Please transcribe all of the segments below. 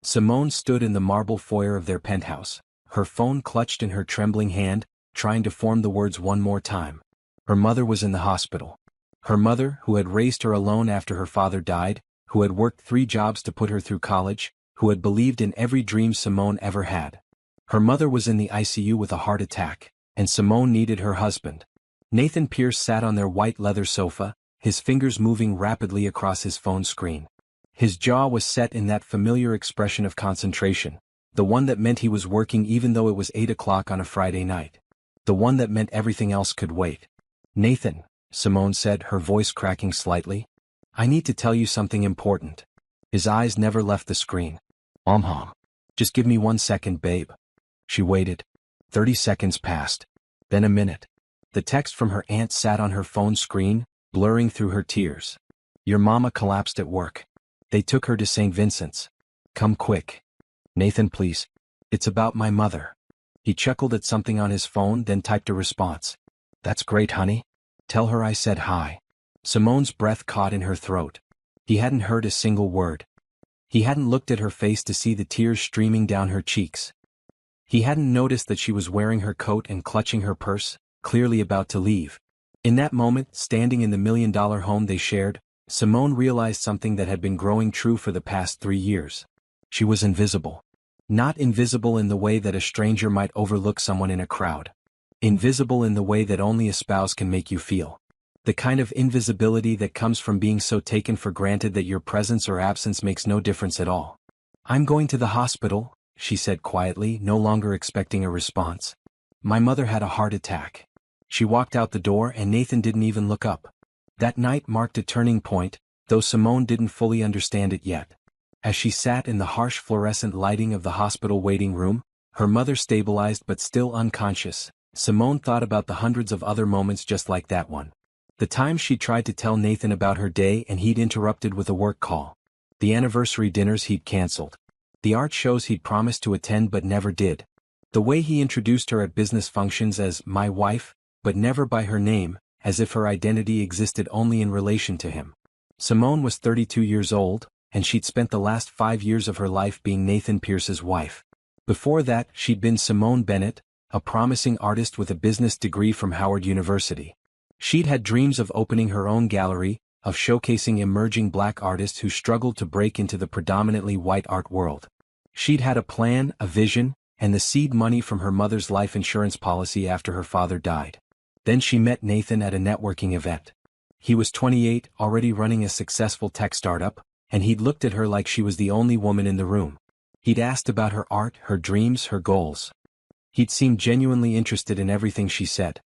Simone stood in the marble foyer of their penthouse, her phone clutched in her trembling hand, trying to form the words one more time. Her mother was in the hospital. Her mother, who had raised her alone after her father died, who had worked 3 jobs to put her through college, who had believed in every dream Simone ever had. Her mother was in the ICU with a heart attack, and Simone needed her husband. Nathan Pierce sat on their white leather sofa, his fingers moving rapidly across his phone screen. His jaw was set in that familiar expression of concentration, the one that meant he was working even though it was 8 o'clock on a Friday night. The one that meant everything else could wait. "Nathan," Simone said, her voice cracking slightly, "I need to tell you something important." His eyes never left the screen. Just give me 1 second, babe." She waited. 30 seconds passed. Then a minute. The text from her aunt sat on her phone screen, blurring through her tears. "Your mama collapsed at work. They took her to St. Vincent's. Come quick. Nathan, please. It's about my mother." He chuckled at something on his phone, then typed a response. "That's great, honey. Tell her I said hi." Simone's breath caught in her throat. He hadn't heard a single word. He hadn't looked at her face to see the tears streaming down her cheeks. He hadn't noticed that she was wearing her coat and clutching her purse, clearly about to leave. In that moment, standing in the $1,000,000 home they shared, Simone realized something that had been growing true for the past 3 years. She was invisible. Not invisible in the way that a stranger might overlook someone in a crowd. Invisible in the way that only a spouse can make you feel. The kind of invisibility that comes from being so taken for granted that your presence or absence makes no difference at all. "I'm going to the hospital," she said quietly, no longer expecting a response. "My mother had a heart attack." She walked out the door and Nathan didn't even look up. That night marked a turning point, though Simone didn't fully understand it yet. As she sat in the harsh fluorescent lighting of the hospital waiting room, her mother stabilized but still unconscious, Simone thought about the hundreds of other moments just like that one. The times she tried to tell Nathan about her day and he'd interrupted with a work call. The anniversary dinners he'd canceled. The art shows he'd promised to attend but never did. The way he introduced her at business functions as "my wife," but never by her name, as if her identity existed only in relation to him. Simone was 32 years old, and she'd spent the last 5 years of her life being Nathan Pierce's wife. Before that, she'd been Simone Bennett, a promising artist with a business degree from Howard University. She'd had dreams of opening her own gallery, of showcasing emerging black artists who struggled to break into the predominantly white art world. She'd had a plan, a vision, and the seed money from her mother's life insurance policy after her father died. Then she met Nathan at a networking event. He was 28, already running a successful tech startup, and he'd looked at her like she was the only woman in the room. He'd asked about her art, her dreams, her goals. He'd seemed genuinely interested in everything she said.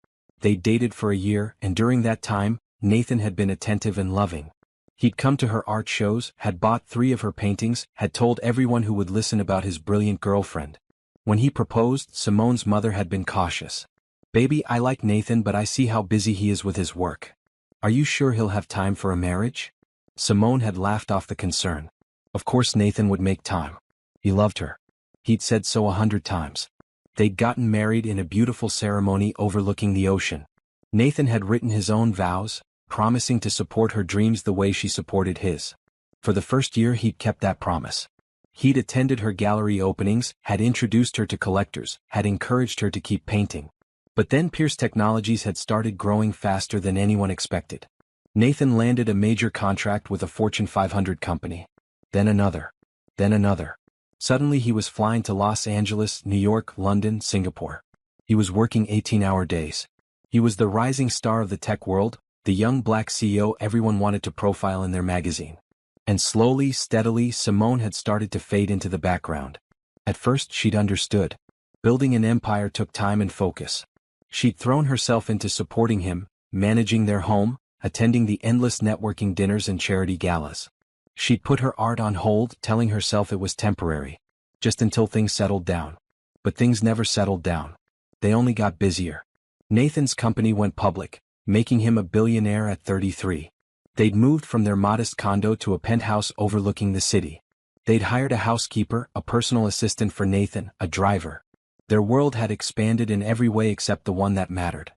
They'd dated for a year, and during that time, Nathan had been attentive and loving. He'd come to her art shows, had bought 3 of her paintings, had told everyone who would listen about his brilliant girlfriend. When he proposed, Simone's mother had been cautious. "Baby, I like Nathan, but I see how busy he is with his work. Are you sure he'll have time for a marriage?" Simone had laughed off the concern. Of course Nathan would make time. He loved her. He'd said so 100 times. They'd gotten married in a beautiful ceremony overlooking the ocean. Nathan had written his own vows, promising to support her dreams the way she supported his. For the first year he'd kept that promise. He'd attended her gallery openings, had introduced her to collectors, had encouraged her to keep painting. But then Pierce Technologies had started growing faster than anyone expected. Nathan landed a major contract with a Fortune 500 company. Then another. Then another. Suddenly he was flying to Los Angeles, New York, London, Singapore. He was working 18-hour days. He was the rising star of the tech world, the young black CEO everyone wanted to profile in their magazine. And slowly, steadily, Simone had started to fade into the background. At first she'd understood. Building an empire took time and focus. She'd thrown herself into supporting him, managing their home, attending the endless networking dinners and charity galas. She'd put her art on hold, telling herself it was temporary, just until things settled down. But things never settled down. They only got busier. Nathan's company went public, making him a billionaire at 33. They'd moved from their modest condo to a penthouse overlooking the city. They'd hired a housekeeper, a personal assistant for Nathan, a driver. Their world had expanded in every way except the one that mattered.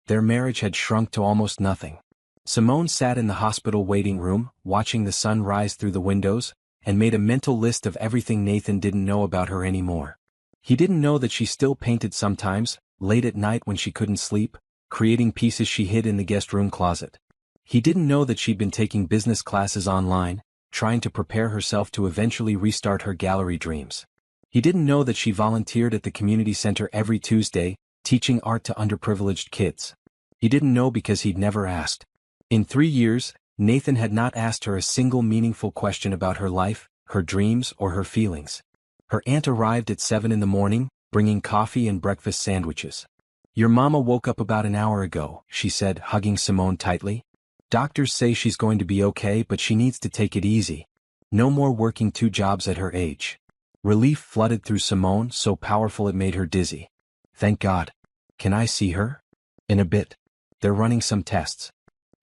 Their marriage had shrunk to almost nothing. Simone sat in the hospital waiting room, watching the sun rise through the windows, and made a mental list of everything Nathan didn't know about her anymore. He didn't know that she still painted sometimes, late at night when she couldn't sleep, creating pieces she hid in the guest room closet. He didn't know that she'd been taking business classes online, trying to prepare herself to eventually restart her gallery dreams. He didn't know that she volunteered at the community center every Tuesday, teaching art to underprivileged kids. He didn't know because he'd never asked. In 3 years, Nathan had not asked her a single meaningful question about her life, her dreams, or her feelings. Her aunt arrived at 7 in the morning, bringing coffee and breakfast sandwiches. "Your mama woke up about an hour ago," she said, hugging Simone tightly. "Doctors say she's going to be okay, but she needs to take it easy. No more working 2 jobs at her age." Relief flooded through Simone, so powerful it made her dizzy. "Thank God. Can I see her?" "In a bit. They're running some tests."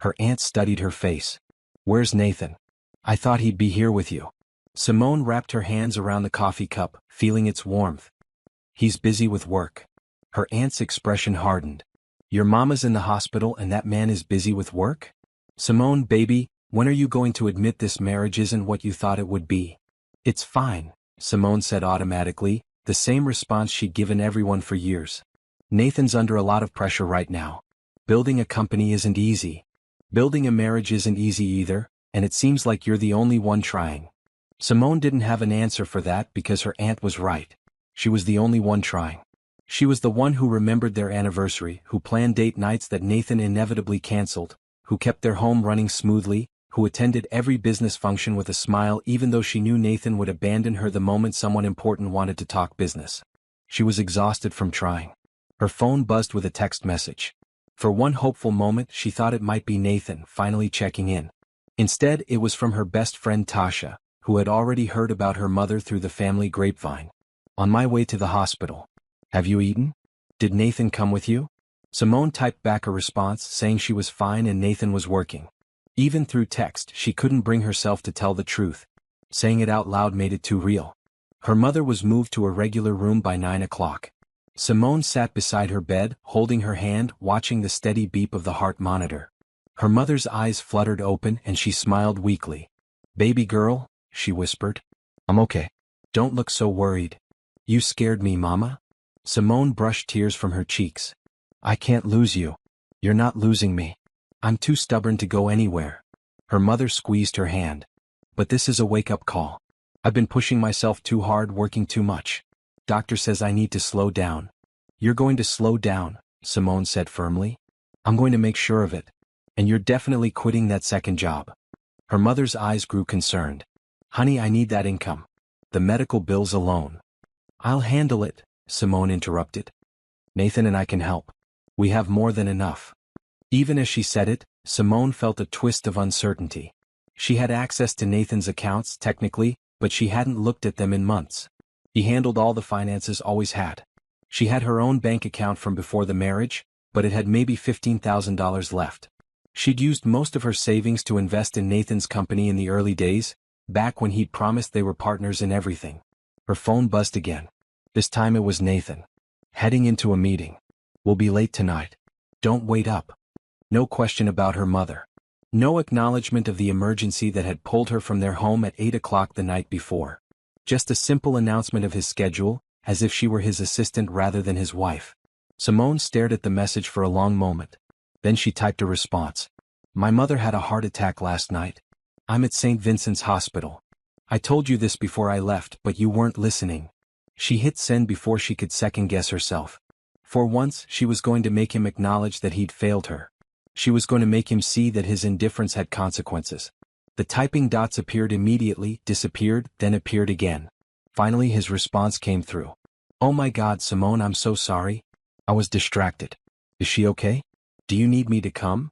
Her aunt studied her face. "Where's Nathan? I thought he'd be here with you." Simone wrapped her hands around the coffee cup, feeling its warmth. "He's busy with work." Her aunt's expression hardened. "Your mama's in the hospital and that man is busy with work?" "Simone, baby, when are you going to admit this marriage isn't what you thought it would be?" "It's fine," Simone said automatically, the same response she'd given everyone for years. "Nathan's under a lot of pressure right now. Building a company isn't easy. Building a marriage isn't easy either, and it seems like you're the only one trying." Simone didn't have an answer for that because her aunt was right. She was the only one trying. She was the one who remembered their anniversary, who planned date nights that Nathan inevitably canceled, who kept their home running smoothly, who attended every business function with a smile even though she knew Nathan would abandon her the moment someone important wanted to talk business. She was exhausted from trying. Her phone buzzed with a text message. For one hopeful moment she thought it might be Nathan finally checking in. Instead it was from her best friend Tasha, who had already heard about her mother through the family grapevine. "On my way to the hospital. Have you eaten? Did Nathan come with you?" Simone typed back a response saying she was fine and Nathan was working. Even through text she couldn't bring herself to tell the truth. Saying it out loud made it too real. Her mother was moved to a regular room by 9 o'clock. Simone sat beside her bed, holding her hand, watching the steady beep of the heart monitor. Her mother's eyes fluttered open and she smiled weakly. "Baby girl," she whispered. "I'm okay. Don't look so worried." "You scared me, Mama." Simone brushed tears from her cheeks. "I can't lose you. You're not losing me. I'm too stubborn to go anywhere." Her mother squeezed her hand. "But this is a wake-up call. I've been pushing myself too hard, working too much. Doctor says I need to slow down." "You're going to slow down," Simone said firmly. "I'm going to make sure of it. And you're definitely quitting that second job." Her mother's eyes grew concerned. "Honey, I need that income. The medical bills alone." "I'll handle it," Simone interrupted. "Nathan and I can help. We have more than enough." Even as she said it, Simone felt a twist of uncertainty. She had access to Nathan's accounts, technically, but she hadn't looked at them in months. He handled all the finances, always had. She had her own bank account from before the marriage, but it had maybe $15,000 left. She'd used most of her savings to invest in Nathan's company in the early days, back when he'd promised they were partners in everything. Her phone buzzed again. This time it was Nathan. "Heading into a meeting. We'll be late tonight. Don't wait up." No question about her mother. No acknowledgement of the emergency that had pulled her from their home at 8 o'clock the night before. Just a simple announcement of his schedule, as if she were his assistant rather than his wife. Simone stared at the message for a long moment. Then she typed a response. "My mother had a heart attack last night. I'm at St. Vincent's Hospital. I told you this before I left, but you weren't listening." She hit send before she could second-guess herself. For once, she was going to make him acknowledge that he'd failed her. She was going to make him see that his indifference had consequences. The typing dots appeared immediately, disappeared, then appeared again. Finally his response came through. "Oh my God, Simone, I'm so sorry. I was distracted. Is she okay? Do you need me to come?"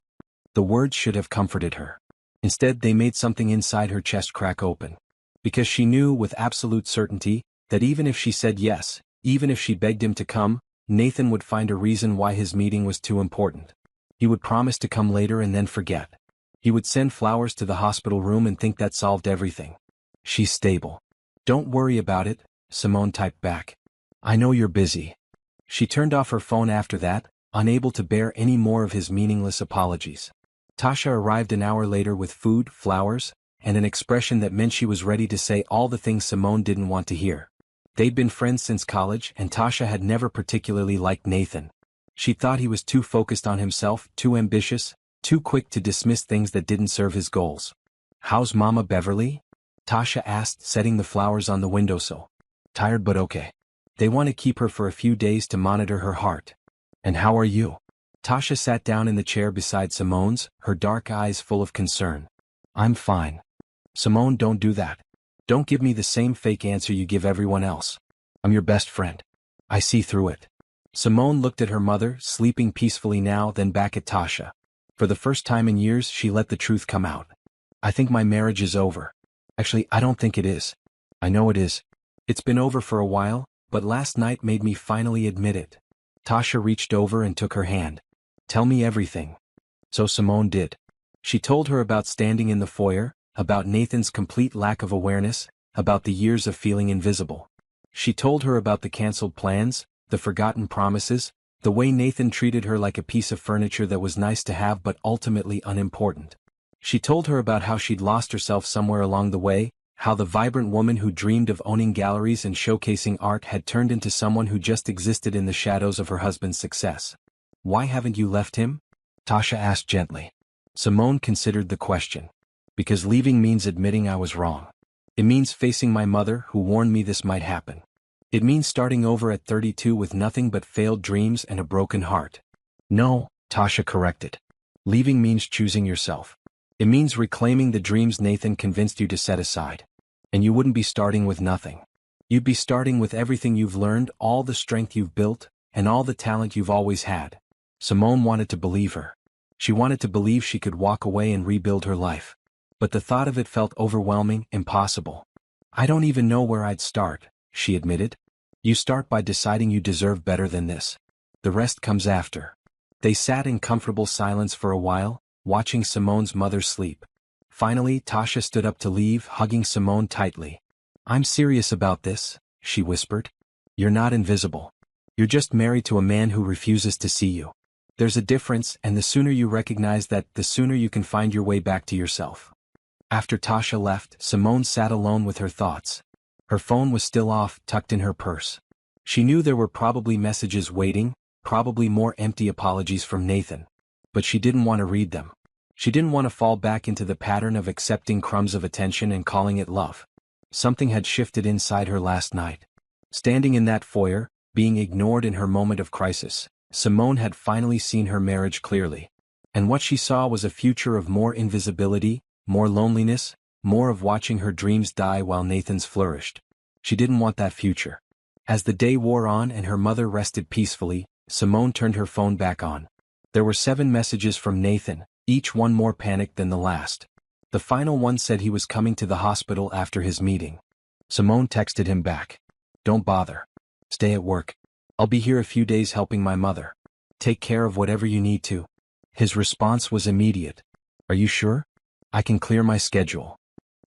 The words should have comforted her. Instead they made something inside her chest crack open. Because she knew with absolute certainty that even if she said yes, even if she begged him to come, Nathan would find a reason why his meeting was too important. He would promise to come later and then forget. He would send flowers to the hospital room and think that solved everything. "She's stable. Don't worry about it," Simone typed back. "I know you're busy." She turned off her phone after that, unable to bear any more of his meaningless apologies. Tasha arrived an hour later with food, flowers, and an expression that meant she was ready to say all the things Simone didn't want to hear. They'd been friends since college, and Tasha had never particularly liked Nathan. She thought he was too focused on himself, too ambitious, too quick to dismiss things that didn't serve his goals. "How's Mama Beverly?" Tasha asked, setting the flowers on the windowsill. "Tired but okay. They want to keep her for a few days to monitor her heart." "And how are you?" Tasha sat down in the chair beside Simone's, her dark eyes full of concern. "I'm fine." "Simone, don't do that. Don't give me the same fake answer you give everyone else. I'm your best friend. I see through it." Simone looked at her mother, sleeping peacefully now, then back at Tasha. For the first time in years, she let the truth come out. "I think my marriage is over. Actually, I don't think it is. I know it is. It's been over for a while, but last night made me finally admit it." Tasha reached over and took her hand. "Tell me everything." So Simone did. She told her about standing in the foyer, about Nathan's complete lack of awareness, about the years of feeling invisible. She told her about the canceled plans, the forgotten promises, the way Nathan treated her like a piece of furniture that was nice to have but ultimately unimportant. She told her about how she'd lost herself somewhere along the way, how the vibrant woman who dreamed of owning galleries and showcasing art had turned into someone who just existed in the shadows of her husband's success. "Why haven't you left him?" Tasha asked gently. Simone considered the question. "Because leaving means admitting I was wrong. It means facing my mother who warned me this might happen. It means starting over at 32 with nothing but failed dreams and a broken heart." "No," Tasha corrected. "Leaving means choosing yourself. It means reclaiming the dreams Nathan convinced you to set aside. And you wouldn't be starting with nothing. You'd be starting with everything you've learned, all the strength you've built, and all the talent you've always had." Simone wanted to believe her. She wanted to believe she could walk away and rebuild her life. But the thought of it felt overwhelming, impossible. "I don't even know where I'd start," she admitted. "You start by deciding you deserve better than this. The rest comes after." They sat in comfortable silence for a while, watching Simone's mother sleep. Finally, Tasha stood up to leave, hugging Simone tightly. "I'm serious about this," she whispered. "You're not invisible. You're just married to a man who refuses to see you. There's a difference, and the sooner you recognize that, the sooner you can find your way back to yourself." After Tasha left, Simone sat alone with her thoughts. Her phone was still off, tucked in her purse. She knew there were probably messages waiting, probably more empty apologies from Nathan. But she didn't want to read them. She didn't want to fall back into the pattern of accepting crumbs of attention and calling it love. Something had shifted inside her last night. Standing in that foyer, being ignored in her moment of crisis, Simone had finally seen her marriage clearly. And what she saw was a future of more invisibility, more loneliness, more of watching her dreams die while Nathan's flourished. She didn't want that future. As the day wore on and her mother rested peacefully, Simone turned her phone back on. There were 7 messages from Nathan, each one more panicked than the last. The final one said he was coming to the hospital after his meeting. Simone texted him back. "Don't bother. Stay at work. I'll be here a few days helping my mother. Take care of whatever you need to." His response was immediate. "Are you sure? I can clear my schedule."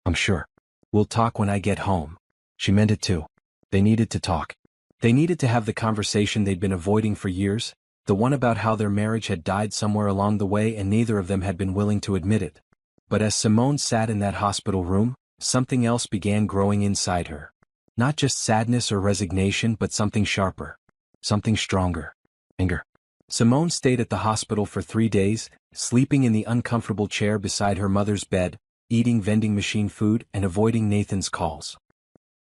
"I'm sure. We'll talk when I get home." She meant it too. They needed to talk. They needed to have the conversation they'd been avoiding for years, the one about how their marriage had died somewhere along the way and neither of them had been willing to admit it. But as Simone sat in that hospital room, something else began growing inside her. Not just sadness or resignation, but something sharper. Something stronger. Anger. Simone stayed at the hospital for 3 days, sleeping in the uncomfortable chair beside her mother's bed, eating vending machine food and avoiding Nathan's calls.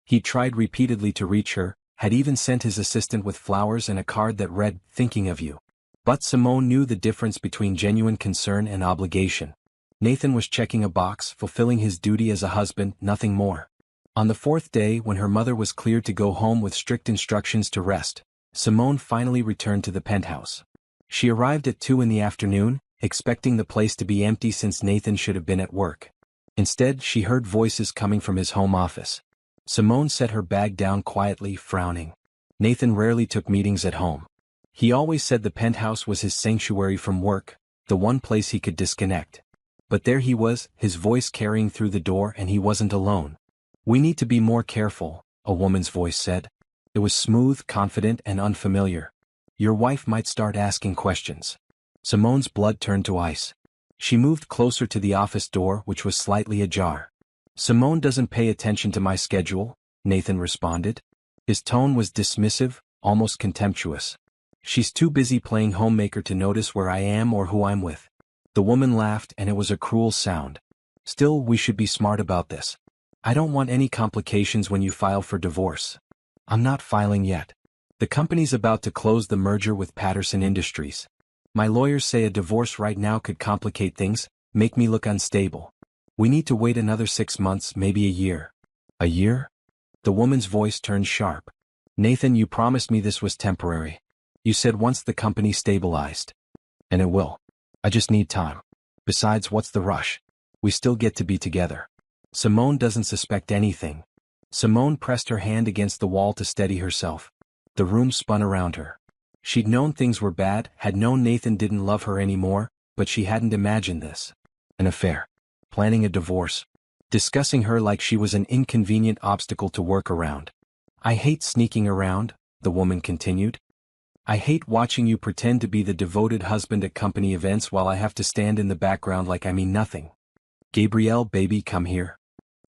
He tried repeatedly to reach her, had even sent his assistant with flowers and a card that read, "Thinking of you." But Simone knew the difference between genuine concern and obligation. Nathan was checking a box, fulfilling his duty as a husband, nothing more. On the 4th day, when her mother was cleared to go home with strict instructions to rest, Simone finally returned to the penthouse. She arrived at 2 in the afternoon, expecting the place to be empty since Nathan should have been at work. Instead, she heard voices coming from his home office. Simone set her bag down quietly, frowning. Nathan rarely took meetings at home. He always said the penthouse was his sanctuary from work, the one place he could disconnect. But there he was, his voice carrying through the door, and he wasn't alone. "We need to be more careful," a woman's voice said. It was smooth, confident, and unfamiliar. "Your wife might start asking questions." Simone's blood turned to ice. She moved closer to the office door, which was slightly ajar. Simone doesn't pay attention to my schedule, Nathan responded. His tone was dismissive, almost contemptuous. She's too busy playing homemaker to notice where I am or who I'm with. The woman laughed, and it was a cruel sound. Still, we should be smart about this. I don't want any complications when you file for divorce. I'm not filing yet. The company's about to close the merger with Patterson Industries. My lawyers say a divorce right now could complicate things, make me look unstable. We need to wait another 6 months, maybe a year. A year? The woman's voice turned sharp. Nathan, you promised me this was temporary. You said once the company stabilized. And it will. I just need time. Besides, what's the rush? We still get to be together. Simone doesn't suspect anything. Simone pressed her hand against the wall to steady herself. The room spun around her. She'd known things were bad, had known Nathan didn't love her anymore, but she hadn't imagined this. An affair. Planning a divorce. Discussing her like she was an inconvenient obstacle to work around. I hate sneaking around, the woman continued. I hate watching you pretend to be the devoted husband at company events while I have to stand in the background like I mean nothing. Gabrielle, baby, come here.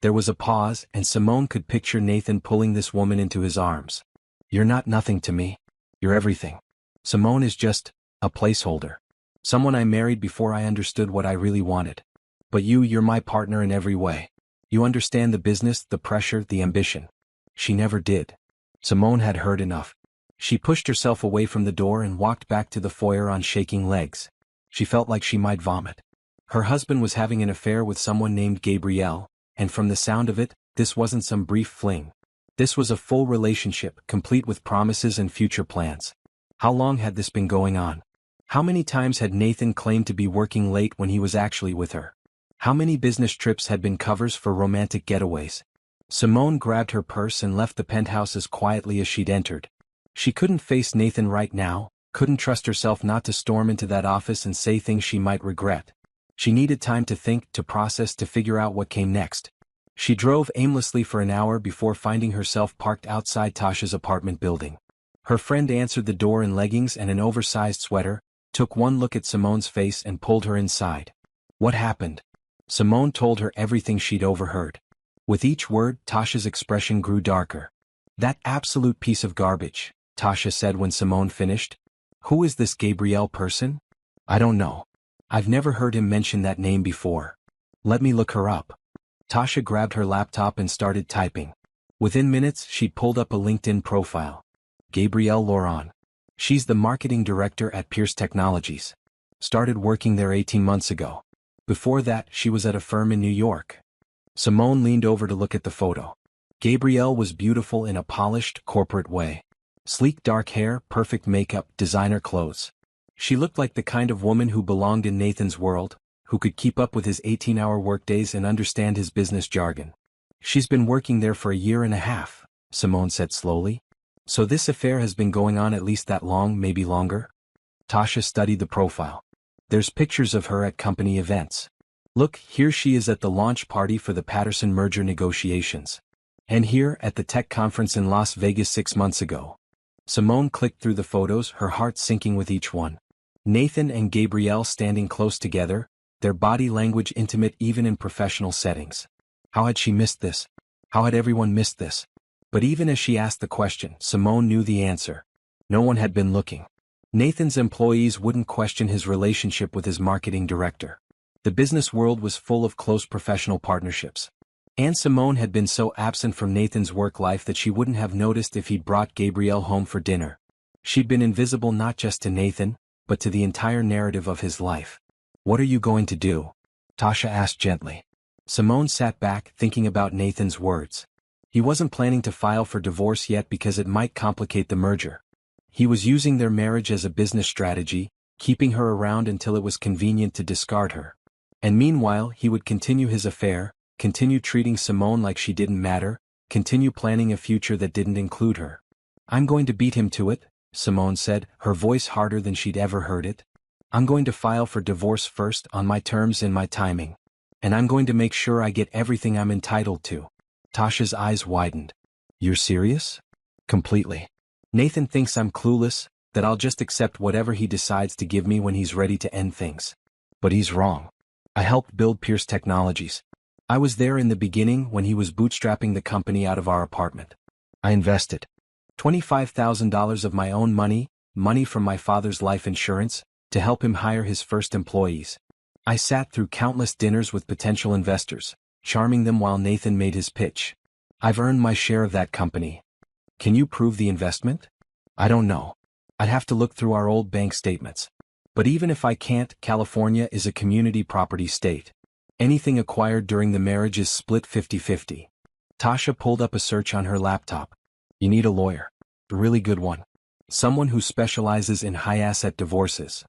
There was a pause, and Simone could picture Nathan pulling this woman into his arms. You're not nothing to me. You're everything. Simone is just a placeholder. Someone I married before I understood what I really wanted. But you're my partner in every way. You understand the business, the pressure, the ambition. She never did. Simone had heard enough. She pushed herself away from the door and walked back to the foyer on shaking legs. She felt like she might vomit. Her husband was having an affair with someone named Gabrielle, and from the sound of it, this wasn't some brief fling. This was a full relationship, complete with promises and future plans. How long had this been going on? How many times had Nathan claimed to be working late when he was actually with her? How many business trips had been covers for romantic getaways? Simone grabbed her purse and left the penthouse as quietly as she'd entered. She couldn't face Nathan right now, couldn't trust herself not to storm into that office and say things she might regret. She needed time to think, to process, to figure out what came next. She drove aimlessly for an hour before finding herself parked outside Tasha's apartment building. Her friend answered the door in leggings and an oversized sweater, took one look at Simone's face and pulled her inside. What happened? Simone told her everything she'd overheard. With each word, Tasha's expression grew darker. That absolute piece of garbage, Tasha said when Simone finished. Who is this Gabrielle person? I don't know. I've never heard him mention that name before. Let me look her up. Tasha grabbed her laptop and started typing. Within minutes, she'd pulled up a LinkedIn profile. Gabrielle Laurent. She's the marketing director at Pierce Technologies. Started working there 18 months ago. Before that, she was at a firm in New York. Simone leaned over to look at the photo. Gabrielle was beautiful in a polished, corporate way. Sleek dark hair, perfect makeup, designer clothes. She looked like the kind of woman who belonged in Nathan's world, who could keep up with his 18-hour workdays and understand his business jargon. She's been working there for a year and a half, Simone said slowly. So this affair has been going on at least that long, maybe longer? Tasha studied the profile. There's pictures of her at company events. Look, here she is at the launch party for the Patterson merger negotiations. And here, at the tech conference in Las Vegas 6 months ago. Simone clicked through the photos, her heart sinking with each one. Nathan and Gabrielle standing close together, their body language intimate even in professional settings. How had she missed this? How had everyone missed this? But even as she asked the question, Simone knew the answer. No one had been looking. Nathan's employees wouldn't question his relationship with his marketing director. The business world was full of close professional partnerships. And Simone had been so absent from Nathan's work life that she wouldn't have noticed if he'd brought Gabrielle home for dinner. She'd been invisible not just to Nathan, but to the entire narrative of his life. What are you going to do? Tasha asked gently. Simone sat back, thinking about Nathan's words. He wasn't planning to file for divorce yet because it might complicate the merger. He was using their marriage as a business strategy, keeping her around until it was convenient to discard her. And meanwhile, he would continue his affair, continue treating Simone like she didn't matter, continue planning a future that didn't include her. I'm going to beat him to it, Simone said, her voice harder than she'd ever heard it. I'm going to file for divorce first, on my terms and my timing. And I'm going to make sure I get everything I'm entitled to. Tasha's eyes widened. You're serious? Completely. Nathan thinks I'm clueless, that I'll just accept whatever he decides to give me when he's ready to end things. But he's wrong. I helped build Pierce Technologies. I was there in the beginning when he was bootstrapping the company out of our apartment. I invested $25,000 of my own money from my father's life insurance, to help him hire his first employees. I sat through countless dinners with potential investors, charming them while Nathan made his pitch. I've earned my share of that company. Can you prove the investment? I don't know. I'd have to look through our old bank statements. But even if I can't, California is a community property state. Anything acquired during the marriage is split 50-50. Tasha pulled up a search on her laptop. You need a lawyer. A really good one. Someone who specializes in high-asset divorces.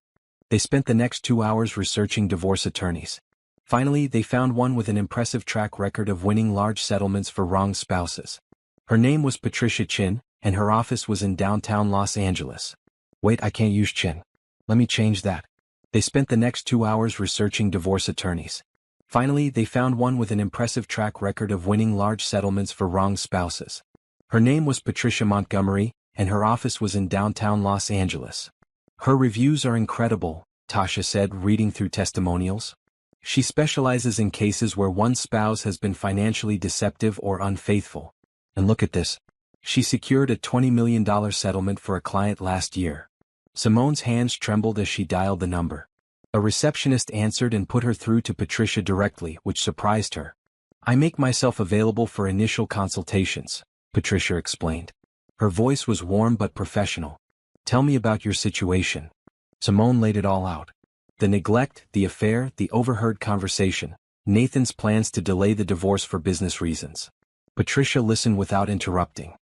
They spent the next 2 hours researching divorce attorneys. Finally, they found one with an impressive track record of winning large settlements for wronged spouses. Her name was Patricia Chin, and her office was in downtown Los Angeles. Wait, I can't use Chin. Let me change that. They spent the next 2 hours researching divorce attorneys. Finally, they found one with an impressive track record of winning large settlements for wronged spouses. Her name was Patricia Montgomery, and her office was in downtown Los Angeles. Her reviews are incredible, Tasha said, reading through testimonials. She specializes in cases where one spouse has been financially deceptive or unfaithful. And look at this. She secured a $20 million settlement for a client last year. Simone's hands trembled as she dialed the number. A receptionist answered and put her through to Patricia directly, which surprised her. I make myself available for initial consultations, Patricia explained. Her voice was warm but professional. Tell me about your situation. Simone laid it all out. The neglect, the affair, the overheard conversation, Nathan's plans to delay the divorce for business reasons. Patricia listened without interrupting.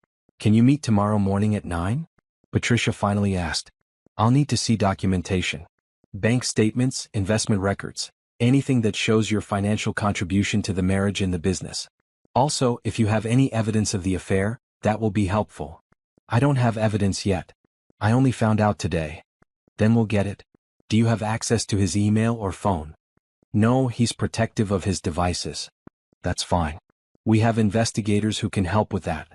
Can you meet tomorrow morning at 9? Patricia finally asked. I'll need to see documentation. Bank statements, investment records, anything that shows your financial contribution to the marriage and the business. Also, if you have any evidence of the affair, that will be helpful. I don't have evidence yet. I only found out today. Then we'll get it. Do you have access to his email or phone? No, he's protective of his devices. That's fine. We have investigators who can help with that.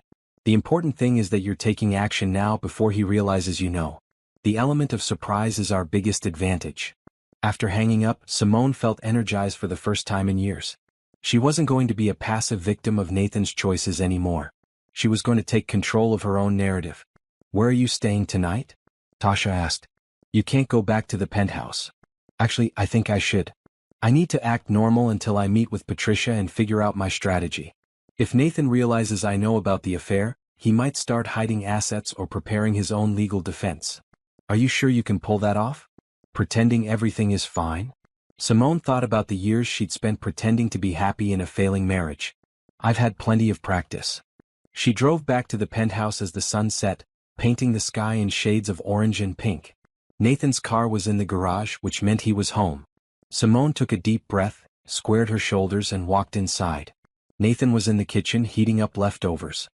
The important thing is that you're taking action now before he realizes you know. The element of surprise is our biggest advantage. After hanging up, Simone felt energized for the first time in years. She wasn't going to be a passive victim of Nathan's choices anymore. She was going to take control of her own narrative. Where are you staying tonight? Tasha asked. You can't go back to the penthouse. Actually, I think I should. I need to act normal until I meet with Patricia and figure out my strategy. If Nathan realizes I know about the affair, he might start hiding assets or preparing his own legal defense. Are you sure you can pull that off? Pretending everything is fine? Simone thought about the years she'd spent pretending to be happy in a failing marriage. I've had plenty of practice. She drove back to the penthouse as the sun set, painting the sky in shades of orange and pink. Nathan's car was in the garage, which meant he was home. Simone took a deep breath, squared her shoulders and walked inside. Nathan was in the kitchen heating up leftovers.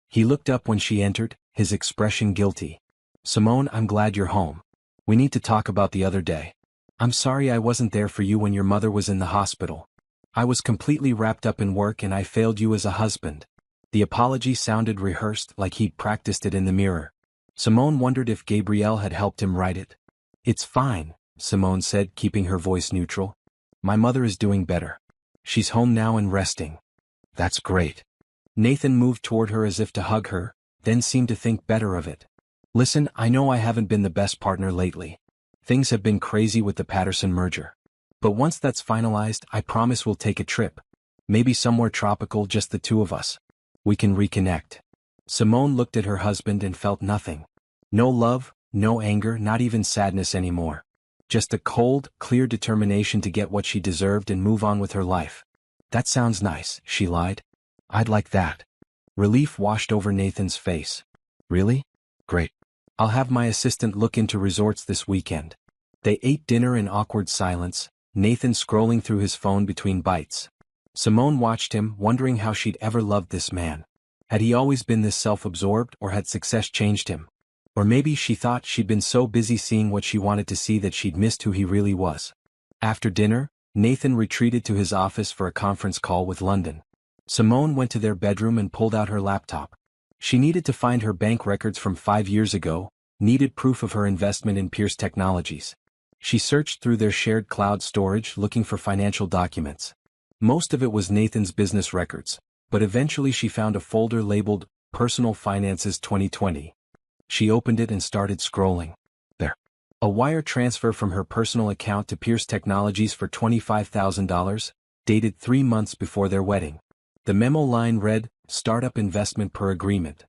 He looked up when she entered, his expression guilty. Simone, I'm glad you're home. We need to talk about the other day. I'm sorry I wasn't there for you when your mother was in the hospital. I was completely wrapped up in work and I failed you as a husband. The apology sounded rehearsed, like he'd practiced it in the mirror. Simone wondered if Gabrielle had helped him write it. It's fine, Simone said, keeping her voice neutral. My mother is doing better. She's home now and resting. That's great. Nathan moved toward her as if to hug her, then seemed to think better of it. Listen, I know I haven't been the best partner lately. Things have been crazy with the Patterson merger. But once that's finalized, I promise we'll take a trip. Maybe somewhere tropical, just the two of us. We can reconnect. Simone looked at her husband and felt nothing. No love, no anger, not even sadness anymore. Just a cold, clear determination to get what she deserved and move on with her life. That sounds nice, she lied. I'd like that. Relief washed over Nathan's face. Really? Great. I'll have my assistant look into resorts this weekend. They ate dinner in awkward silence, Nathan scrolling through his phone between bites. Simone watched him, wondering how she'd ever loved this man. Had he always been this self-absorbed, or had success changed him? Or maybe she thought she'd been so busy seeing what she wanted to see that she'd missed who he really was. After dinner, Nathan retreated to his office for a conference call with London. Simone went to their bedroom and pulled out her laptop. She needed to find her bank records from 5 years ago, needed proof of her investment in Pierce Technologies. She searched through their shared cloud storage looking for financial documents. Most of it was Nathan's business records, but eventually she found a folder labeled Personal Finances 2020. She opened it and started scrolling. There. A wire transfer from her personal account to Pierce Technologies for $25,000, dated 3 months before their wedding. The memo line read, "Startup investment per agreement."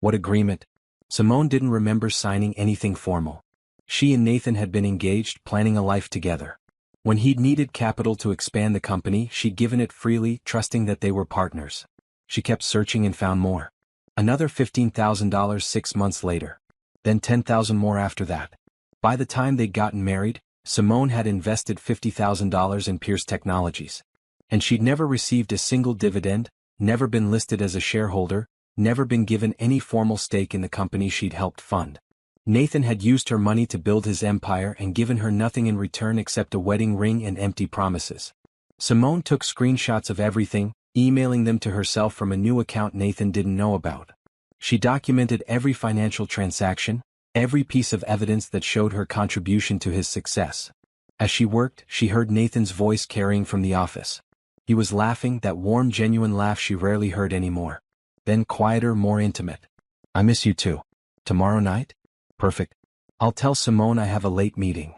What agreement? Simone didn't remember signing anything formal. She and Nathan had been engaged, planning a life together. When he'd needed capital to expand the company, she'd given it freely, trusting that they were partners. She kept searching and found more. Another $15,000 6 months later. Then $10,000 more after that. By the time they'd gotten married, Simone had invested $50,000 in Pierce Technologies. And she'd never received a single dividend, never been listed as a shareholder, never been given any formal stake in the company she'd helped fund. Nathan had used her money to build his empire and given her nothing in return except a wedding ring and empty promises. Simone took screenshots of everything, emailing them to herself from a new account Nathan didn't know about. She documented every financial transaction, every piece of evidence that showed her contribution to his success. As she worked, she heard Nathan's voice carrying from the office. He was laughing, that warm, genuine laugh she rarely heard anymore. Then quieter, more intimate. "I miss you too. Tomorrow night? Perfect. I'll tell Simone I have a late meeting."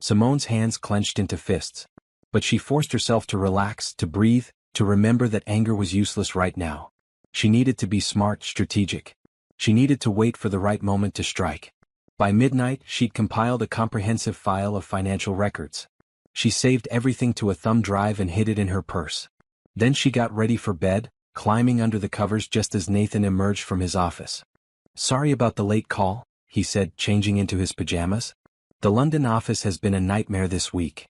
Simone's hands clenched into fists. But she forced herself to relax, to breathe, to remember that anger was useless right now. She needed to be smart, strategic. She needed to wait for the right moment to strike. By midnight, she'd compiled a comprehensive file of financial records. She saved everything to a thumb drive and hid it in her purse. Then she got ready for bed, climbing under the covers just as Nathan emerged from his office. "Sorry about the late call," he said, changing into his pajamas. "The London office has been a nightmare this week."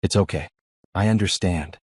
"It's okay. I understand."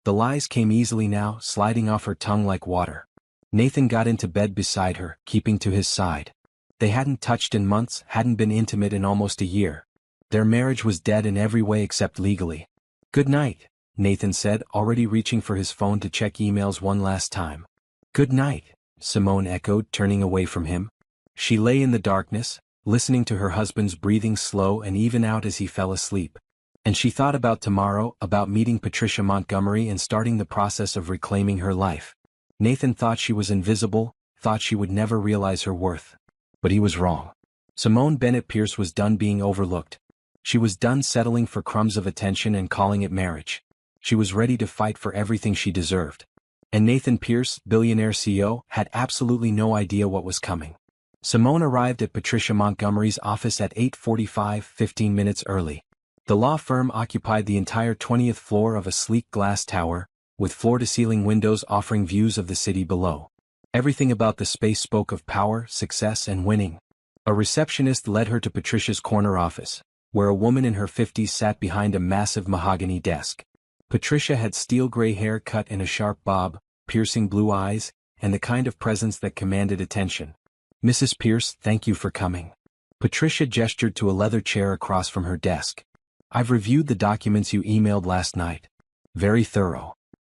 The lies came easily now, sliding off her tongue like water. Nathan got into bed beside her, keeping to his side. They hadn't touched in months, hadn't been intimate in almost a year. Their marriage was dead in every way except legally. "Good night," Nathan said, already reaching for his phone to check emails one last time. "Good night," Simone echoed, turning away from him. She lay in the darkness, listening to her husband's breathing slow and even out as he fell asleep. And she thought about tomorrow, about meeting Patricia Montgomery and starting the process of reclaiming her life. Nathan thought she was invisible, thought she would never realize her worth. But he was wrong. Simone Bennett Pierce was done being overlooked. She was done settling for crumbs of attention and calling it marriage. She was ready to fight for everything she deserved. And Nathan Pierce, Billionaire CEO, had absolutely no idea what was coming. Simone arrived at Patricia Montgomery's office at 8:45, 15 minutes early. The law firm occupied the entire 20th floor of a sleek glass tower, with floor-to-ceiling windows offering views of the city below. Everything about the space spoke of power, success, and winning. A receptionist led her to Patricia's corner office, where a woman in her 50s sat behind a massive mahogany desk. Patricia had steel-gray hair cut in a sharp bob, piercing blue eyes, and the kind of presence that commanded attention. "Mrs. Pierce, thank you for coming." Patricia gestured to a leather chair across from her desk. "I've reviewed the documents you emailed last night. Very thorough."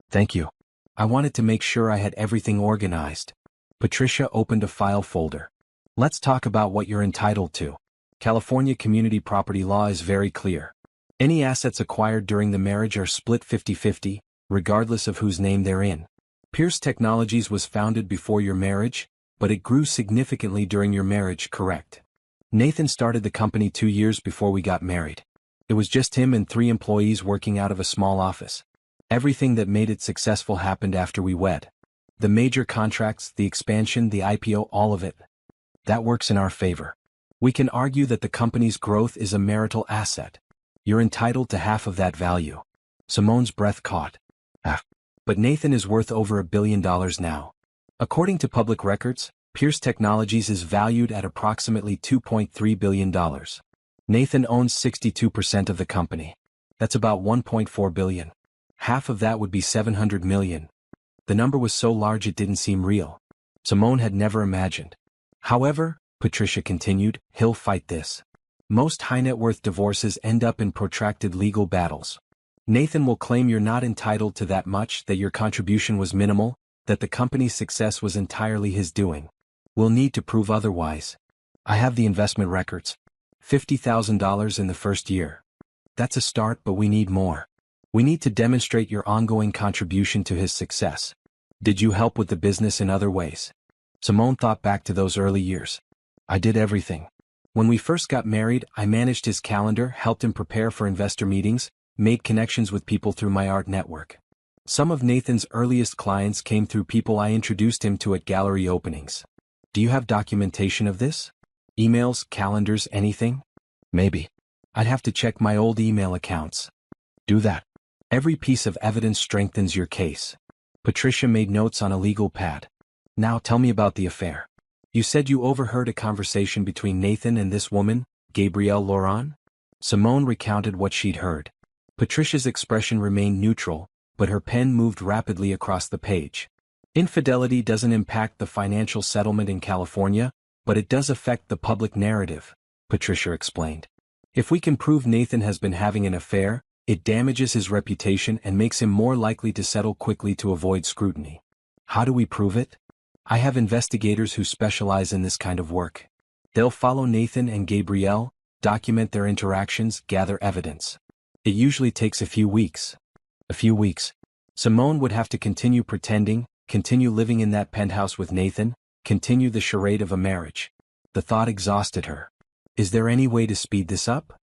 "Thank you. I wanted to make sure I had everything organized." Patricia opened a file folder. "Let's talk about what you're entitled to. California community property law is very clear. Any assets acquired during the marriage are split 50-50, regardless of whose name they're in. Pierce Technologies was founded before your marriage, but it grew significantly during your marriage, correct? Nathan started the company 2 years before we got married. It was just him and 3 employees working out of a small office. Everything that made it successful happened after we wed. The major contracts, the expansion, the IPO, all of it. That works in our favor. We can argue that the company's growth is a marital asset. You're entitled to half of that value." Simone's breath caught. But Nathan is worth over $1 billion now. According to public records, Pierce Technologies is valued at approximately $2.3 billion. Nathan owns 62% of the company. That's about $1.4 billion. Half of that would be $700 million. The number was so large it didn't seem real. Simone had never imagined. "However," Patricia continued, "he'll fight this. Most high-net-worth divorces end up in protracted legal battles. Nathan will claim you're not entitled to that much, that your contribution was minimal, that the company's success was entirely his doing. We'll need to prove otherwise. I have the investment records. $50,000 in the first year. That's a start, but we need more." We need to demonstrate your ongoing contribution to his success. Did you help with the business in other ways? Simone thought back to those early years. I did everything. When we first got married, I managed his calendar, helped him prepare for investor meetings, made connections with people through my art network. Some of Nathan's earliest clients came through people I introduced him to at gallery openings. Do you have documentation of this? Emails, calendars, anything? Maybe. I'd have to check my old email accounts. Do that. Every piece of evidence strengthens your case. Patricia made notes on a legal pad. Now tell me about the affair. You said you overheard a conversation between Nathan and this woman, Gabrielle Laurent? Simone recounted what she'd heard. Patricia's expression remained neutral, but her pen moved rapidly across the page. Infidelity doesn't impact the financial settlement in California, but it does affect the public narrative, Patricia explained. If we can prove Nathan has been having an affair, it damages his reputation and makes him more likely to settle quickly to avoid scrutiny. How do we prove it? I have investigators who specialize in this kind of work. They'll follow Nathan and Gabrielle, document their interactions, gather evidence. It usually takes a few weeks. A few weeks. Simone would have to continue pretending, continue living in that penthouse with Nathan, continue the charade of a marriage. The thought exhausted her. Is there any way to speed this up?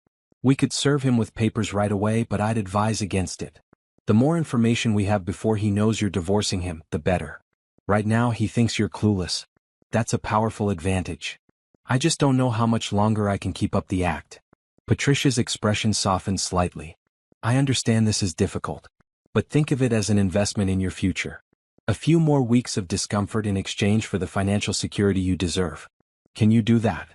We could serve him with papers right away, but I'd advise against it. The more information we have before he knows you're divorcing him, the better. Right now he thinks you're clueless. That's a powerful advantage. I just don't know how much longer I can keep up the act. Patricia's expression softened slightly. I understand this is difficult. But think of it as an investment in your future. A few more weeks of discomfort in exchange for the financial security you deserve. Can you do that?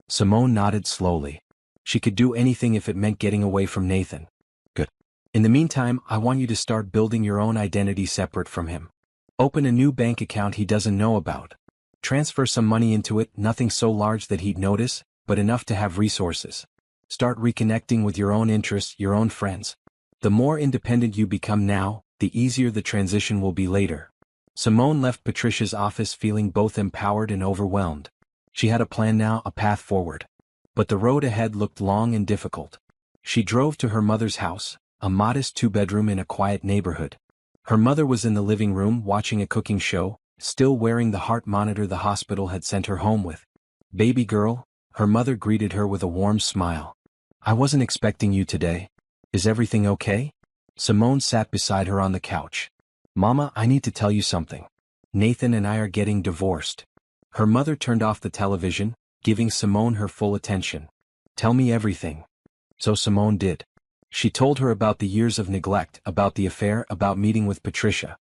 Simone nodded slowly. She could do anything if it meant getting away from Nathan. Good. In the meantime, I want you to start building your own identity separate from him. Open a new bank account he doesn't know about. Transfer some money into it, nothing so large that he'd notice, but enough to have resources. Start reconnecting with your own interests, your own friends. The more independent you become now, the easier the transition will be later. Simone left Patricia's office feeling both empowered and overwhelmed. She had a plan now, a path forward. But the road ahead looked long and difficult. She drove to her mother's house, a modest two-bedroom in a quiet neighborhood. Her mother was in the living room watching a cooking show, still wearing the heart monitor the hospital had sent her home with. Baby girl, her mother greeted her with a warm smile. I wasn't expecting you today. Is everything okay? Simone sat beside her on the couch. Mama, I need to tell you something. Nathan and I are getting divorced. Her mother turned off the television, giving Simone her full attention. Tell me everything. So Simone did. She told her about the years of neglect, about the affair, about meeting with Patricia.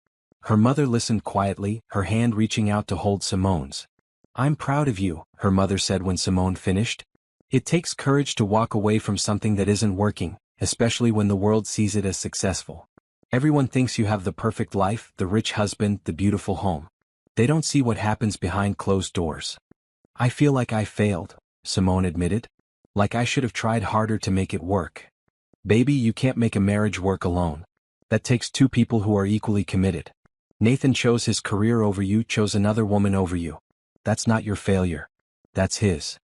Her mother listened quietly, her hand reaching out to hold Simone's. I'm proud of you, her mother said when Simone finished. It takes courage to walk away from something that isn't working, especially when the world sees it as successful. Everyone thinks you have the perfect life, the rich husband, the beautiful home. They don't see what happens behind closed doors. I feel like I failed, Simone admitted. Like I should have tried harder to make it work. Baby, you can't make a marriage work alone. That takes two people who are equally committed. Nathan chose his career over you, chose another woman over you. That's not your failure. That's his.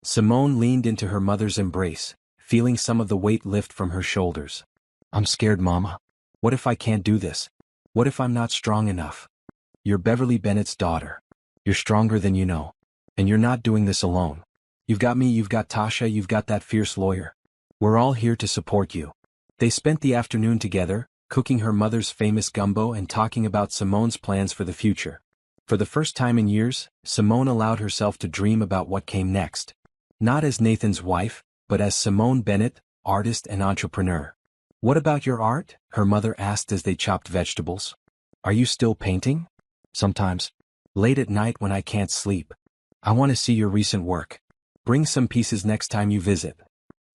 Simone leaned into her mother's embrace, feeling some of the weight lift from her shoulders. I'm scared, Mama. What if I can't do this? What if I'm not strong enough? You're Beverly Bennett's daughter. You're stronger than you know. And you're not doing this alone. You've got me, you've got Tasha, you've got that fierce lawyer. We're all here to support you. They spent the afternoon together, cooking her mother's famous gumbo and talking about Simone's plans for the future. For the first time in years, Simone allowed herself to dream about what came next. Not as Nathan's wife, but as Simone Bennett, artist and entrepreneur. What about your art? Her mother asked as they chopped vegetables. Are you still painting? Sometimes. Late at night when I can't sleep. I want to see your recent work. Bring some pieces next time you visit.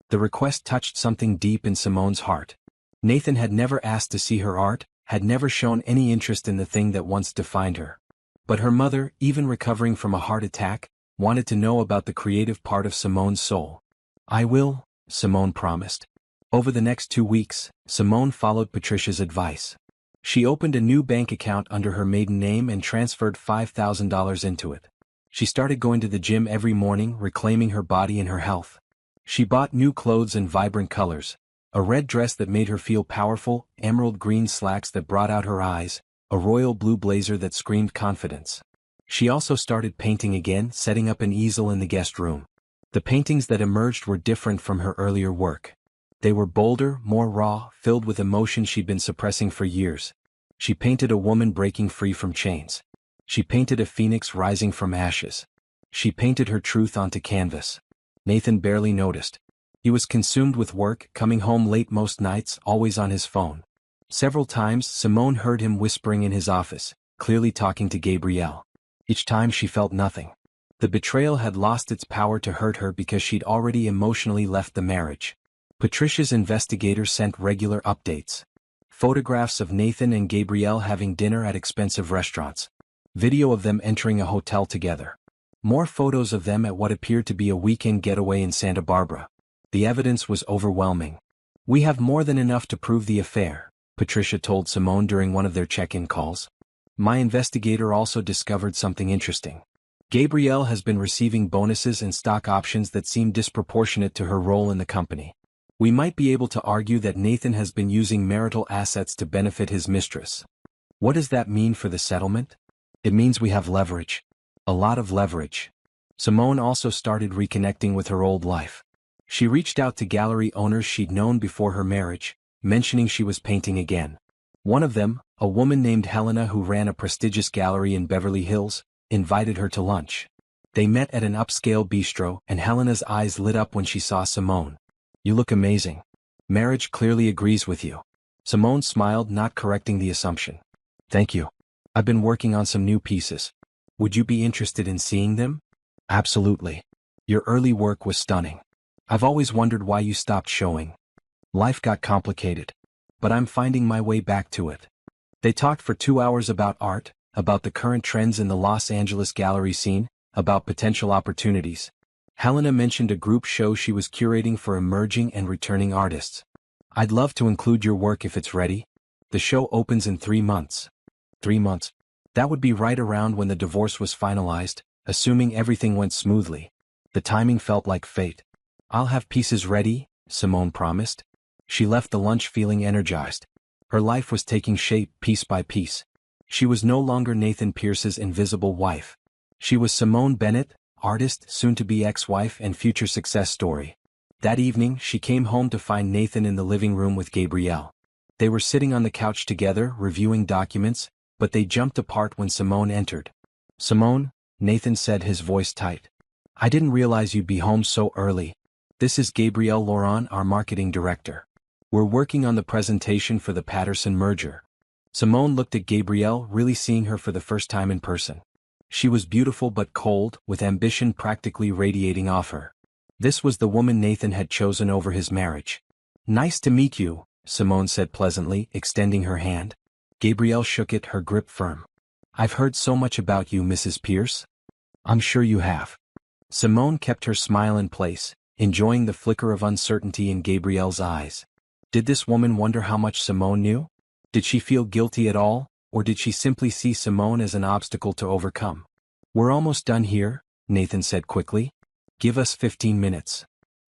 The request touched something deep in Simone's heart. Nathan had never asked to see her art, had never shown any interest in the thing that once defined her. But her mother, even recovering from a heart attack, wanted to know about the creative part of Simone's soul. I will, Simone promised. Over the next 2 weeks, Simone followed Patricia's advice. She opened a new bank account under her maiden name and transferred $5,000 into it. She started going to the gym every morning, reclaiming her body and her health. She bought new clothes in vibrant colors, A red dress that made her feel powerful, emerald green slacks that brought out her eyes, a royal blue blazer that screamed confidence. She also started painting again, setting up an easel in the guest room. The paintings that emerged were different from her earlier work. They were bolder, more raw, filled with emotion she'd been suppressing for years. She painted a woman breaking free from chains. She painted a phoenix rising from ashes. She painted her truth onto canvas. Nathan barely noticed. He was consumed with work, coming home late most nights, always on his phone. Several times, Simone heard him whispering in his office, clearly talking to Gabrielle. Each time she felt nothing. The betrayal had lost its power to hurt her because she'd already emotionally left the marriage. Patricia's investigators sent regular updates. Photographs of Nathan and Gabrielle having dinner at expensive restaurants. Video of them entering a hotel together. More photos of them at what appeared to be a weekend getaway in Santa Barbara. The evidence was overwhelming. "We have more than enough to prove the affair," Patricia told Simone during one of their check-in calls. "My investigator also discovered something interesting. Gabrielle has been receiving bonuses and stock options that seem disproportionate to her role in the company. We might be able to argue that Nathan has been using marital assets to benefit his mistress." What does that mean for the settlement? It means we have leverage. A lot of leverage. Simone also started reconnecting with her old life. She reached out to gallery owners she'd known before her marriage, mentioning she was painting again. One of them, a woman named Helena who ran a prestigious gallery in Beverly Hills, invited her to lunch. They met at an upscale bistro, and Helena's eyes lit up when she saw Simone. "You look amazing. Marriage clearly agrees with you." Simone smiled, not correcting the assumption. "Thank you. I've been working on some new pieces. Would you be interested in seeing them?" "Absolutely. Your early work was stunning. I've always wondered why you stopped showing." "Life got complicated. But I'm finding my way back to it." They talked for 2 hours about art, about the current trends in the Los Angeles gallery scene, about potential opportunities. Helena mentioned a group show she was curating for emerging and returning artists. "I'd love to include your work if it's ready. The show opens in 3 months. 3 months. That would be right around when the divorce was finalized, assuming everything went smoothly. The timing felt like fate." "I'll have pieces ready," Simone promised. She left the lunch feeling energized. Her life was taking shape piece by piece. She was no longer Nathan Pierce's invisible wife. She was Simone Bennett, artist, soon-to-be ex-wife and future success story. That evening, she came home to find Nathan in the living room with Gabrielle. They were sitting on the couch together, reviewing documents, but they jumped apart when Simone entered. "Simone," Nathan said, his voice tight. "I didn't realize you'd be home so early. This is Gabrielle Laurent, our marketing director. We're working on the presentation for the Patterson merger." Simone looked at Gabrielle, really seeing her for the first time in person. She was beautiful but cold, with ambition practically radiating off her. This was the woman Nathan had chosen over his marriage. "Nice to meet you," Simone said pleasantly, extending her hand. Gabrielle shook it, her grip firm. "I've heard so much about you, Mrs. Pierce." "I'm sure you have." Simone kept her smile in place, enjoying the flicker of uncertainty in Gabrielle's eyes. Did this woman wonder how much Simone knew? Did she feel guilty at all, or did she simply see Simone as an obstacle to overcome? "We're almost done here," Nathan said quickly. "Give us 15 minutes.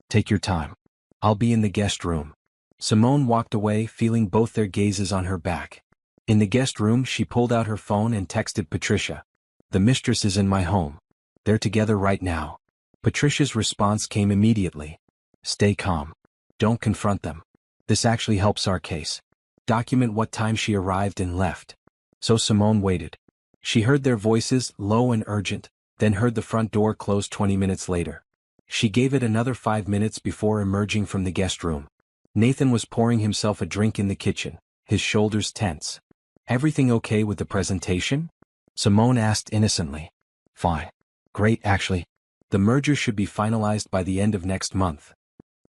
Take your time. I'll be in the guest room." Simone walked away, feeling both their gazes on her back. In the guest room, she pulled out her phone and texted Patricia. "The mistress is in my home. They're together right now." Patricia's response came immediately. "Stay calm. Don't confront them. This actually helps our case. Document what time she arrived and left." So Simone waited. She heard their voices, low and urgent, then heard the front door close 20 minutes later. She gave it another 5 minutes before emerging from the guest room. Nathan was pouring himself a drink in the kitchen, his shoulders tense. "Everything okay with the presentation?" Simone asked innocently. "Fine. Great, actually. The merger should be finalized by the end of next month."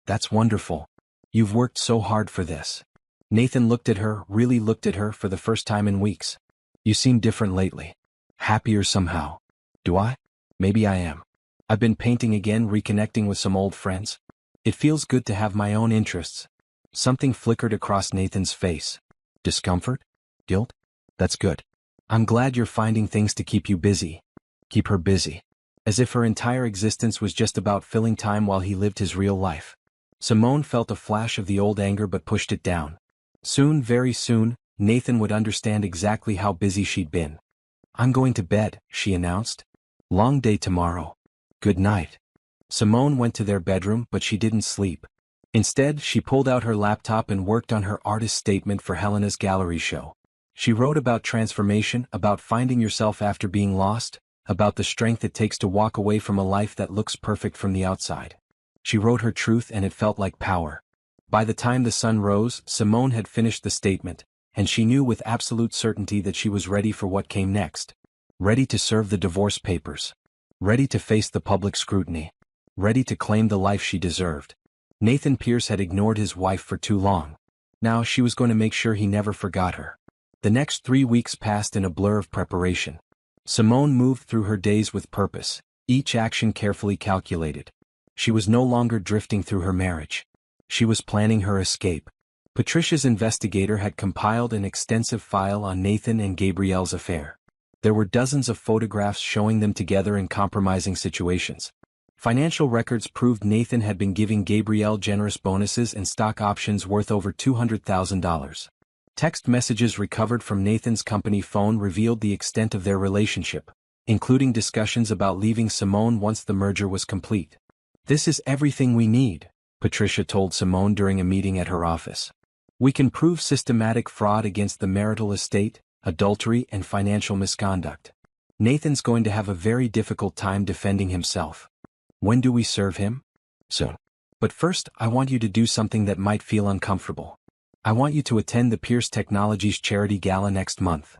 "That's wonderful. You've worked so hard for this." Nathan looked at her, really looked at her for the first time in weeks. "You seem different lately. Happier somehow." "Do I? Maybe I am. I've been painting again, reconnecting with some old friends. It feels good to have my own interests." Something flickered across Nathan's face. "Discomfort? Guilt? That's good. I'm glad you're finding things to keep you busy." Keep her busy. As if her entire existence was just about filling time while he lived his real life. Simone felt a flash of the old anger but pushed it down. Soon, very soon, Nathan would understand exactly how busy she'd been. "I'm going to bed," she announced. "Long day tomorrow. Good night." Simone went to their bedroom but she didn't sleep. Instead, she pulled out her laptop and worked on her artist statement for Helena's gallery show. She wrote about transformation, about finding yourself after being lost, about the strength it takes to walk away from a life that looks perfect from the outside. She wrote her truth and it felt like power. By the time the sun rose, Simone had finished the statement, and she knew with absolute certainty that she was ready for what came next. Ready to serve the divorce papers. Ready to face the public scrutiny. Ready to claim the life she deserved. Nathan Pierce had ignored his wife for too long. Now she was going to make sure he never forgot her. The next 3 weeks passed in a blur of preparation. Simone moved through her days with purpose, each action carefully calculated. She was no longer drifting through her marriage. She was planning her escape. Patricia's investigator had compiled an extensive file on Nathan and Gabrielle's affair. There were dozens of photographs showing them together in compromising situations. Financial records proved Nathan had been giving Gabrielle generous bonuses and stock options worth over $200,000. Text messages recovered from Nathan's company phone revealed the extent of their relationship, including discussions about leaving Simone once the merger was complete. "This is everything we need," Patricia told Simone during a meeting at her office. "We can prove systematic fraud against the marital estate, adultery and financial misconduct. Nathan's going to have a very difficult time defending himself. When do we serve him? Soon. But first, I want you to do something that might feel uncomfortable. I want you to attend the Pierce Technologies charity gala next month."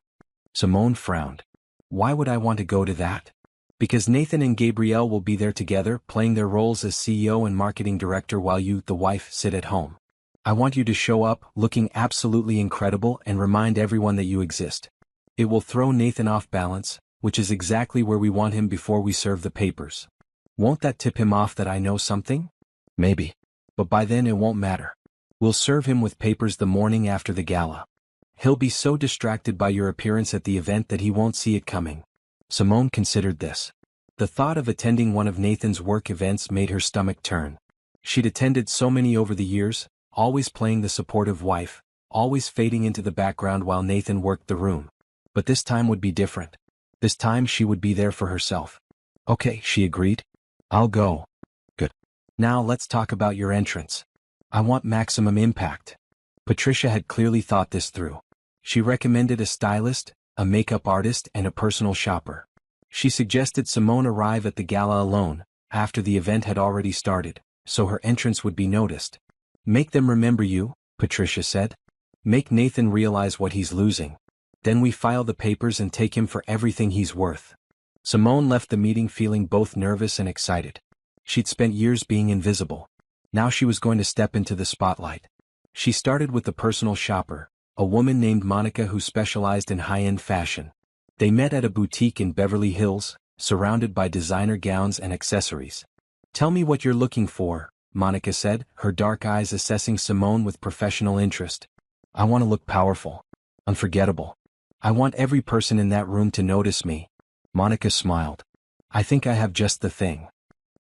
Simone frowned. "Why would I want to go to that?" "Because Nathan and Gabrielle will be there together, playing their roles as CEO and marketing director while you, the wife, sit at home. I want you to show up, looking absolutely incredible, and remind everyone that you exist. It will throw Nathan off balance, which is exactly where we want him before we serve the papers. Won't that tip him off that I know something? Maybe. But by then it won't matter. We'll serve him with papers the morning after the gala. He'll be so distracted by your appearance at the event that he won't see it coming." Simone considered this. The thought of attending one of Nathan's work events made her stomach turn. She'd attended so many over the years, always playing the supportive wife, always fading into the background while Nathan worked the room. But this time would be different. This time she would be there for herself. "Okay," she agreed. "I'll go." "Good. Now let's talk about your entrance. I want maximum impact." Patricia had clearly thought this through. She recommended a stylist, a makeup artist and a personal shopper. She suggested Simone arrive at the gala alone, after the event had already started, so her entrance would be noticed. "Make them remember you," Patricia said. "Make Nathan realize what he's losing. Then we file the papers and take him for everything he's worth." Simone left the meeting feeling both nervous and excited. She'd spent years being invisible. Now she was going to step into the spotlight. She started with the personal shopper, a woman named Monica who specialized in high-end fashion. They met at a boutique in Beverly Hills, surrounded by designer gowns and accessories. "Tell me what you're looking for," Monica said, her dark eyes assessing Simone with professional interest. "I want to look powerful. Unforgettable. I want every person in that room to notice me." Monica smiled. "I think I have just the thing."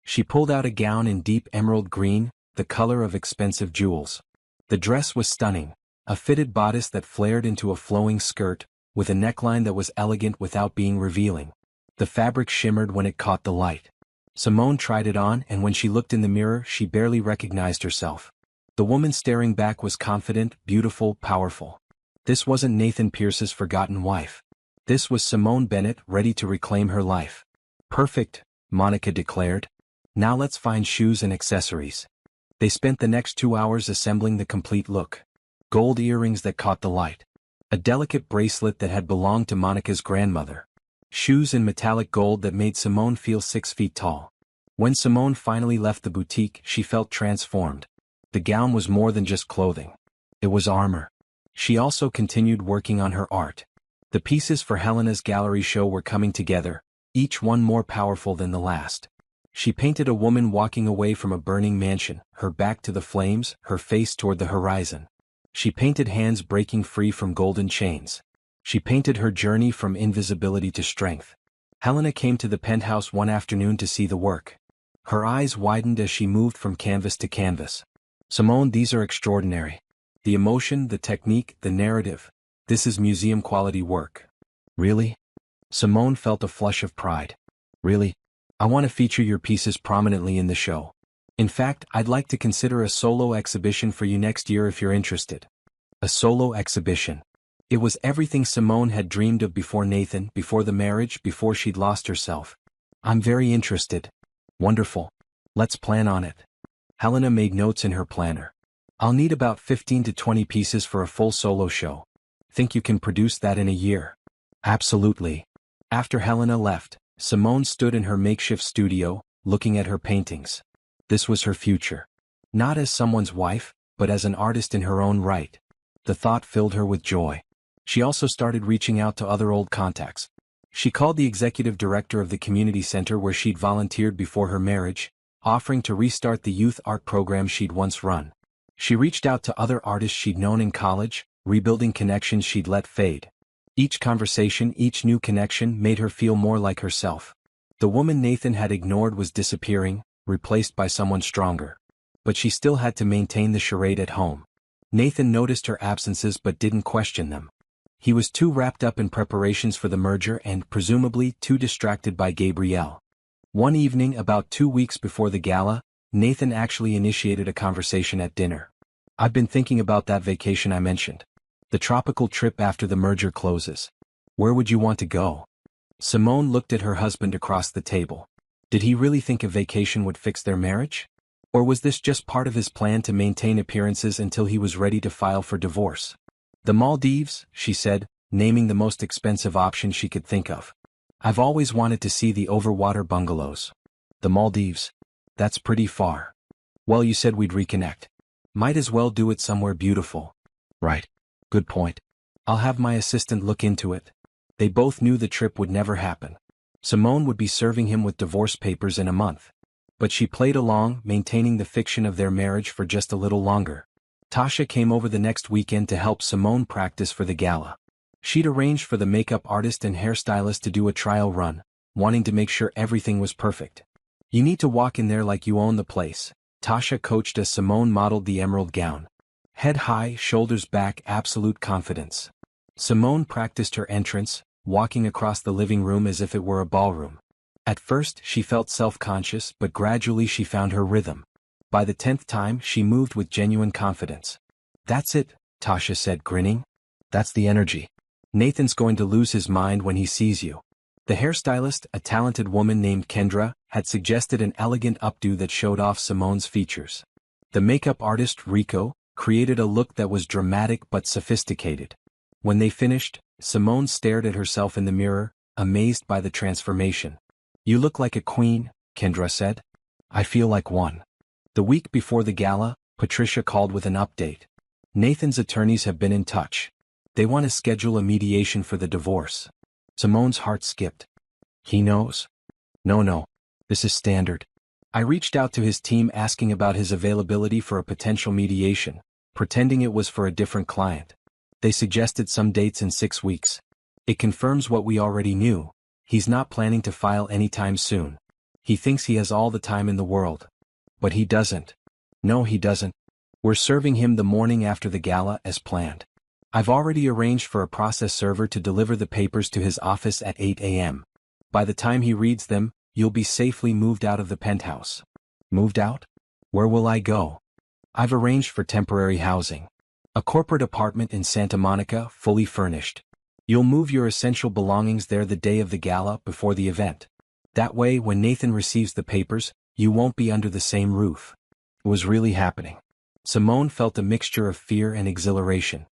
She pulled out a gown in deep emerald green, the color of expensive jewels. The dress was stunning, a fitted bodice that flared into a flowing skirt, with a neckline that was elegant without being revealing. The fabric shimmered when it caught the light. Simone tried it on, and when she looked in the mirror she barely recognized herself. The woman staring back was confident, beautiful, powerful. This wasn't Nathan Pierce's forgotten wife. This was Simone Bennett, ready to reclaim her life. "Perfect," Monica declared. "Now let's find shoes and accessories." They spent the next 2 hours assembling the complete look. Gold earrings that caught the light. A delicate bracelet that had belonged to Monica's grandmother. Shoes in metallic gold that made Simone feel 6 feet tall. When Simone finally left the boutique, she felt transformed. The gown was more than just clothing. It was armor. She also continued working on her art. The pieces for Helena's gallery show were coming together, each one more powerful than the last. She painted a woman walking away from a burning mansion, her back to the flames, her face toward the horizon. She painted hands breaking free from golden chains. She painted her journey from invisibility to strength. Helena came to the penthouse one afternoon to see the work. Her eyes widened as she moved from canvas to canvas. Simone, these are extraordinary. The emotion, the technique, the narrative. This is museum-quality work. Really? Simone felt a flush of pride. Really? I want to feature your pieces prominently in the show. In fact, I'd like to consider a solo exhibition for you next year if you're interested. A solo exhibition. It was everything Simone had dreamed of before Nathan, before the marriage, before she'd lost herself. I'm very interested. Wonderful. Let's plan on it. Helena made notes in her planner. I'll need about 15 to 20 pieces for a full solo show. Think you can produce that in a year? Absolutely. After Helena left, Simone stood in her makeshift studio, looking at her paintings. This was her future. Not as someone's wife, but as an artist in her own right. The thought filled her with joy. She also started reaching out to other old contacts. She called the executive director of the community center where she'd volunteered before her marriage, offering to restart the youth art program she'd once run. She reached out to other artists she'd known in college, rebuilding connections she'd let fade. Each conversation, each new connection made her feel more like herself. The woman Nathan had ignored was disappearing, replaced by someone stronger. But she still had to maintain the charade at home. Nathan noticed her absences but didn't question them. He was too wrapped up in preparations for the merger and, presumably, too distracted by Gabrielle. One evening, about 2 weeks before the gala, Nathan actually initiated a conversation at dinner. I've been thinking about that vacation I mentioned. The tropical trip after the merger closes. Where would you want to go? Simone looked at her husband across the table. Did he really think a vacation would fix their marriage? Or was this just part of his plan to maintain appearances until he was ready to file for divorce? The Maldives, she said, naming the most expensive option she could think of. I've always wanted to see the overwater bungalows. The Maldives. That's pretty far. Well, you said we'd reconnect. Might as well do it somewhere beautiful. Right. Good point. I'll have my assistant look into it. They both knew the trip would never happen. Simone would be serving him with divorce papers in a month. But she played along, maintaining the fiction of their marriage for just a little longer. Tasha came over the next weekend to help Simone practice for the gala. She'd arranged for the makeup artist and hairstylist to do a trial run, wanting to make sure everything was perfect. You need to walk in there like you own the place, Tasha coached as Simone modeled the emerald gown. Head high, shoulders back, absolute confidence. Simone practiced her entrance, walking across the living room as if it were a ballroom. At first, she felt self-conscious, but gradually she found her rhythm. By the 10th time, she moved with genuine confidence. That's it, Tasha said, grinning. That's the energy. Nathan's going to lose his mind when he sees you. The hairstylist, a talented woman named Kendra, had suggested an elegant updo that showed off Simone's features. The makeup artist, Rico, created a look that was dramatic but sophisticated. When they finished, Simone stared at herself in the mirror, amazed by the transformation. You look like a queen, Kendra said. I feel like one. The week before the gala, Patricia called with an update. Nathan's attorneys have been in touch. They want to schedule a mediation for the divorce. Simone's heart skipped. He knows? No. This is standard. I reached out to his team asking about his availability for a potential mediation, pretending it was for a different client. They suggested some dates in 6 weeks. It confirms what we already knew. He's not planning to file anytime soon. He thinks he has all the time in the world. But he doesn't. No, he doesn't. We're serving him the morning after the gala as planned. I've already arranged for a process server to deliver the papers to his office at 8 a.m. By the time he reads them, you'll be safely moved out of the penthouse. Moved out? Where will I go? I've arranged for temporary housing. A corporate apartment in Santa Monica, fully furnished. You'll move your essential belongings there the day of the gala before the event. That way, when Nathan receives the papers, you won't be under the same roof. It was really happening. Simone felt a mixture of fear and exhilaration.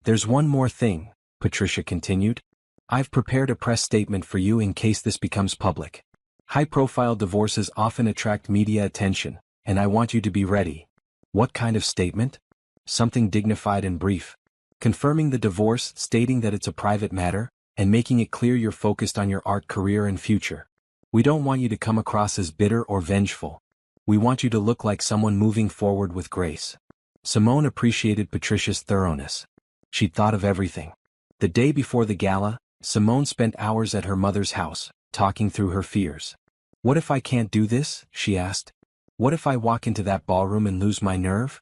There's one more thing, Patricia continued. I've prepared a press statement for you in case this becomes public. High-profile divorces often attract media attention, and I want you to be ready. What kind of statement? Something dignified and brief. Confirming the divorce, stating that it's a private matter, and making it clear you're focused on your art career and future. We don't want you to come across as bitter or vengeful. We want you to look like someone moving forward with grace. Simone appreciated Patricia's thoroughness. She'd thought of everything. The day before the gala, Simone spent hours at her mother's house, talking through her fears. What if I can't do this? She asked. What if I walk into that ballroom and lose my nerve?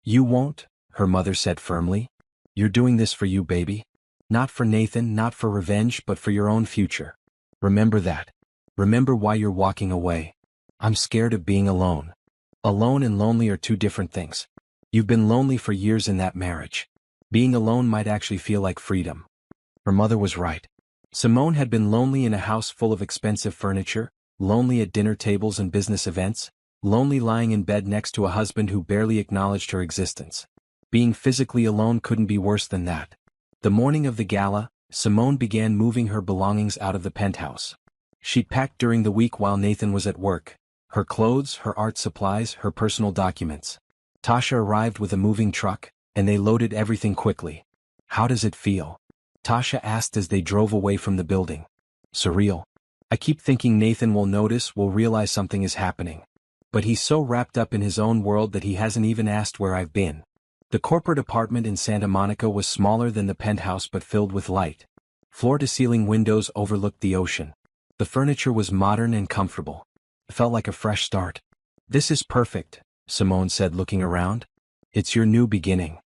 You won't, her mother said firmly. You're doing this for you, baby. Not for Nathan, not for revenge, but for your own future. Remember that. Remember why you're walking away. I'm scared of being alone. Alone and lonely are two different things. You've been lonely for years in that marriage. Being alone might actually feel like freedom. Her mother was right. Simone had been lonely in a house full of expensive furniture, lonely at dinner tables and business events, lonely lying in bed next to a husband who barely acknowledged her existence. Being physically alone couldn't be worse than that. The morning of the gala, Simone began moving her belongings out of the penthouse. She'd packed during the week while Nathan was at work. Her clothes, her art supplies, her personal documents. Tasha arrived with a moving truck, and they loaded everything quickly. How does it feel? Tasha asked as they drove away from the building. Surreal. I keep thinking Nathan will notice, will realize something is happening. But he's so wrapped up in his own world that he hasn't even asked where I've been. The corporate apartment in Santa Monica was smaller than the penthouse but filled with light. Floor-to-ceiling windows overlooked the ocean. The furniture was modern and comfortable. It felt like a fresh start. This is perfect, Simone said, looking around. It's your new beginning.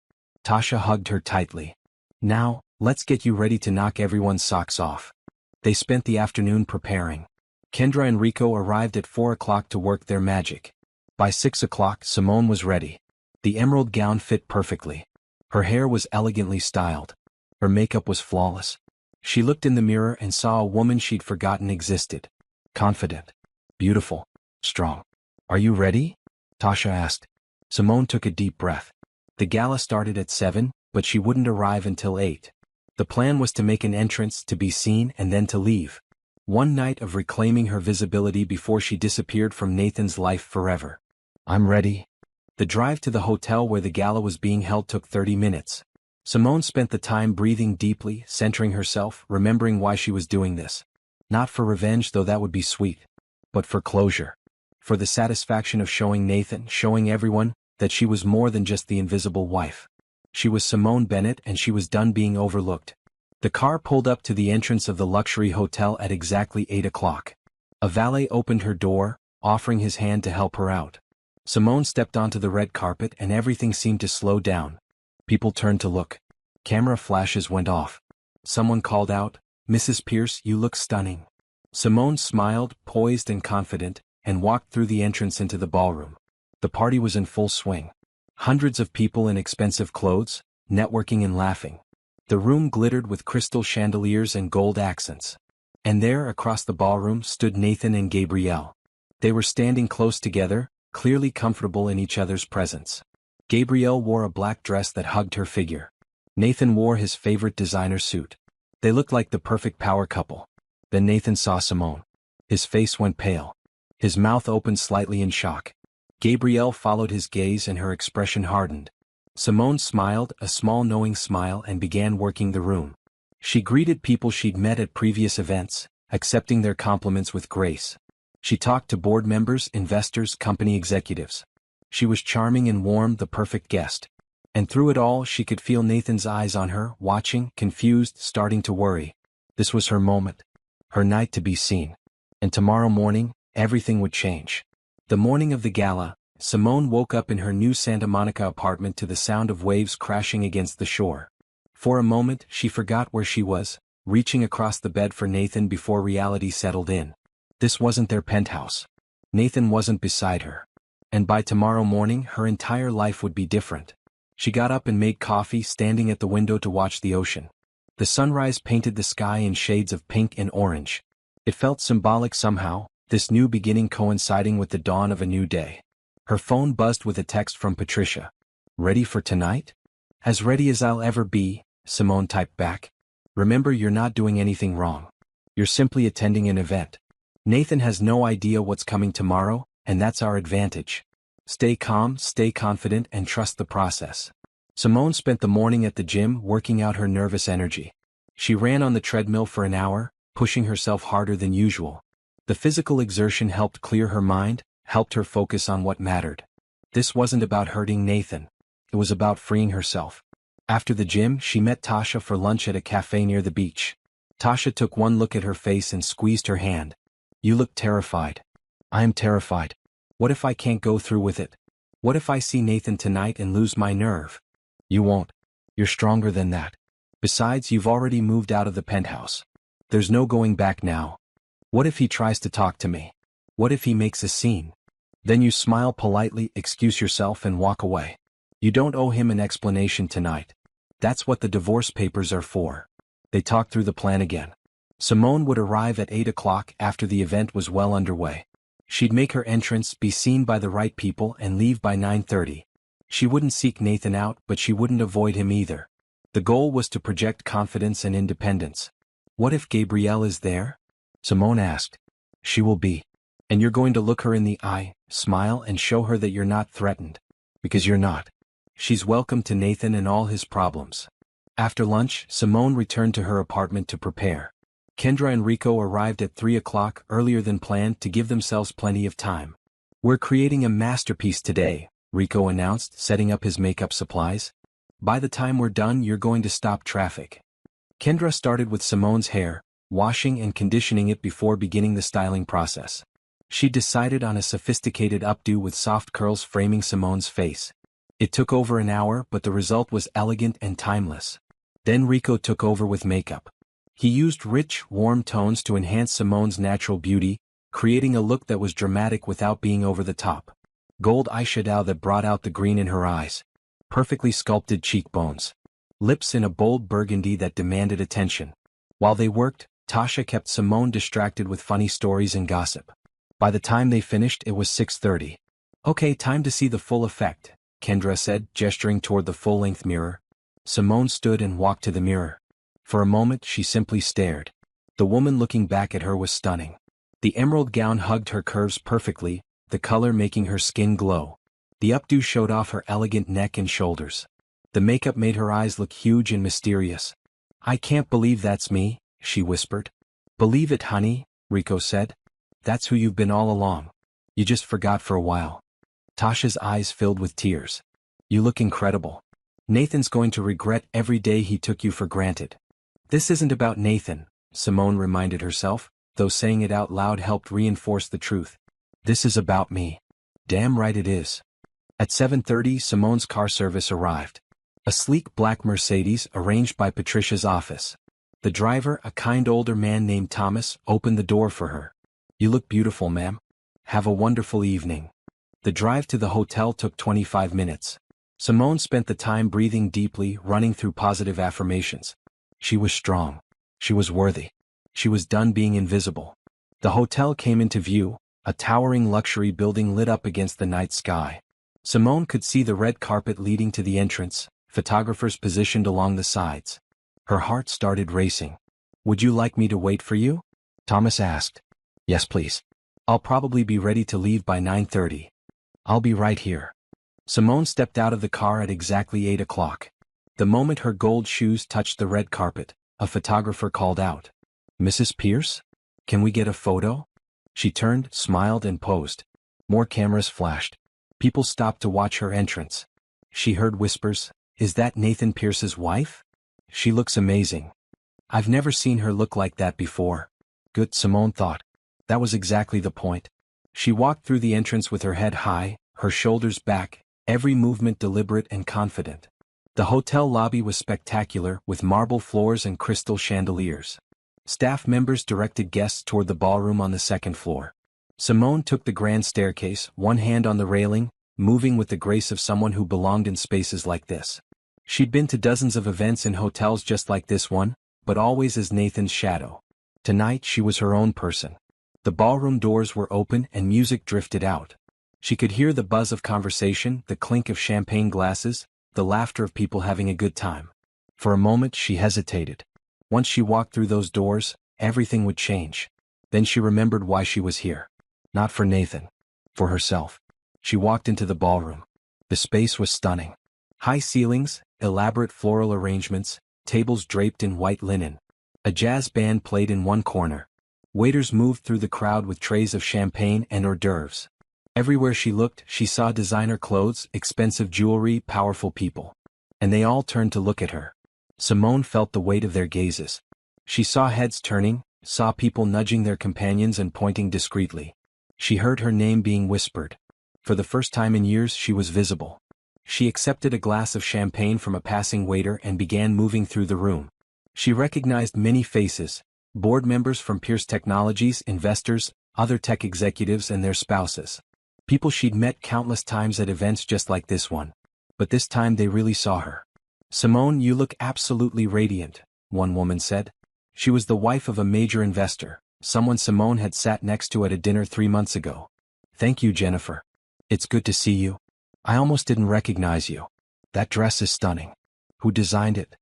Tasha hugged her tightly. Now, let's get you ready to knock everyone's socks off. They spent the afternoon preparing. Kendra and Rico arrived at 4 o'clock to work their magic. By 6 o'clock, Simone was ready. The emerald gown fit perfectly. Her hair was elegantly styled. Her makeup was flawless. She looked in the mirror and saw a woman she'd forgotten existed. Confident. Beautiful. Strong. Are you ready? Tasha asked. Simone took a deep breath. The gala started at 7, but she wouldn't arrive until 8. The plan was to make an entrance, to be seen, and then to leave. One night of reclaiming her visibility before she disappeared from Nathan's life forever. I'm ready. The drive to the hotel where the gala was being held took 30 minutes. Simone spent the time breathing deeply, centering herself, remembering why she was doing this. Not for revenge, though that would be sweet. But for closure. For the satisfaction of showing Nathan, showing everyone, that she was more than just the invisible wife. She was Simone Bennett, and she was done being overlooked. The car pulled up to the entrance of the luxury hotel at exactly 8 o'clock. A valet opened her door, offering his hand to help her out. Simone stepped onto the red carpet and everything seemed to slow down. People turned to look. Camera flashes went off. Someone called out, "Mrs. Pierce, you look stunning." Simone smiled, poised and confident, and walked through the entrance into the ballroom. The party was in full swing. Hundreds of people in expensive clothes, networking and laughing. The room glittered with crystal chandeliers and gold accents. And there, across the ballroom, stood Nathan and Gabrielle. They were standing close together, clearly comfortable in each other's presence. Gabrielle wore a black dress that hugged her figure. Nathan wore his favorite designer suit. They looked like the perfect power couple. Then Nathan saw Simone. His face went pale. His mouth opened slightly in shock. Gabrielle followed his gaze and her expression hardened. Simone smiled, a small knowing smile, and began working the room. She greeted people she'd met at previous events, accepting their compliments with grace. She talked to board members, investors, company executives. She was charming and warm, the perfect guest. And through it all, she could feel Nathan's eyes on her, watching, confused, starting to worry. This was her moment. Her night to be seen. And tomorrow morning, everything would change. The morning of the gala, Simone woke up in her new Santa Monica apartment to the sound of waves crashing against the shore. For a moment, she forgot where she was, reaching across the bed for Nathan before reality settled in. This wasn't their penthouse. Nathan wasn't beside her. And by tomorrow morning, her entire life would be different. She got up and made coffee, standing at the window to watch the ocean. The sunrise painted the sky in shades of pink and orange. It felt symbolic somehow, this new beginning coinciding with the dawn of a new day. Her phone buzzed with a text from Patricia. "Ready for tonight?" "As ready as I'll ever be," Simone typed back. "Remember, you're not doing anything wrong. You're simply attending an event. Nathan has no idea what's coming tomorrow, and that's our advantage. Stay calm, stay confident, and trust the process." Simone spent the morning at the gym working out her nervous energy. She ran on the treadmill for an hour, pushing herself harder than usual. The physical exertion helped clear her mind, helped her focus on what mattered. This wasn't about hurting Nathan. It was about freeing herself. After the gym, she met Tasha for lunch at a cafe near the beach. Tasha took one look at her face and squeezed her hand. "You look terrified." "I am terrified. What if I can't go through with it?" What if I see Nathan tonight and lose my nerve? You won't. You're stronger than that. Besides, you've already moved out of the penthouse. There's no going back now. What if he tries to talk to me? What if he makes a scene? Then you smile politely, excuse yourself and walk away. You don't owe him an explanation tonight. That's what the divorce papers are for. They talked through the plan again. Simone would arrive at 8 o'clock after the event was well underway. She'd make her entrance, be seen by the right people, and leave by 9:30. She wouldn't seek Nathan out, but she wouldn't avoid him either. The goal was to project confidence and independence. What if Gabrielle is there? Simone asked. She will be. And you're going to look her in the eye, smile and show her that you're not threatened. Because you're not. She's welcome to Nathan and all his problems. After lunch, Simone returned to her apartment to prepare. Kendra and Rico arrived at 3 o'clock earlier than planned to give themselves plenty of time. We're creating a masterpiece today, Rico announced, setting up his makeup supplies. By the time we're done, you're going to stop traffic. Kendra started with Simone's hair, washing and conditioning it before beginning the styling process. She decided on a sophisticated updo with soft curls framing Simone's face. It took over an hour, but the result was elegant and timeless. Then Rico took over with makeup. He used rich, warm tones to enhance Simone's natural beauty, creating a look that was dramatic without being over the top. Gold eyeshadow that brought out the green in her eyes. Perfectly sculpted cheekbones. Lips in a bold burgundy that demanded attention. While they worked, Tasha kept Simone distracted with funny stories and gossip. By the time they finished, it was 6:30. Okay, time to see the full effect, Kendra said, gesturing toward the full-length mirror. Simone stood and walked to the mirror. For a moment, she simply stared. The woman looking back at her was stunning. The emerald gown hugged her curves perfectly, the color making her skin glow. The updo showed off her elegant neck and shoulders. The makeup made her eyes look huge and mysterious. I can't believe that's me, she whispered. Believe it, honey, Rico said. That's who you've been all along. You just forgot for a while. Tasha's eyes filled with tears. You look incredible. Nathan's going to regret every day he took you for granted. This isn't about Nathan, Simone reminded herself, though saying it out loud helped reinforce the truth. This is about me. Damn right it is. At 7:30, Simone's car service arrived. A sleek black Mercedes arranged by Patricia's office. The driver, a kind older man named Thomas, opened the door for her. You look beautiful, ma'am. Have a wonderful evening. The drive to the hotel took 25 minutes. Simone spent the time breathing deeply, running through positive affirmations. She was strong. She was worthy. She was done being invisible. The hotel came into view, a towering luxury building lit up against the night sky. Simone could see the red carpet leading to the entrance, photographers positioned along the sides. Her heart started racing. Would you like me to wait for you? Thomas asked. Yes, please. I'll probably be ready to leave by 9:30. I'll be right here. Simone stepped out of the car at exactly 8 o'clock. The moment her gold shoes touched the red carpet, a photographer called out. Mrs. Pierce? Can we get a photo? She turned, smiled and posed. More cameras flashed. People stopped to watch her entrance. She heard whispers, is that Nathan Pierce's wife? She looks amazing. I've never seen her look like that before. Good, Simone thought. That was exactly the point. She walked through the entrance with her head high, her shoulders back, every movement deliberate and confident. The hotel lobby was spectacular, with marble floors and crystal chandeliers. Staff members directed guests toward the ballroom on the second floor. Simone took the grand staircase, one hand on the railing, moving with the grace of someone who belonged in spaces like this. She'd been to dozens of events in hotels just like this one, but always as Nathan's shadow. Tonight she was her own person. The ballroom doors were open and music drifted out. She could hear the buzz of conversation, the clink of champagne glasses, the laughter of people having a good time. For a moment she hesitated. Once she walked through those doors, everything would change. Then she remembered why she was here. Not for Nathan. For herself. She walked into the ballroom. The space was stunning. High ceilings, elaborate floral arrangements, tables draped in white linen. A jazz band played in one corner. Waiters moved through the crowd with trays of champagne and hors d'oeuvres. Everywhere she looked, she saw designer clothes, expensive jewelry, powerful people. And they all turned to look at her. Simone felt the weight of their gazes. She saw heads turning, saw people nudging their companions and pointing discreetly. She heard her name being whispered. For the first time in years she was visible. She accepted a glass of champagne from a passing waiter and began moving through the room. She recognized many faces, board members from Pierce Technologies, investors, other tech executives and their spouses. People she'd met countless times at events just like this one. But this time they really saw her. "Simone, you look absolutely radiant," one woman said. She was the wife of a major investor, someone Simone had sat next to at a dinner 3 months ago. "Thank you, Jennifer. It's good to see you. I almost didn't recognize you. That dress is stunning. Who designed it?"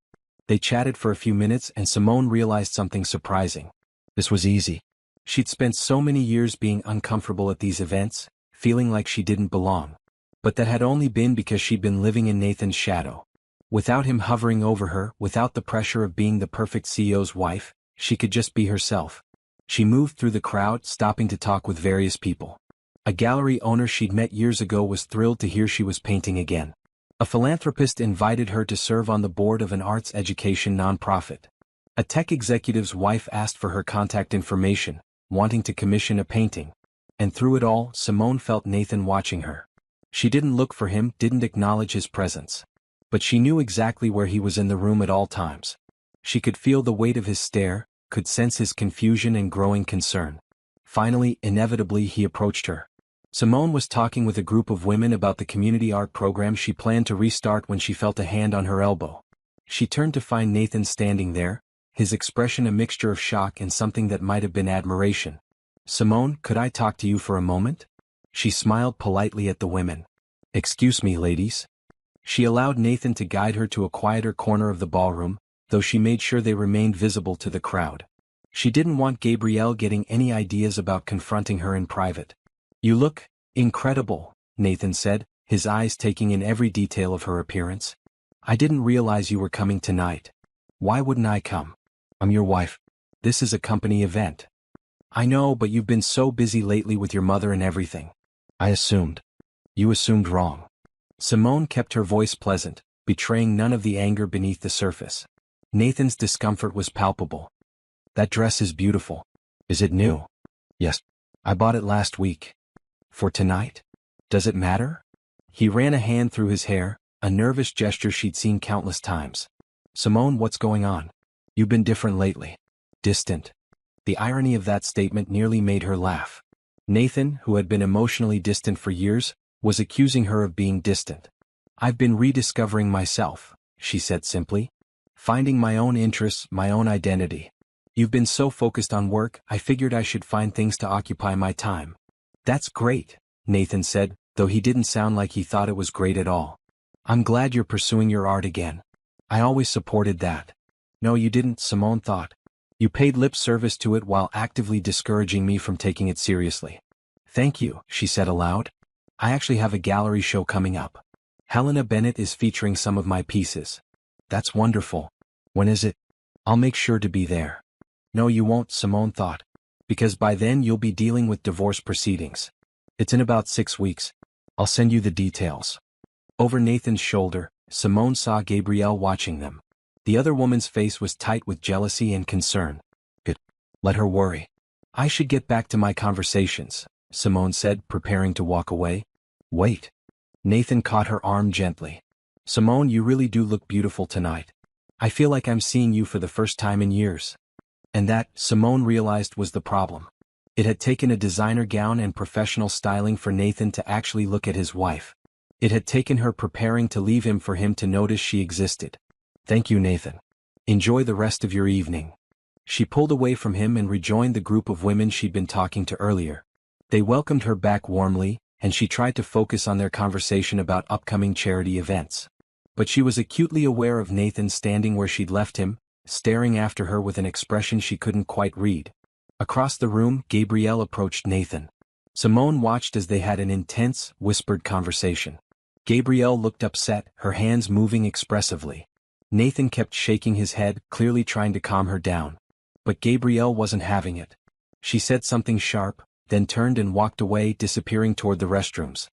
They chatted for a few minutes and Simone realized something surprising. This was easy. She'd spent so many years being uncomfortable at these events, feeling like she didn't belong. But that had only been because she'd been living in Nathan's shadow. Without him hovering over her, without the pressure of being the perfect CEO's wife, she could just be herself. She moved through the crowd, stopping to talk with various people. A gallery owner she'd met years ago was thrilled to hear she was painting again. A philanthropist invited her to serve on the board of an arts education nonprofit. A tech executive's wife asked for her contact information, wanting to commission a painting. And through it all, Simone felt Nathan watching her. She didn't look for him, didn't acknowledge his presence. But she knew exactly where he was in the room at all times. She could feel the weight of his stare, could sense his confusion and growing concern. Finally, inevitably, he approached her. Simone was talking with a group of women about the community art program she planned to restart when she felt a hand on her elbow. She turned to find Nathan standing there, his expression a mixture of shock and something that might have been admiration. "Simone, could I talk to you for a moment?" She smiled politely at the women. "Excuse me, ladies." She allowed Nathan to guide her to a quieter corner of the ballroom, though she made sure they remained visible to the crowd. She didn't want Gabrielle getting any ideas about confronting her in private. "You look incredible," Nathan said, his eyes taking in every detail of her appearance. "I didn't realize you were coming tonight." "Why wouldn't I come? I'm your wife. This is a company event." "I know, but you've been so busy lately with your mother and everything." "I assumed." "You assumed wrong." Simone kept her voice pleasant, betraying none of the anger beneath the surface. Nathan's discomfort was palpable. "That dress is beautiful. Is it new?" "Yes. I bought it last week." "For tonight? Does it matter?" He ran a hand through his hair, a nervous gesture she'd seen countless times. "Simone, what's going on? You've been different lately. Distant." The irony of that statement nearly made her laugh. Nathan, who had been emotionally distant for years, was accusing her of being distant. "I've been rediscovering myself," she said simply. "Finding my own interests, my own identity. You've been so focused on work, I figured I should find things to occupy my time." "That's great," Nathan said, though he didn't sound like he thought it was great at all. "I'm glad you're pursuing your art again. I always supported that." "No, you didn't," Simone thought. "You paid lip service to it while actively discouraging me from taking it seriously." "Thank you," she said aloud. "I actually have a gallery show coming up. Helena Bennett is featuring some of my pieces." "That's wonderful. When is it?" "I'll make sure to be there." "No, you won't," Simone thought. "Because by then you'll be dealing with divorce proceedings. It's in about 6 weeks. I'll send you the details." Over Nathan's shoulder, Simone saw Gabrielle watching them. The other woman's face was tight with jealousy and concern. "Good. Let her worry. I should get back to my conversations," Simone said, preparing to walk away. "Wait." Nathan caught her arm gently. "Simone, you really do look beautiful tonight. I feel like I'm seeing you for the first time in years." And that, Simone realized, was the problem. It had taken a designer gown and professional styling for Nathan to actually look at his wife. It had taken her preparing to leave him for him to notice she existed. "Thank you, Nathan. Enjoy the rest of your evening." She pulled away from him and rejoined the group of women she'd been talking to earlier. They welcomed her back warmly, and she tried to focus on their conversation about upcoming charity events. But she was acutely aware of Nathan standing where she'd left him, staring after her with an expression she couldn't quite read. Across the room, Gabrielle approached Nathan. Simone watched as they had an intense, whispered conversation. Gabrielle looked upset, her hands moving expressively. Nathan kept shaking his head, clearly trying to calm her down. But Gabrielle wasn't having it. She said something sharp, then turned and walked away, disappearing toward the restrooms.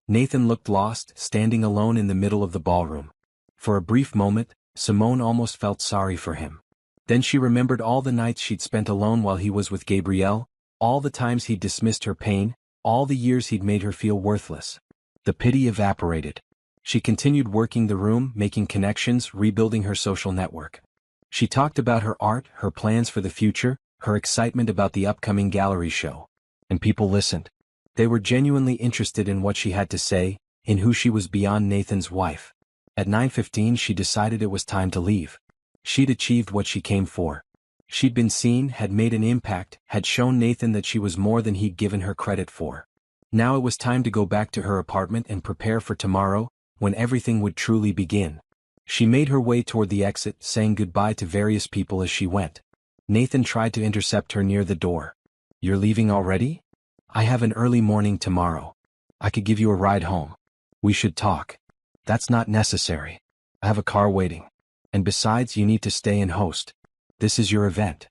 Nathan looked lost, standing alone in the middle of the ballroom. For a brief moment, Simone almost felt sorry for him. Then she remembered all the nights she'd spent alone while he was with Gabrielle, all the times he'd dismissed her pain, all the years he'd made her feel worthless. The pity evaporated. She continued working the room, making connections, rebuilding her social network. She talked about her art, her plans for the future, her excitement about the upcoming gallery show. And people listened. They were genuinely interested in what she had to say, in who she was beyond Nathan's wife. At 9:15 she decided it was time to leave. She'd achieved what she came for. She'd been seen, had made an impact, had shown Nathan that she was more than he'd given her credit for. Now it was time to go back to her apartment and prepare for tomorrow, when everything would truly begin. She made her way toward the exit, saying goodbye to various people as she went. Nathan tried to intercept her near the door. "You're leaving already? I have an early morning tomorrow. I could give you a ride home. We should talk." "That's not necessary. I have a car waiting. And besides, you need to stay and host. This is your event.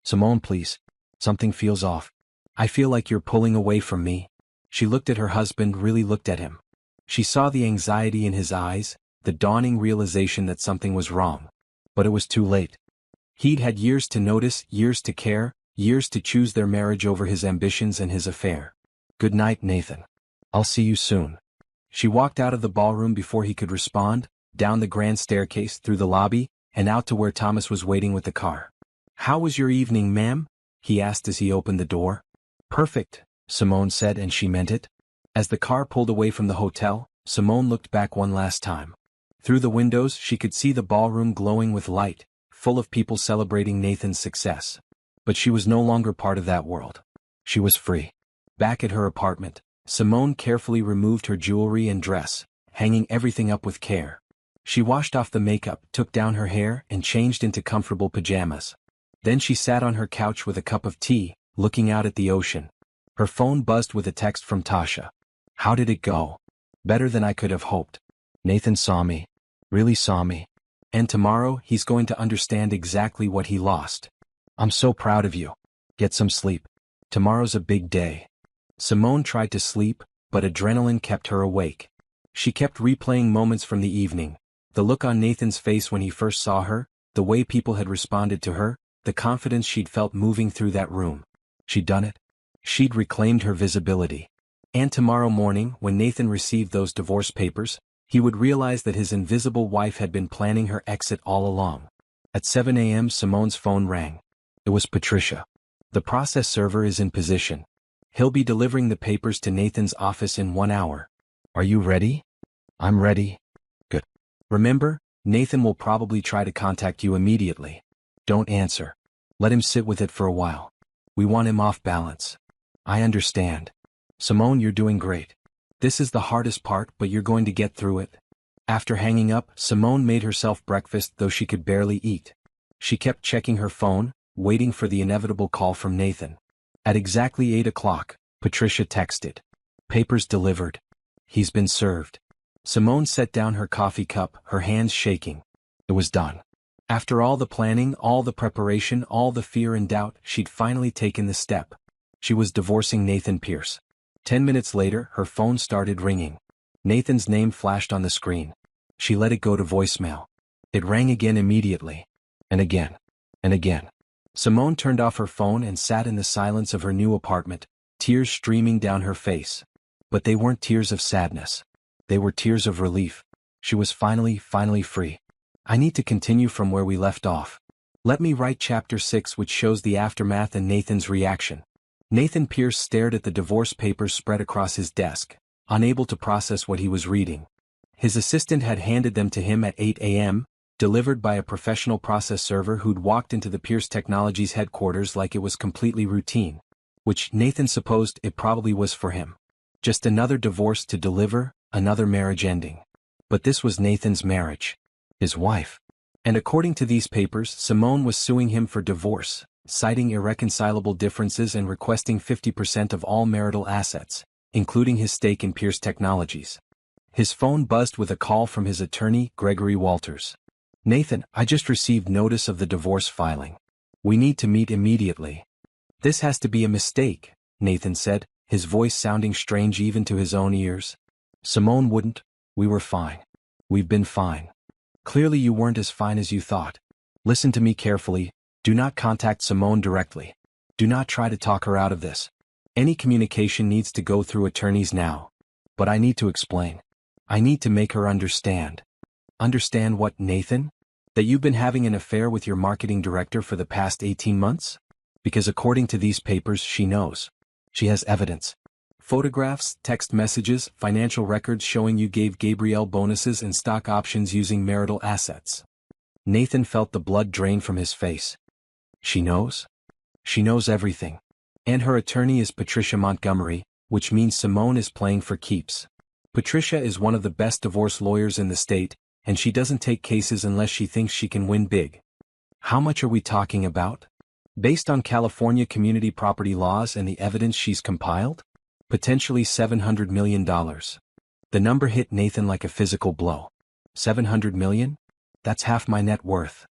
Simone, please. Something feels off. I feel like you're pulling away from me." She looked at her husband, really looked at him. She saw the anxiety in his eyes, the dawning realization that something was wrong. But it was too late. He'd had years to notice, years to care, years to choose their marriage over his ambitions and his affair. "Good night, Nathan. I'll see you soon." She walked out of the ballroom before he could respond, down the grand staircase, through the lobby, and out to where Thomas was waiting with the car. "How was your evening, ma'am?" he asked as he opened the door. "Perfect," Simone said, and she meant it. As the car pulled away from the hotel, Simone looked back one last time. Through the windows she could see the ballroom glowing with light, full of people celebrating Nathan's success. But she was no longer part of that world. She was free. Back at her apartment, Simone carefully removed her jewelry and dress, hanging everything up with care. She washed off the makeup, took down her hair, and changed into comfortable pajamas. Then she sat on her couch with a cup of tea, looking out at the ocean. Her phone buzzed with a text from Tasha. "How did it go?" "Better than I could have hoped. Nathan saw me. Really saw me. And tomorrow he's going to understand exactly what he lost. I'm so proud of you. Get some sleep. Tomorrow's a big day." Simone tried to sleep, but adrenaline kept her awake. She kept replaying moments from the evening. The look on Nathan's face when he first saw her, the way people had responded to her, the confidence she'd felt moving through that room. She'd done it. She'd reclaimed her visibility. And tomorrow morning, when Nathan received those divorce papers, he would realize that his invisible wife had been planning her exit all along. At 7 a.m. Simone's phone rang. It was Patricia. "The process server is in position. He'll be delivering the papers to Nathan's office in 1 hour. Are you ready?" "I'm ready." "Good. Remember, Nathan will probably try to contact you immediately. Don't answer. Let him sit with it for a while. We want him off balance." "I understand. Simone, you're doing great. This is the hardest part, but you're going to get through it." After hanging up, Simone made herself breakfast, though she could barely eat. She kept checking her phone, waiting for the inevitable call from Nathan. At exactly 8 o'clock, Patricia texted. "Papers delivered. He's been served." Simone set down her coffee cup, her hands shaking. It was done. After all the planning, all the preparation, all the fear and doubt, she'd finally taken the step. She was divorcing Nathan Pierce. 10 minutes later, her phone started ringing. Nathan's name flashed on the screen. She let it go to voicemail. It rang again immediately. And again. And again. Simone turned off her phone and sat in the silence of her new apartment, tears streaming down her face. But they weren't tears of sadness. They were tears of relief. She was finally free. "I need to continue from where we left off. Let me write chapter 6, which shows the aftermath and Nathan's reaction." Nathan Pierce stared at the divorce papers spread across his desk, unable to process what he was reading. His assistant had handed them to him at 8 a.m., delivered by a professional process server who'd walked into the Pierce Technologies headquarters like it was completely routine. Which Nathan supposed it probably was for him. Just another divorce to deliver, another marriage ending. But this was Nathan's marriage. His wife. And according to these papers, Simone was suing him for divorce, citing irreconcilable differences and requesting 50% of all marital assets, including his stake in Pierce Technologies. His phone buzzed with a call from his attorney, Gregory Walters. "Nathan, I just received notice of the divorce filing. We need to meet immediately." "This has to be a mistake," Nathan said, his voice sounding strange even to his own ears. "Simone wouldn't. We were fine. We've been fine. Clearly you weren't as fine as you thought. Listen to me carefully. Do not contact Simone directly. Do not try to talk her out of this. Any communication needs to go through attorneys now. But I need to explain. I need to make her understand. Understand what, Nathan? That you've been having an affair with your marketing director for the past 18 months? Because according to these papers, she knows. She has evidence. Photographs, text messages, financial records showing you gave Gabrielle bonuses and stock options using marital assets. Nathan felt the blood drain from his face. She knows? She knows everything. And her attorney is Patricia Montgomery, which means Simone is playing for keeps. Patricia is one of the best divorce lawyers in the state, and she doesn't take cases unless she thinks she can win big. How much are we talking about? Based on California community property laws and the evidence she's compiled? Potentially $700 million. The number hit Nathan like a physical blow. $700 million? That's half my net worth.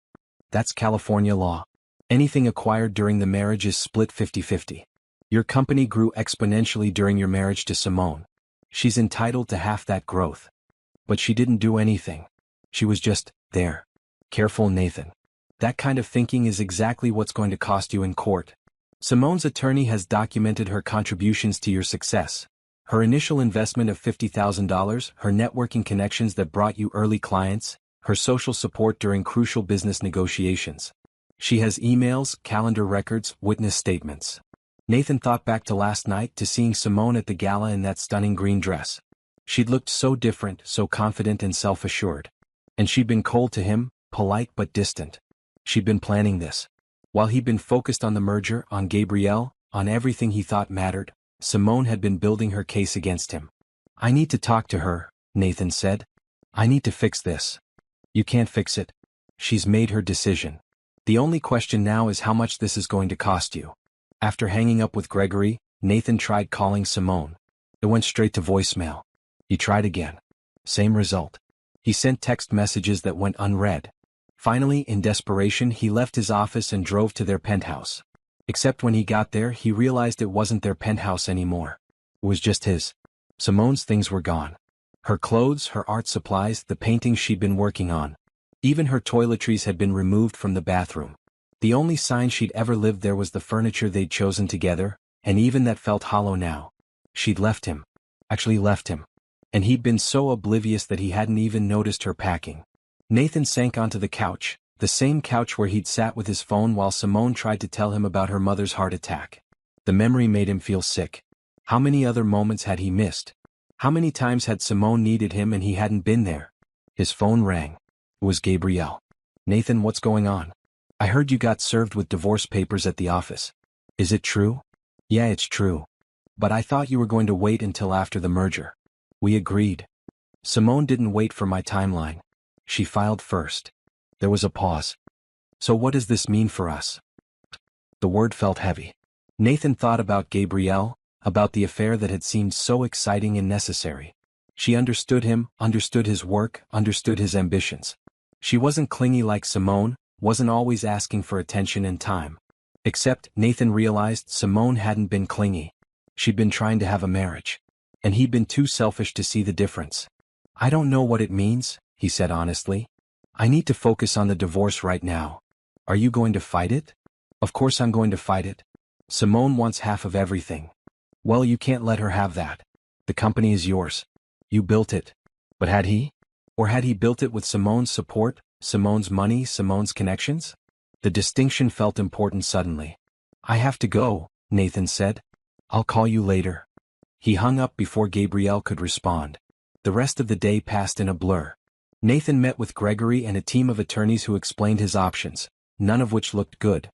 That's California law. Anything acquired during the marriage is split 50-50. Your company grew exponentially during your marriage to Simone. She's entitled to half that growth. But she didn't do anything. She was just there. Careful, Nathan. That kind of thinking is exactly what's going to cost you in court. Simone's attorney has documented her contributions to your success. Her initial investment of $50,000, her networking connections that brought you early clients, her social support during crucial business negotiations. She has emails, calendar records, witness statements. Nathan thought back to last night, to seeing Simone at the gala in that stunning green dress. She'd looked so different, so confident and self-assured. And she'd been cold to him, polite but distant. She'd been planning this. While he'd been focused on the merger, on Gabrielle, on everything he thought mattered, Simone had been building her case against him. I need to talk to her, Nathan said. I need to fix this. You can't fix it. She's made her decision. The only question now is how much this is going to cost you. After hanging up with Gregory, Nathan tried calling Simone. It went straight to voicemail. He tried again. Same result. He sent text messages that went unread. Finally, in desperation, he left his office and drove to their penthouse. Except when he got there, he realized it wasn't their penthouse anymore. It was just his. Simone's things were gone. Her clothes, her art supplies, the paintings she'd been working on. Even her toiletries had been removed from the bathroom. The only sign she'd ever lived there was the furniture they'd chosen together, and even that felt hollow now. She'd left him. Actually left him. And he'd been so oblivious that he hadn't even noticed her packing. Nathan sank onto the couch, the same couch where he'd sat with his phone while Simone tried to tell him about her mother's heart attack. The memory made him feel sick. How many other moments had he missed? How many times had Simone needed him and he hadn't been there? His phone rang. It was Gabrielle. Nathan, what's going on? I heard you got served with divorce papers at the office. Is it true? Yeah, it's true. But I thought you were going to wait until after the merger. We agreed. Simone didn't wait for my timeline. She filed first. There was a pause. So what does this mean for us? The word felt heavy. Nathan thought about Gabrielle, about the affair that had seemed so exciting and necessary. She understood him, understood his work, understood his ambitions. She wasn't clingy like Simone, wasn't always asking for attention and time. Except, Nathan realized Simone hadn't been clingy. She'd been trying to have a marriage. And he'd been too selfish to see the difference. I don't know what it means, he said honestly. I need to focus on the divorce right now. Are you going to fight it? Of course I'm going to fight it. Simone wants half of everything. Well, you can't let her have that. The company is yours. You built it. But had he? Or had he built it with Simone's support, Simone's money, Simone's connections? The distinction felt important suddenly. I have to go, Nathan said. I'll call you later. He hung up before Gabrielle could respond. The rest of the day passed in a blur. Nathan met with Gregory and a team of attorneys who explained his options, none of which looked good.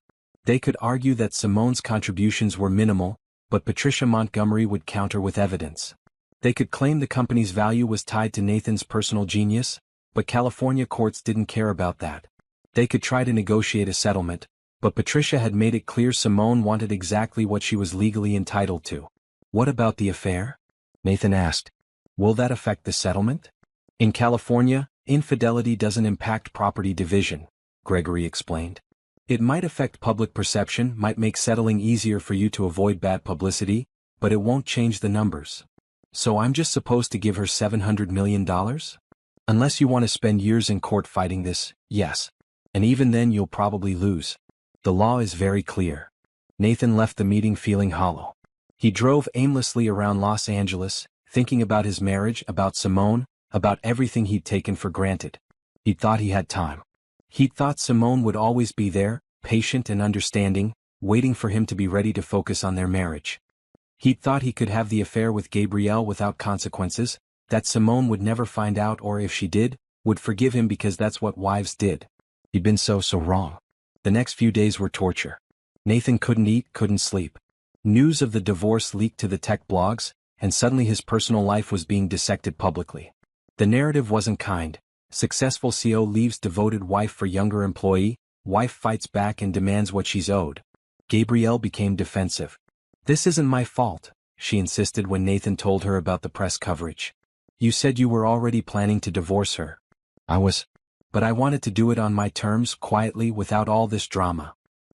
They could argue that Simone's contributions were minimal, but Patricia Montgomery would counter with evidence. They could claim the company's value was tied to Nathan's personal genius, but California courts didn't care about that. They could try to negotiate a settlement, but Patricia had made it clear Simone wanted exactly what she was legally entitled to. What about the affair? Nathan asked. Will that affect the settlement? In California, infidelity doesn't impact property division, Gregory explained. It might affect public perception, might make settling easier for you to avoid bad publicity, but it won't change the numbers. So I'm just supposed to give her $700 million? Unless you want to spend years in court fighting this, yes. And even then you'll probably lose. The law is very clear. Nathan left the meeting feeling hollow. He drove aimlessly around Los Angeles, thinking about his marriage, about Simone, about everything he'd taken for granted. He thought he had time. He thought Simone would always be there, patient and understanding, waiting for him to be ready to focus on their marriage. He thought he could have the affair with Gabrielle without consequences, that Simone would never find out, or if she did, would forgive him because that's what wives did. He'd been so wrong. The next few days were torture. Nathan couldn't eat, couldn't sleep. News of the divorce leaked to the tech blogs, and suddenly his personal life was being dissected publicly. The narrative wasn't kind. Successful CEO leaves devoted wife for younger employee, wife fights back and demands what she's owed. Gabrielle became defensive. "This isn't my fault," she insisted when Nathan told her about the press coverage. "You said you were already planning to divorce her." "I was. But I wanted to do it on my terms, quietly, without all this drama."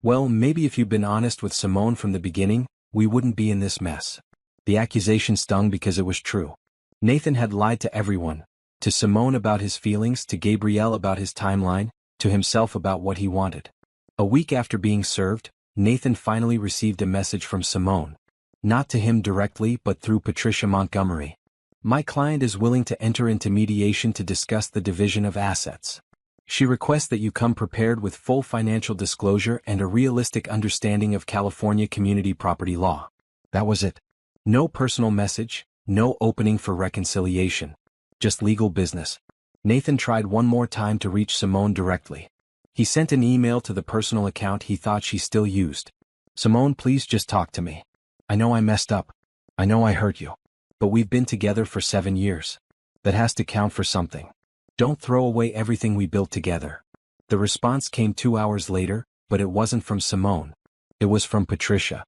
"Well, maybe if you'd been honest with Simone from the beginning, we wouldn't be in this mess." The accusation stung because it was true. Nathan had lied to everyone. To Simone about his feelings, to Gabrielle about his timeline, to himself about what he wanted. A week after being served, Nathan finally received a message from Simone. Not to him directly, but through Patricia Montgomery. "My client is willing to enter into mediation to discuss the division of assets. She requests that you come prepared with full financial disclosure and a realistic understanding of California community property law." That was it. No personal message, no opening for reconciliation. Just legal business. Nathan tried one more time to reach Simone directly. He sent an email to the personal account he thought she still used. "Simone, please just talk to me. I know I messed up. I know I hurt you. But we've been together for 7 years. That has to count for something. Don't throw away everything we built together." The response came 2 hours later, but it wasn't from Simone. It was from Patricia.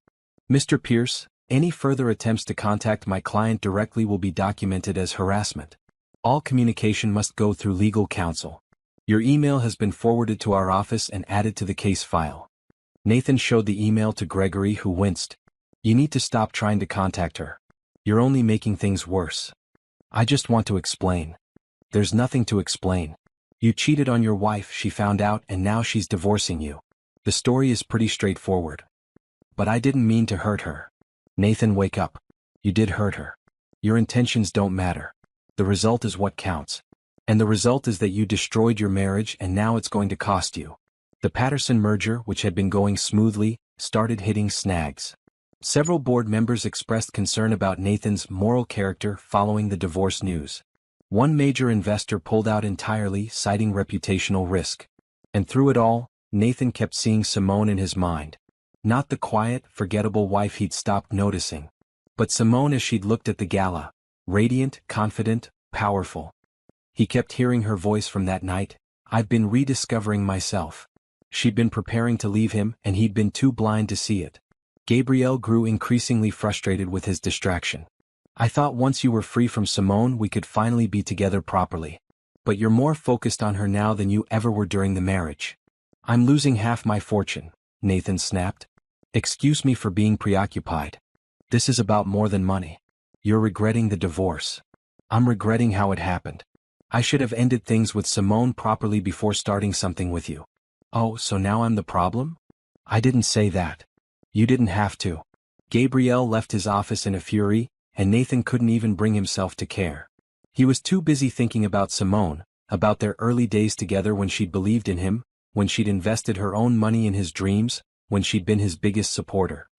"Mr. Pierce, any further attempts to contact my client directly will be documented as harassment. All communication must go through legal counsel. Your email has been forwarded to our office and added to the case file." Nathan showed the email to Gregory, who winced. "You need to stop trying to contact her. You're only making things worse." "I just want to explain." "There's nothing to explain. You cheated on your wife, she found out, and now she's divorcing you. The story is pretty straightforward." "But I didn't mean to hurt her." "Nathan, wake up. You did hurt her. Your intentions don't matter. The result is what counts. And the result is that you destroyed your marriage, and now it's going to cost you." The Patterson merger, which had been going smoothly, started hitting snags. Several board members expressed concern about Nathan's moral character following the divorce news. One major investor pulled out entirely, citing reputational risk. And through it all, Nathan kept seeing Simone in his mind. Not the quiet, forgettable wife he'd stopped noticing, but Simone as she'd looked at the gala, radiant, confident, powerful. He kept hearing her voice from that night. "I've been rediscovering myself." She'd been preparing to leave him, and he'd been too blind to see it. Gabrielle grew increasingly frustrated with his distraction. "I thought once you were free from Simone we could finally be together properly. But you're more focused on her now than you ever were during the marriage." "I'm losing half my fortune," Nathan snapped. "Excuse me for being preoccupied. This is about more than money. You're regretting the divorce. I'm regretting how it happened. I should have ended things with Simone properly before starting something with you." "Oh, so now I'm the problem?" "I didn't say that. You didn't have to." Gabrielle left his office in a fury, and Nathan couldn't even bring himself to care. He was too busy thinking about Simone, about their early days together when she'd believed in him, when she'd invested her own money in his dreams, when she'd been his biggest supporter.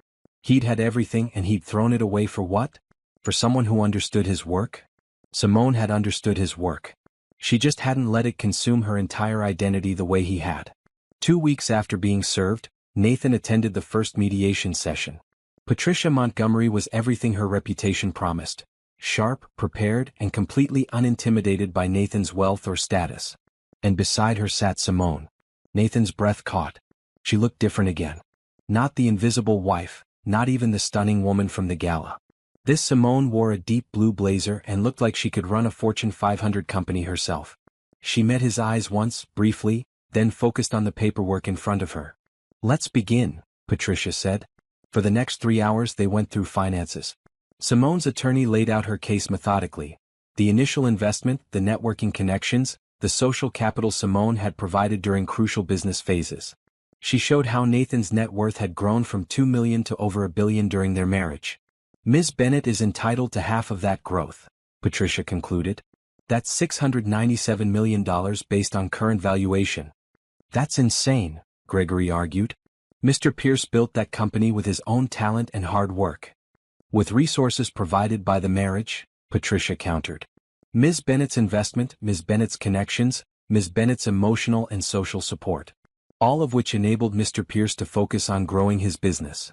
He'd had everything and he'd thrown it away for what? For someone who understood his work? Simone had understood his work. She just hadn't let it consume her entire identity the way he had. 2 weeks after being served, Nathan attended the first mediation session. Patricia Montgomery was everything her reputation promised. Sharp, prepared, and completely unintimidated by Nathan's wealth or status. And beside her sat Simone. Nathan's breath caught. She looked different again. Not the invisible wife, not even the stunning woman from the gala. This Simone wore a deep blue blazer and looked like she could run a Fortune 500 company herself. She met his eyes once, briefly, then focused on the paperwork in front of her. "Let's begin," Patricia said. For the next 3 hours they went through finances. Simone's attorney laid out her case methodically. The initial investment, the networking connections, the social capital Simone had provided during crucial business phases. She showed how Nathan's net worth had grown from $2 million to over $1 billion during their marriage. Ms. Bennett is entitled to half of that growth, Patricia concluded. That's $697 million based on current valuation. That's insane, Gregory argued. Mr. Pierce built that company with his own talent and hard work. With resources provided by the marriage, Patricia countered. Ms. Bennett's investment, Ms. Bennett's connections, Ms. Bennett's emotional and social support. All of which enabled Mr. Pierce to focus on growing his business.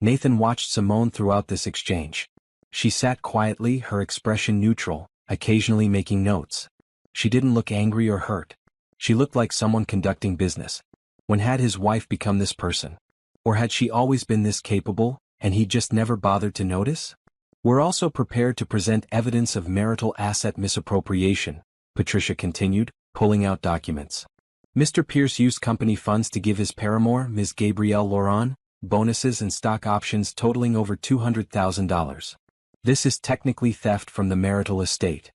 Nathan watched Simone throughout this exchange. She sat quietly, her expression neutral, occasionally making notes. She didn't look angry or hurt. She looked like someone conducting business. When had his wife become this person? Or had she always been this capable, and he just never bothered to notice? We're also prepared to present evidence of marital asset misappropriation, Patricia continued, pulling out documents. Mr. Pierce used company funds to give his paramour, Ms. Gabrielle Laurent, bonuses and stock options totaling over $200,000. This is technically theft from the marital estate.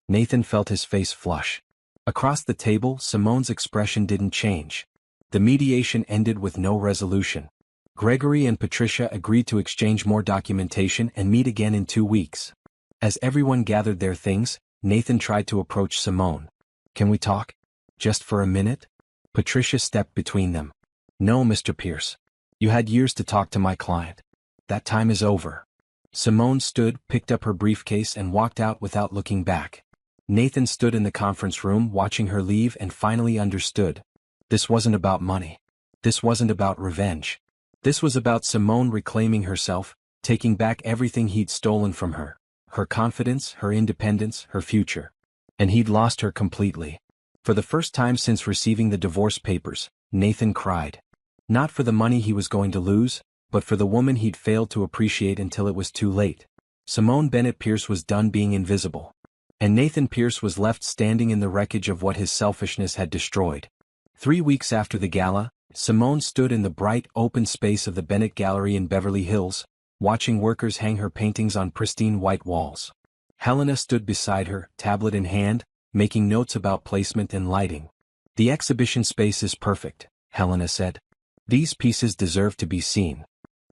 Nathan felt his face flush. Across the table, Simone's expression didn't change. The mediation ended with no resolution. Gregory and Patricia agreed to exchange more documentation and meet again in 2 weeks. As everyone gathered their things, Nathan tried to approach Simone. Can we talk? Just for a minute? Patricia stepped between them. No, Mr. Pierce. You had years to talk to my client. That time is over. Simone stood, picked up her briefcase and walked out without looking back. Nathan stood in the conference room watching her leave and finally understood. This wasn't about money. This wasn't about revenge. This was about Simone reclaiming herself, taking back everything he'd stolen from her. Her confidence, her independence, her future. And he'd lost her completely. For the first time since receiving the divorce papers, Nathan cried. Not for the money he was going to lose, but for the woman he'd failed to appreciate until it was too late. Simone Bennett Pierce was done being invisible. And Nathan Pierce was left standing in the wreckage of what his selfishness had destroyed. 3 weeks after the gala, Simone stood in the bright, open space of the Bennett Gallery in Beverly Hills, watching workers hang her paintings on pristine white walls. Helena stood beside her, tablet in hand, making notes about placement and lighting. The exhibition space is perfect, Helena said. These pieces deserve to be seen.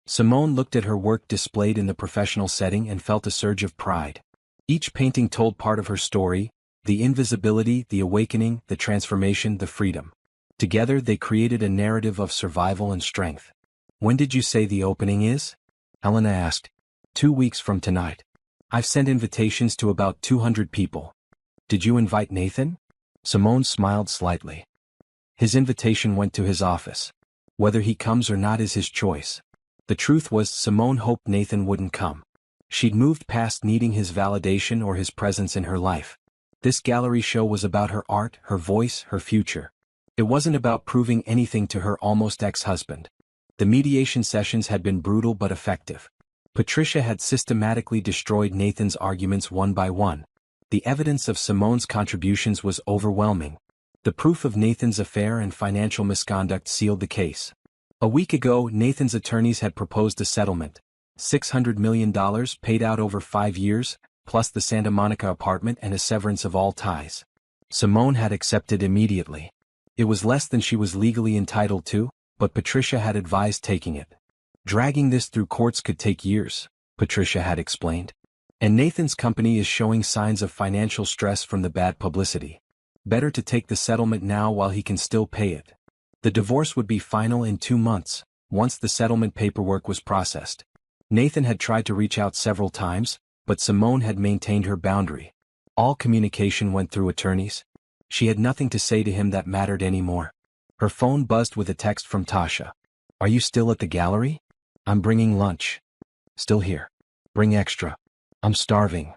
Simone looked at her work displayed in the professional setting and felt a surge of pride. Each painting told part of her story, the invisibility, the awakening, the transformation, the freedom. Together they created a narrative of survival and strength. When did you say the opening is? Helena asked. 2 weeks from tonight. I've sent invitations to about 200 people. Did you invite Nathan? Simone smiled slightly. His invitation went to his office. Whether he comes or not is his choice. The truth was, Simone hoped Nathan wouldn't come. She'd moved past needing his validation or his presence in her life. This gallery show was about her art, her voice, her future. It wasn't about proving anything to her almost ex-husband. The mediation sessions had been brutal but effective. Patricia had systematically destroyed Nathan's arguments one by one. The evidence of Simone's contributions was overwhelming. The proof of Nathan's affair and financial misconduct sealed the case. A week ago, Nathan's attorneys had proposed a settlement. $600 million paid out over 5 years, plus the Santa Monica apartment and a severance of all ties. Simone had accepted immediately. It was less than she was legally entitled to, but Patricia had advised taking it. Dragging this through courts could take years, Patricia had explained. And Nathan's company is showing signs of financial stress from the bad publicity. Better to take the settlement now while he can still pay it. The divorce would be final in 2 months, once the settlement paperwork was processed. Nathan had tried to reach out several times, but Simone had maintained her boundary. All communication went through attorneys. She had nothing to say to him that mattered anymore. Her phone buzzed with a text from Tasha. Are you still at the gallery? I'm bringing lunch. Still here. Bring extra. I'm starving.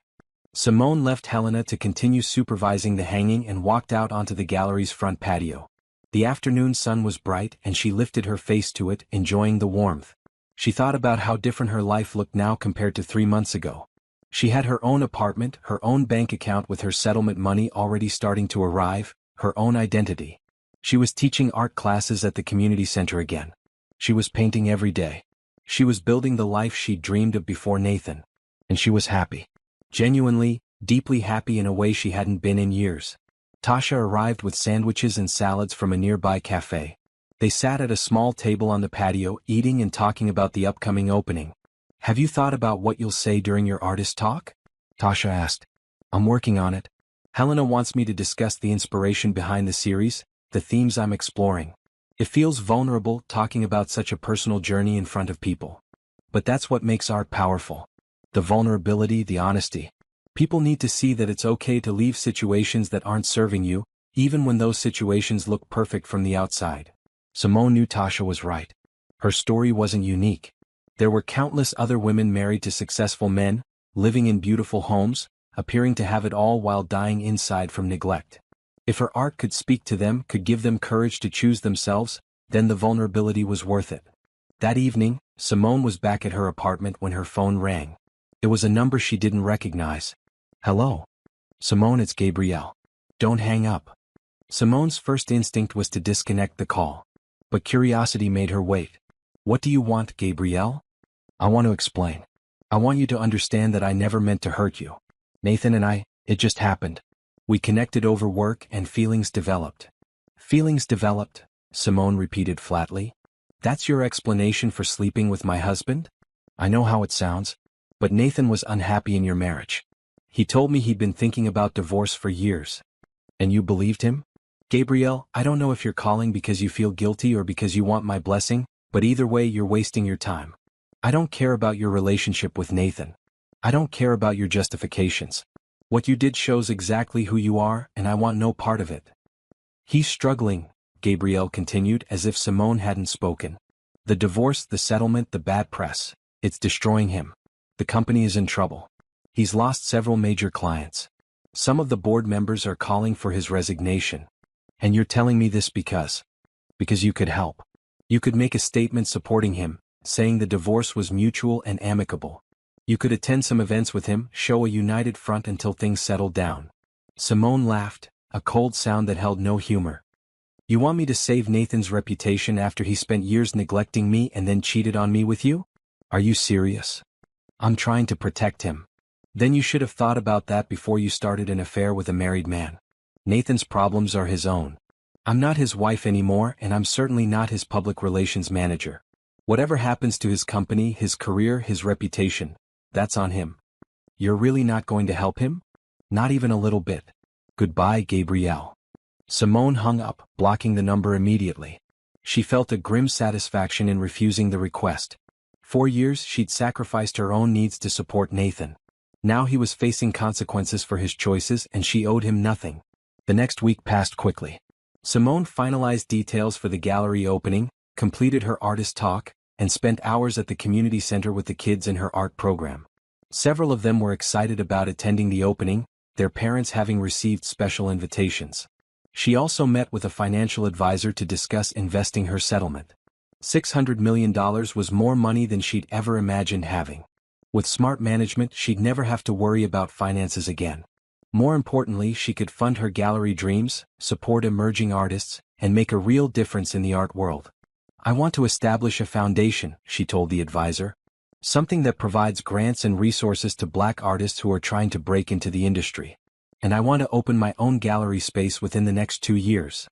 Simone left Helena to continue supervising the hanging and walked out onto the gallery's front patio. The afternoon sun was bright and she lifted her face to it, enjoying the warmth. She thought about how different her life looked now compared to 3 months ago. She had her own apartment, her own bank account with her settlement money already starting to arrive, her own identity. She was teaching art classes at the community center again. She was painting every day. She was building the life she'd dreamed of before Nathan. And she was happy. Genuinely, deeply happy in a way she hadn't been in years. Tasha arrived with sandwiches and salads from a nearby cafe. They sat at a small table on the patio, eating and talking about the upcoming opening. Have you thought about what you'll say during your artist talk? Tasha asked. I'm working on it. Helena wants me to discuss the inspiration behind the series, the themes I'm exploring. It feels vulnerable talking about such a personal journey in front of people. But that's what makes art powerful. The vulnerability, the honesty. People need to see that it's okay to leave situations that aren't serving you, even when those situations look perfect from the outside. Simone knew Tasha was right. Her story wasn't unique. There were countless other women married to successful men, living in beautiful homes, appearing to have it all while dying inside from neglect. If her art could speak to them, could give them courage to choose themselves, then the vulnerability was worth it. That evening, Simone was back at her apartment when her phone rang. It was a number she didn't recognize. Hello? Simone, it's Gabrielle. Don't hang up. Simone's first instinct was to disconnect the call. But curiosity made her wait. What do you want, Gabrielle? I want to explain. I want you to understand that I never meant to hurt you. Nathan and I, it just happened. We connected over work and feelings developed. Feelings developed, Simone repeated flatly. That's your explanation for sleeping with my husband? I know how it sounds, but Nathan was unhappy in your marriage. He told me he'd been thinking about divorce for years. And you believed him? Gabrielle, I don't know if you're calling because you feel guilty or because you want my blessing, but either way you're wasting your time. I don't care about your relationship with Nathan. I don't care about your justifications. What you did shows exactly who you are, and I want no part of it. He's struggling, Gabrielle continued as if Simone hadn't spoken. The divorce, the settlement, the bad press. It's destroying him. The company is in trouble. He's lost several major clients. Some of the board members are calling for his resignation. And you're telling me this because you could help. You could make a statement supporting him, saying the divorce was mutual and amicable. You could attend some events with him, show a united front until things settled down. Simone laughed, a cold sound that held no humor. You want me to save Nathan's reputation after he spent years neglecting me and then cheated on me with you? Are you serious? I'm trying to protect him. Then you should have thought about that before you started an affair with a married man. Nathan's problems are his own. I'm not his wife anymore, and I'm certainly not his public relations manager. Whatever happens to his company, his career, his reputation, that's on him. You're really not going to help him? Not even a little bit. Goodbye, Gabrielle. Simone hung up, blocking the number immediately. She felt a grim satisfaction in refusing the request. For years she'd sacrificed her own needs to support Nathan. Now he was facing consequences for his choices and she owed him nothing. The next week passed quickly. Simone finalized details for the gallery opening, completed her artist talk, and spent hours at the community center with the kids in her art program. Several of them were excited about attending the opening, their parents having received special invitations. She also met with a financial advisor to discuss investing her settlement. $600 million was more money than she'd ever imagined having. With smart management, she'd never have to worry about finances again. More importantly, she could fund her gallery dreams, support emerging artists, and make a real difference in the art world. I want to establish a foundation, she told the advisor. Something that provides grants and resources to Black artists who are trying to break into the industry. And I want to open my own gallery space within the next 2 years.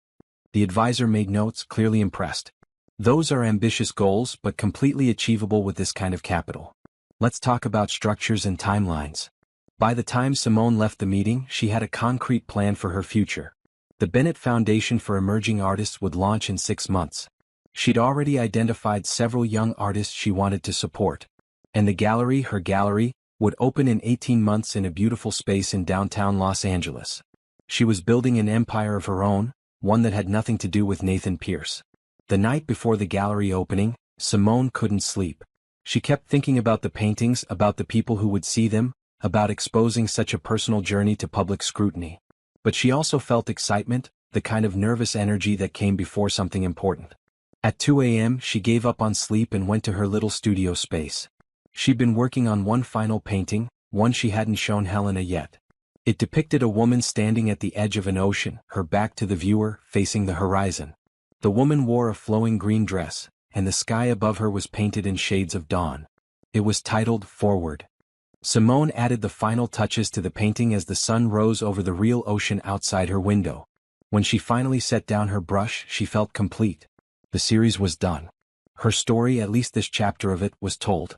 The advisor made notes, clearly impressed. Those are ambitious goals, but completely achievable with this kind of capital. Let's talk about structures and timelines. By the time Simone left the meeting, she had a concrete plan for her future. The Bennett Foundation for Emerging Artists would launch in 6 months. She'd already identified several young artists she wanted to support. And the gallery, her gallery, would open in 18 months in a beautiful space in downtown Los Angeles. She was building an empire of her own, one that had nothing to do with Nathan Pierce. The night before the gallery opening, Simone couldn't sleep. She kept thinking about the paintings, about the people who would see them, about exposing such a personal journey to public scrutiny. But she also felt excitement, the kind of nervous energy that came before something important. At 2 a.m., she gave up on sleep and went to her little studio space. She'd been working on one final painting, one she hadn't shown Helena yet. It depicted a woman standing at the edge of an ocean, her back to the viewer, facing the horizon. The woman wore a flowing green dress, and the sky above her was painted in shades of dawn. It was titled Forward. Simone added the final touches to the painting as the sun rose over the real ocean outside her window. When she finally set down her brush, she felt complete. The series was done. Her story, at least this chapter of it, was told.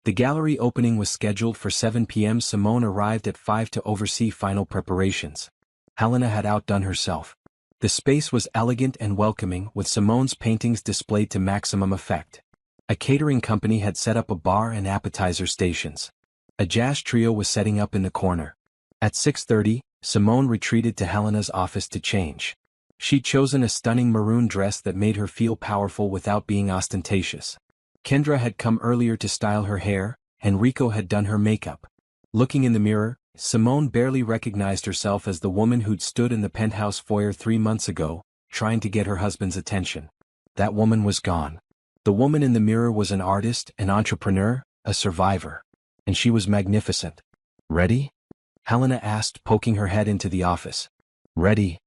The gallery opening was scheduled for 7 p.m. Simone arrived at 5 to oversee final preparations. Helena had outdone herself. The space was elegant and welcoming, with Simone's paintings displayed to maximum effect. A catering company had set up a bar and appetizer stations. A jazz trio was setting up in the corner. At 6:30, Simone retreated to Helena's office to change. She'd chosen a stunning maroon dress that made her feel powerful without being ostentatious. Kendra had come earlier to style her hair, and Rico had done her makeup. Looking in the mirror, Simone barely recognized herself as the woman who'd stood in the penthouse foyer 3 months ago, trying to get her husband's attention. That woman was gone. The woman in the mirror was an artist, an entrepreneur, a survivor. And she was magnificent. "Ready?" Helena asked, poking her head into the office. "Ready."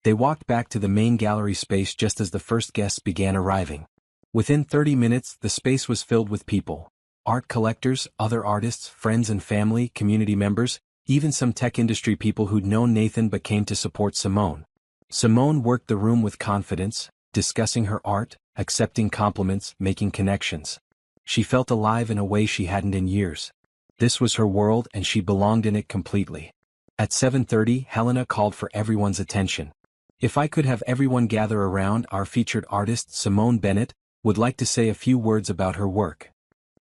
They walked back to the main gallery space just as the first guests began arriving. Within 30 minutes, the space was filled with people. Art collectors, other artists, friends and family, community members, even some tech industry people who'd known Nathan but came to support Simone. Simone worked the room with confidence, discussing her art, accepting compliments, making connections. She felt alive in a way she hadn't in years. This was her world and she belonged in it completely. At 7:30, Helena called for everyone's attention. "If I could have everyone gather around, our featured artist Simone Bennett would like to say a few words about her work."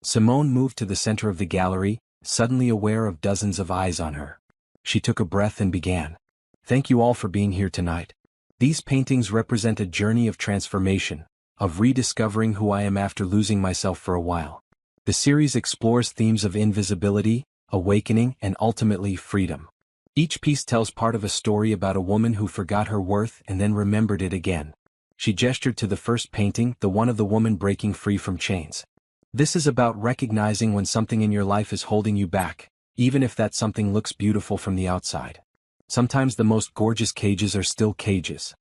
Simone moved to the center of the gallery, suddenly aware of dozens of eyes on her. She took a breath and began. "Thank you all for being here tonight. These paintings represent a journey of transformation, of rediscovering who I am after losing myself for a while. The series explores themes of invisibility, awakening, and ultimately freedom. Each piece tells part of a story about a woman who forgot her worth and then remembered it again." She gestured to the first painting, the one of the woman breaking free from chains. "This is about recognizing when something in your life is holding you back, even if that something looks beautiful from the outside. Sometimes the most gorgeous cages are still cages."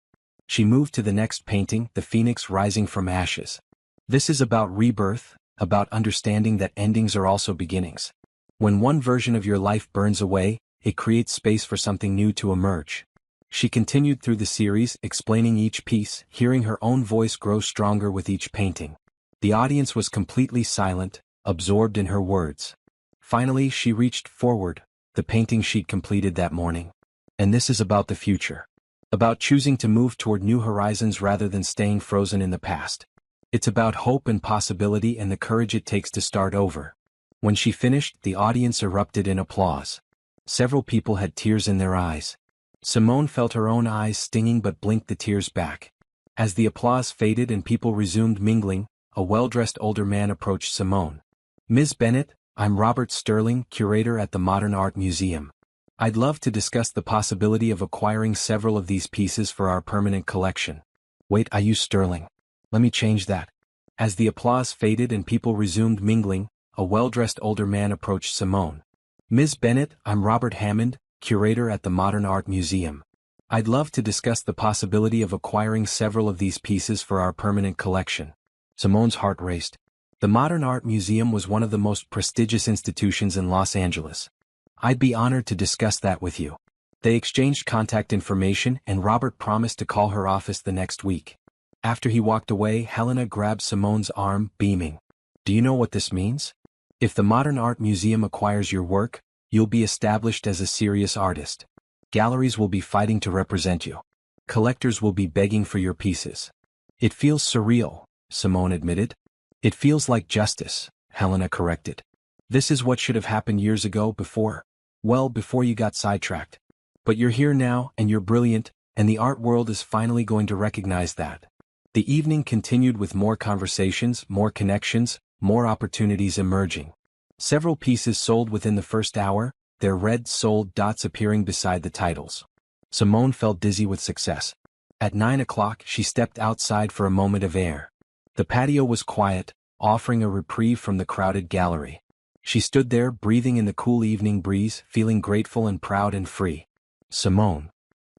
She moved to the next painting, the phoenix rising from ashes. "This is about rebirth, about understanding that endings are also beginnings. When one version of your life burns away, it creates space for something new to emerge." She continued through the series, explaining each piece, hearing her own voice grow stronger with each painting. The audience was completely silent, absorbed in her words. Finally, she reached forward, the painting she'd completed that morning. "And this is about the future. About choosing to move toward new horizons rather than staying frozen in the past. It's about hope and possibility and the courage it takes to start over." When she finished, the audience erupted in applause. Several people had tears in their eyes. Simone felt her own eyes stinging but blinked the tears back. As the applause faded and people resumed mingling, a well-dressed older man approached Simone. "Ms. Bennett, I'm Robert Sterling, curator at the Modern Art Museum. I'd love to discuss the possibility of acquiring several of these pieces for our permanent collection." "Wait, I use Sterling. Let me change that." As the applause faded and people resumed mingling, a well-dressed older man approached Simone. "Ms. Bennett, I'm Robert Hammond, curator at the Modern Art Museum. I'd love to discuss the possibility of acquiring several of these pieces for our permanent collection." Simone's heart raced. The Modern Art Museum was one of the most prestigious institutions in Los Angeles. "I'd be honored to discuss that with you." They exchanged contact information and Robert promised to call her office the next week. After he walked away, Helena grabbed Simone's arm, beaming. "Do you know what this means? If the Modern Art Museum acquires your work, you'll be established as a serious artist. Galleries will be fighting to represent you. Collectors will be begging for your pieces." "It feels surreal," Simone admitted. "It feels like justice," Helena corrected. "This is what should have happened years ago before you got sidetracked. But you're here now and you're brilliant, and the art world is finally going to recognize that." The evening continued with more conversations, more connections, more opportunities emerging. Several pieces sold within the first hour, their red sold dots appearing beside the titles. Simone felt dizzy with success. At 9 o'clock, she stepped outside for a moment of air. The patio was quiet, offering a reprieve from the crowded gallery. She stood there, breathing in the cool evening breeze, feeling grateful and proud and free. "Simone."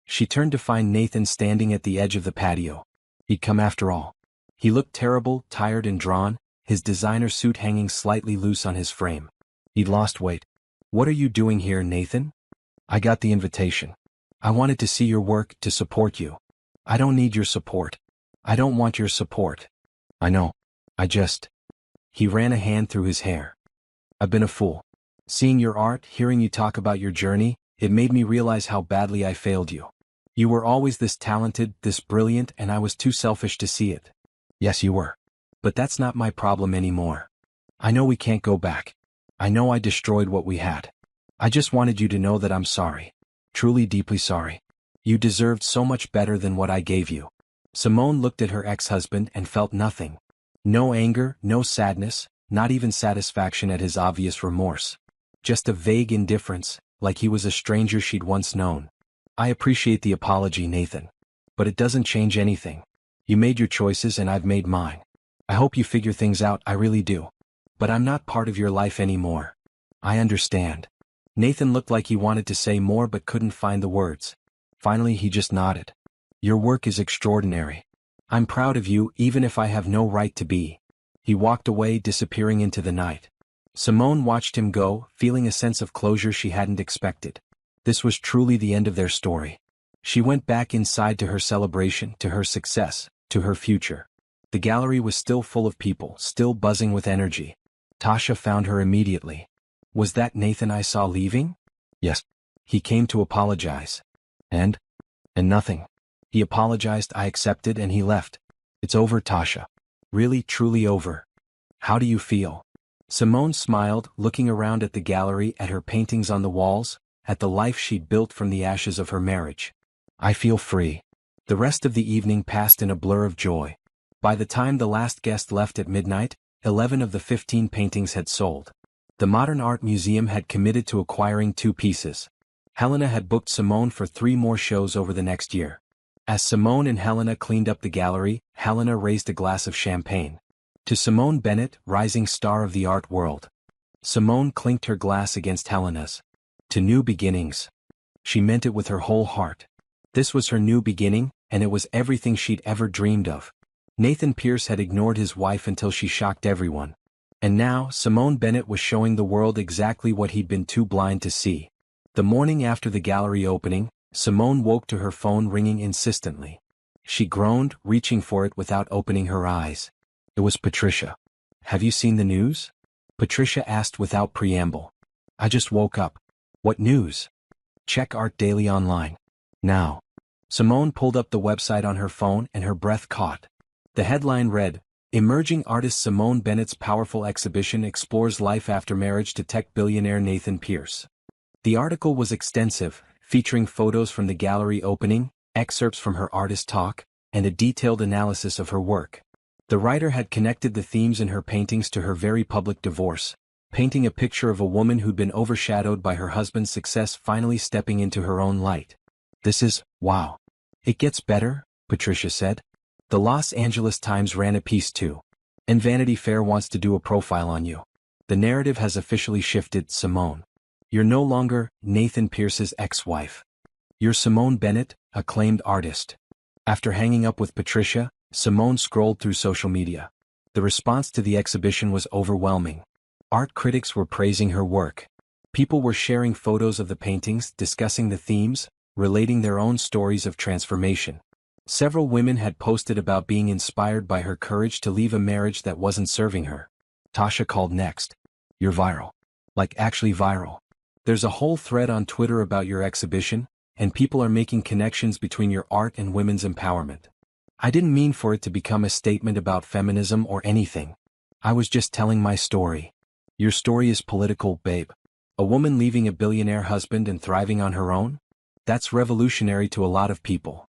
She turned to find Nathan standing at the edge of the patio. He'd come after all. He looked terrible, tired and drawn, his designer suit hanging slightly loose on his frame. He'd lost weight. "What are you doing here, Nathan?" "I got the invitation. I wanted to see your work, to support you." "I don't need your support. I don't want your support." "I know. I just..." He ran a hand through his hair. I've been a fool. Seeing your art, hearing you talk about your journey, it made me realize how badly I failed you. You were always this talented, this brilliant, and I was too selfish to see it. Yes, you were. But that's not my problem anymore. I know we can't go back. I know I destroyed what we had. I just wanted you to know that I'm sorry. Truly deeply sorry. You deserved so much better than what I gave you. Simone looked at her ex-husband and felt nothing. No anger, no sadness, not even satisfaction at his obvious remorse. Just a vague indifference, like he was a stranger she'd once known. I appreciate the apology, Nathan. But it doesn't change anything. You made your choices and I've made mine. I hope you figure things out, I really do. But I'm not part of your life anymore. I understand. Nathan looked like he wanted to say more but couldn't find the words. Finally he just nodded. Your work is extraordinary. I'm proud of you even if I have no right to be. He walked away, disappearing into the night. Simone watched him go, feeling a sense of closure she hadn't expected. This was truly the end of their story. She went back inside to her celebration, to her success, to her future. The gallery was still full of people, still buzzing with energy. Tasha found her immediately. Was that Nathan I saw leaving? Yes. He came to apologize. And nothing. He apologized, I accepted, and he left. It's over, Tasha. Really, truly over. How do you feel? Simone smiled, looking around at the gallery, at her paintings on the walls, at the life she'd built from the ashes of her marriage. I feel free. The rest of the evening passed in a blur of joy. By the time the last guest left at midnight, 11 of the 15 paintings had sold. The Modern Art Museum had committed to acquiring 2 pieces. Helena had booked Simone for 3 more shows over the next year. As Simone and Helena cleaned up the gallery, Helena raised a glass of champagne. To Simone Bennett, rising star of the art world. Simone clinked her glass against Helena's. To new beginnings. She meant it with her whole heart. This was her new beginning, and it was everything she'd ever dreamed of. Nathan Pierce had ignored his wife until she shocked everyone. And now, Simone Bennett was showing the world exactly what he'd been too blind to see. The morning after the gallery opening, Simone woke to her phone ringing insistently. She groaned, reaching for it without opening her eyes. It was Patricia. Have you seen the news? Patricia asked without preamble. I just woke up. What news? Check Art Daily online. Now. Simone pulled up the website on her phone and her breath caught. The headline read, Emerging artist Simone Bennett's powerful exhibition explores life after marriage to tech billionaire Nathan Pierce. The article was extensive, featuring photos from the gallery opening, excerpts from her artist talk, and a detailed analysis of her work. The writer had connected the themes in her paintings to her very public divorce, painting a picture of a woman who'd been overshadowed by her husband's success finally stepping into her own light. This is, wow. It gets better, Patricia said. The Los Angeles Times ran a piece too. And Vanity Fair wants to do a profile on you. The narrative has officially shifted, Simone. You're no longer Nathan Pierce's ex-wife. You're Simone Bennett, acclaimed artist. After hanging up with Patricia, Simone scrolled through social media. The response to the exhibition was overwhelming. Art critics were praising her work. People were sharing photos of the paintings, discussing the themes, relating their own stories of transformation. Several women had posted about being inspired by her courage to leave a marriage that wasn't serving her. Tasha called next. You're viral. Like actually viral. There's a whole thread on Twitter about your exhibition, and people are making connections between your art and women's empowerment. I didn't mean for it to become a statement about feminism or anything. I was just telling my story. Your story is political, babe. A woman leaving a billionaire husband and thriving on her own? That's revolutionary to a lot of people.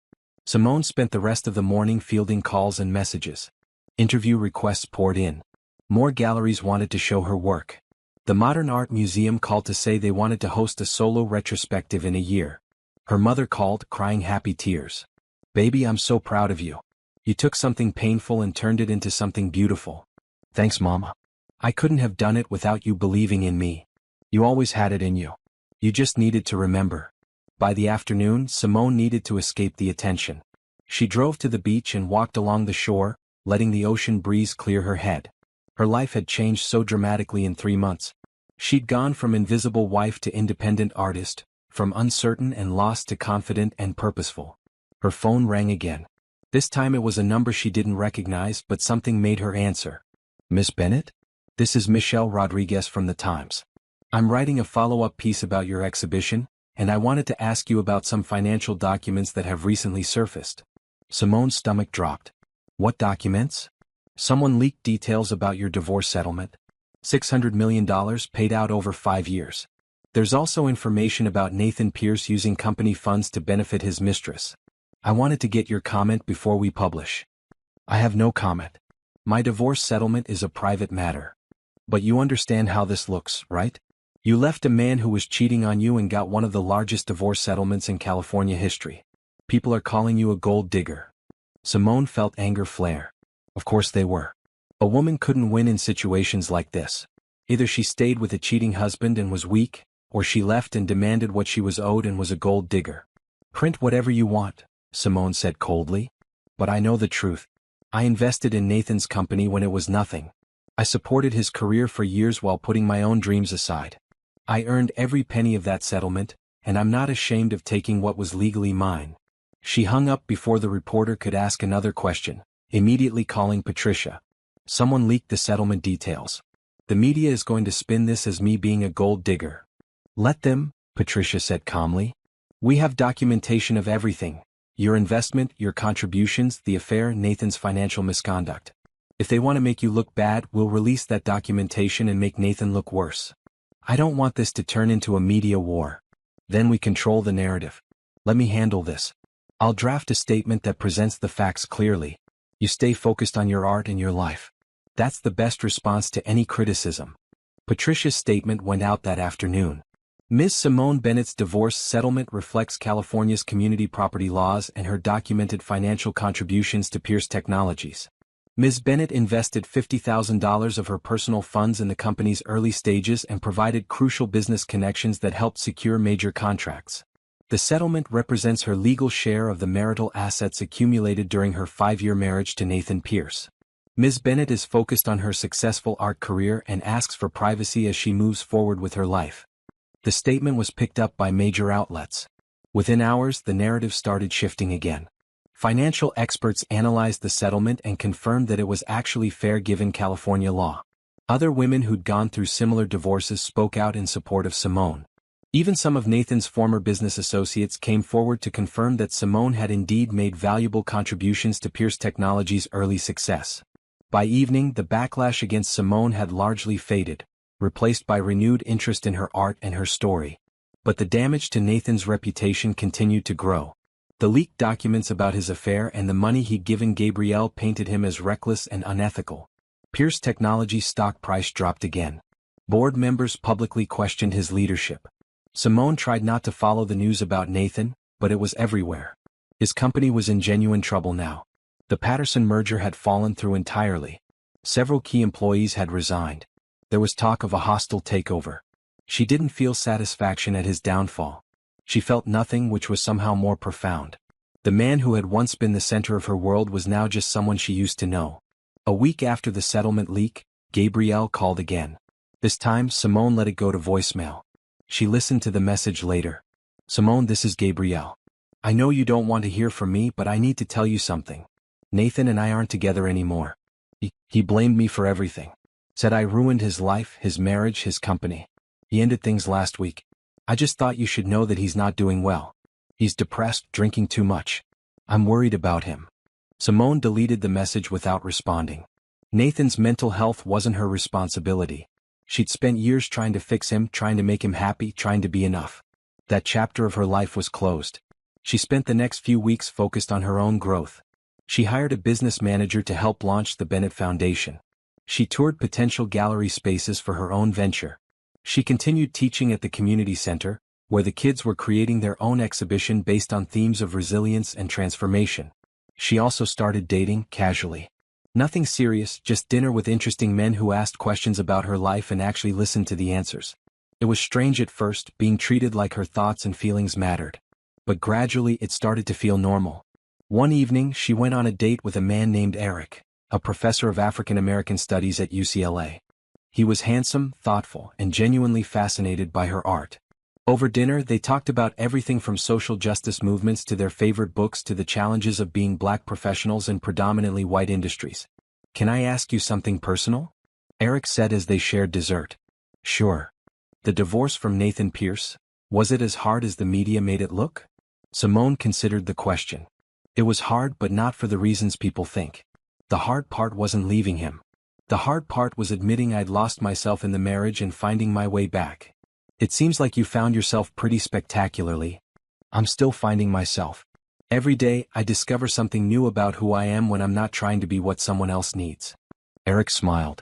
Simone spent the rest of the morning fielding calls and messages. Interview requests poured in. More galleries wanted to show her work. The Modern Art Museum called to say they wanted to host a solo retrospective in a year. Her mother called, crying happy tears. Baby, I'm so proud of you. You took something painful and turned it into something beautiful. Thanks, Mama. I couldn't have done it without you believing in me. You always had it in you. You just needed to remember. By the afternoon, Simone needed to escape the attention. She drove to the beach and walked along the shore, letting the ocean breeze clear her head. Her life had changed so dramatically in 3 months. She'd gone from invisible wife to independent artist, from uncertain and lost to confident and purposeful. Her phone rang again. This time it was a number she didn't recognize, but something made her answer. Miss Bennett? This is Michelle Rodriguez from The Times. I'm writing a follow-up piece about your exhibition, and I wanted to ask you about some financial documents that have recently surfaced. Simone's stomach dropped. What documents? Someone leaked details about your divorce settlement. $600 million paid out over 5 years. There's also information about Nathan Pierce using company funds to benefit his mistress. I wanted to get your comment before we publish. I have no comment. My divorce settlement is a private matter. But you understand how this looks, right? You left a man who was cheating on you and got one of the largest divorce settlements in California history. People are calling you a gold digger. Simone felt anger flare. Of course they were. A woman couldn't win in situations like this. Either she stayed with a cheating husband and was weak, or she left and demanded what she was owed and was a gold digger. Print whatever you want, Simone said coldly. But I know the truth. I invested in Nathan's company when it was nothing. I supported his career for years while putting my own dreams aside. I earned every penny of that settlement, and I'm not ashamed of taking what was legally mine. She hung up before the reporter could ask another question, immediately calling Patricia. Someone leaked the settlement details. The media is going to spin this as me being a gold digger. Let them, Patricia said calmly. We have documentation of everything. Your investment, your contributions, the affair, Nathan's financial misconduct. If they want to make you look bad, we'll release that documentation and make Nathan look worse. I don't want this to turn into a media war. Then we control the narrative. Let me handle this. I'll draft a statement that presents the facts clearly. You stay focused on your art and your life. That's the best response to any criticism. Patricia's statement went out that afternoon. Ms. Simone Bennett's divorce settlement reflects California's community property laws and her documented financial contributions to Pierce Technologies. Ms. Bennett invested $50,000 of her personal funds in the company's early stages and provided crucial business connections that helped secure major contracts. The settlement represents her legal share of the marital assets accumulated during her 5-year marriage to Nathan Pierce. Ms. Bennett is focused on her successful art career and asks for privacy as she moves forward with her life. The statement was picked up by major outlets. Within hours, the narrative started shifting again. Financial experts analyzed the settlement and confirmed that it was actually fair given California law. Other women who'd gone through similar divorces spoke out in support of Simone. Even some of Nathan's former business associates came forward to confirm that Simone had indeed made valuable contributions to Pierce Technologies' early success. By evening, the backlash against Simone had largely faded, replaced by renewed interest in her art and her story. But the damage to Nathan's reputation continued to grow. The leaked documents about his affair and the money he'd given Gabrielle painted him as reckless and unethical. Pierce Technologies' stock price dropped again. Board members publicly questioned his leadership. Simone tried not to follow the news about Nathan, but it was everywhere. His company was in genuine trouble now. The Patterson merger had fallen through entirely. Several key employees had resigned. There was talk of a hostile takeover. She didn't feel satisfaction at his downfall. She felt nothing which was somehow more profound. The man who had once been the center of her world was now just someone she used to know. A week after the settlement leak, Gabrielle called again. This time, Simone let it go to voicemail. She listened to the message later. Simone, this is Gabrielle. I know you don't want to hear from me, but I need to tell you something. Nathan and I aren't together anymore. He blamed me for everything. Said I ruined his life, his marriage, his company. He ended things last week. I just thought you should know that he's not doing well. He's depressed, drinking too much. I'm worried about him. Simone deleted the message without responding. Nathan's mental health wasn't her responsibility. She'd spent years trying to fix him, trying to make him happy, trying to be enough. That chapter of her life was closed. She spent the next few weeks focused on her own growth. She hired a business manager to help launch the Bennett Foundation. She toured potential gallery spaces for her own venture. She continued teaching at the community center, where the kids were creating their own exhibition based on themes of resilience and transformation. She also started dating, casually. Nothing serious, just dinner with interesting men who asked questions about her life and actually listened to the answers. It was strange at first, being treated like her thoughts and feelings mattered. But gradually it started to feel normal. One evening, she went on a date with a man named Eric, a professor of African American Studies at UCLA. He was handsome, thoughtful, and genuinely fascinated by her art. Over dinner, they talked about everything from social justice movements to their favorite books to the challenges of being black professionals in predominantly white industries. Can I ask you something personal? Eric said as they shared dessert. Sure. The divorce from Nathan Pierce? Was it as hard as the media made it look? Simone considered the question. It was hard, but not for the reasons people think. The hard part wasn't leaving him. The hard part was admitting I'd lost myself in the marriage and finding my way back. It seems like you found yourself pretty spectacularly. I'm still finding myself. Every day, I discover something new about who I am when I'm not trying to be what someone else needs. Eric smiled.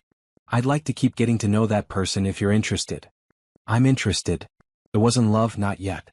I'd like to keep getting to know that person if you're interested. I'm interested. It wasn't love, not yet.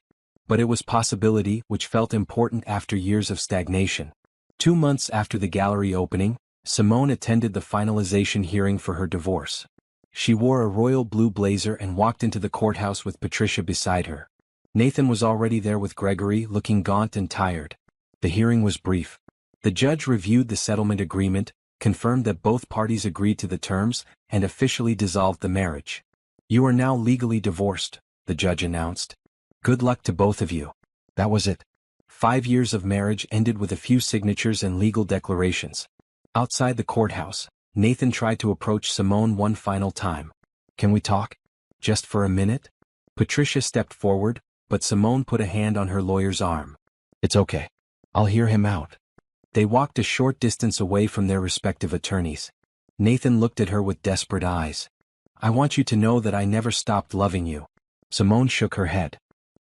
But it was possibility, which felt important after years of stagnation. 2 months after the gallery opening, Simone attended the finalization hearing for her divorce. She wore a royal blue blazer and walked into the courthouse with Patricia beside her. Nathan was already there with Gregory, looking gaunt and tired. The hearing was brief. The judge reviewed the settlement agreement, confirmed that both parties agreed to the terms, and officially dissolved the marriage. You are now legally divorced, the judge announced. Good luck to both of you. That was it. 5 years of marriage ended with a few signatures and legal declarations. Outside the courthouse, Nathan tried to approach Simone one final time. Can we talk? Just for a minute? Patricia stepped forward, but Simone put a hand on her lawyer's arm. It's okay. I'll hear him out. They walked a short distance away from their respective attorneys. Nathan looked at her with desperate eyes. I want you to know that I never stopped loving you. Simone shook her head.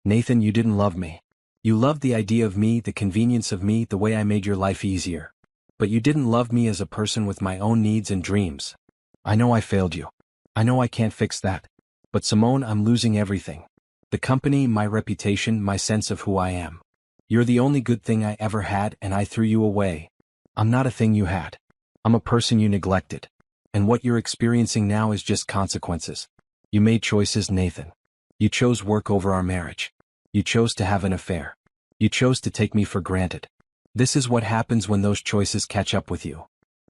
Nathan, you didn't love me. You loved the idea of me, the convenience of me, the way I made your life easier. But you didn't love me as a person with my own needs and dreams. I know I failed you. I know I can't fix that. But Simone, I'm losing everything. The company, my reputation, my sense of who I am. You're the only good thing I ever had, and I threw you away. I'm not a thing you had. I'm a person you neglected. And what you're experiencing now is just consequences. You made choices, Nathan. You chose work over our marriage. You chose to have an affair. You chose to take me for granted. This is what happens when those choices catch up with you.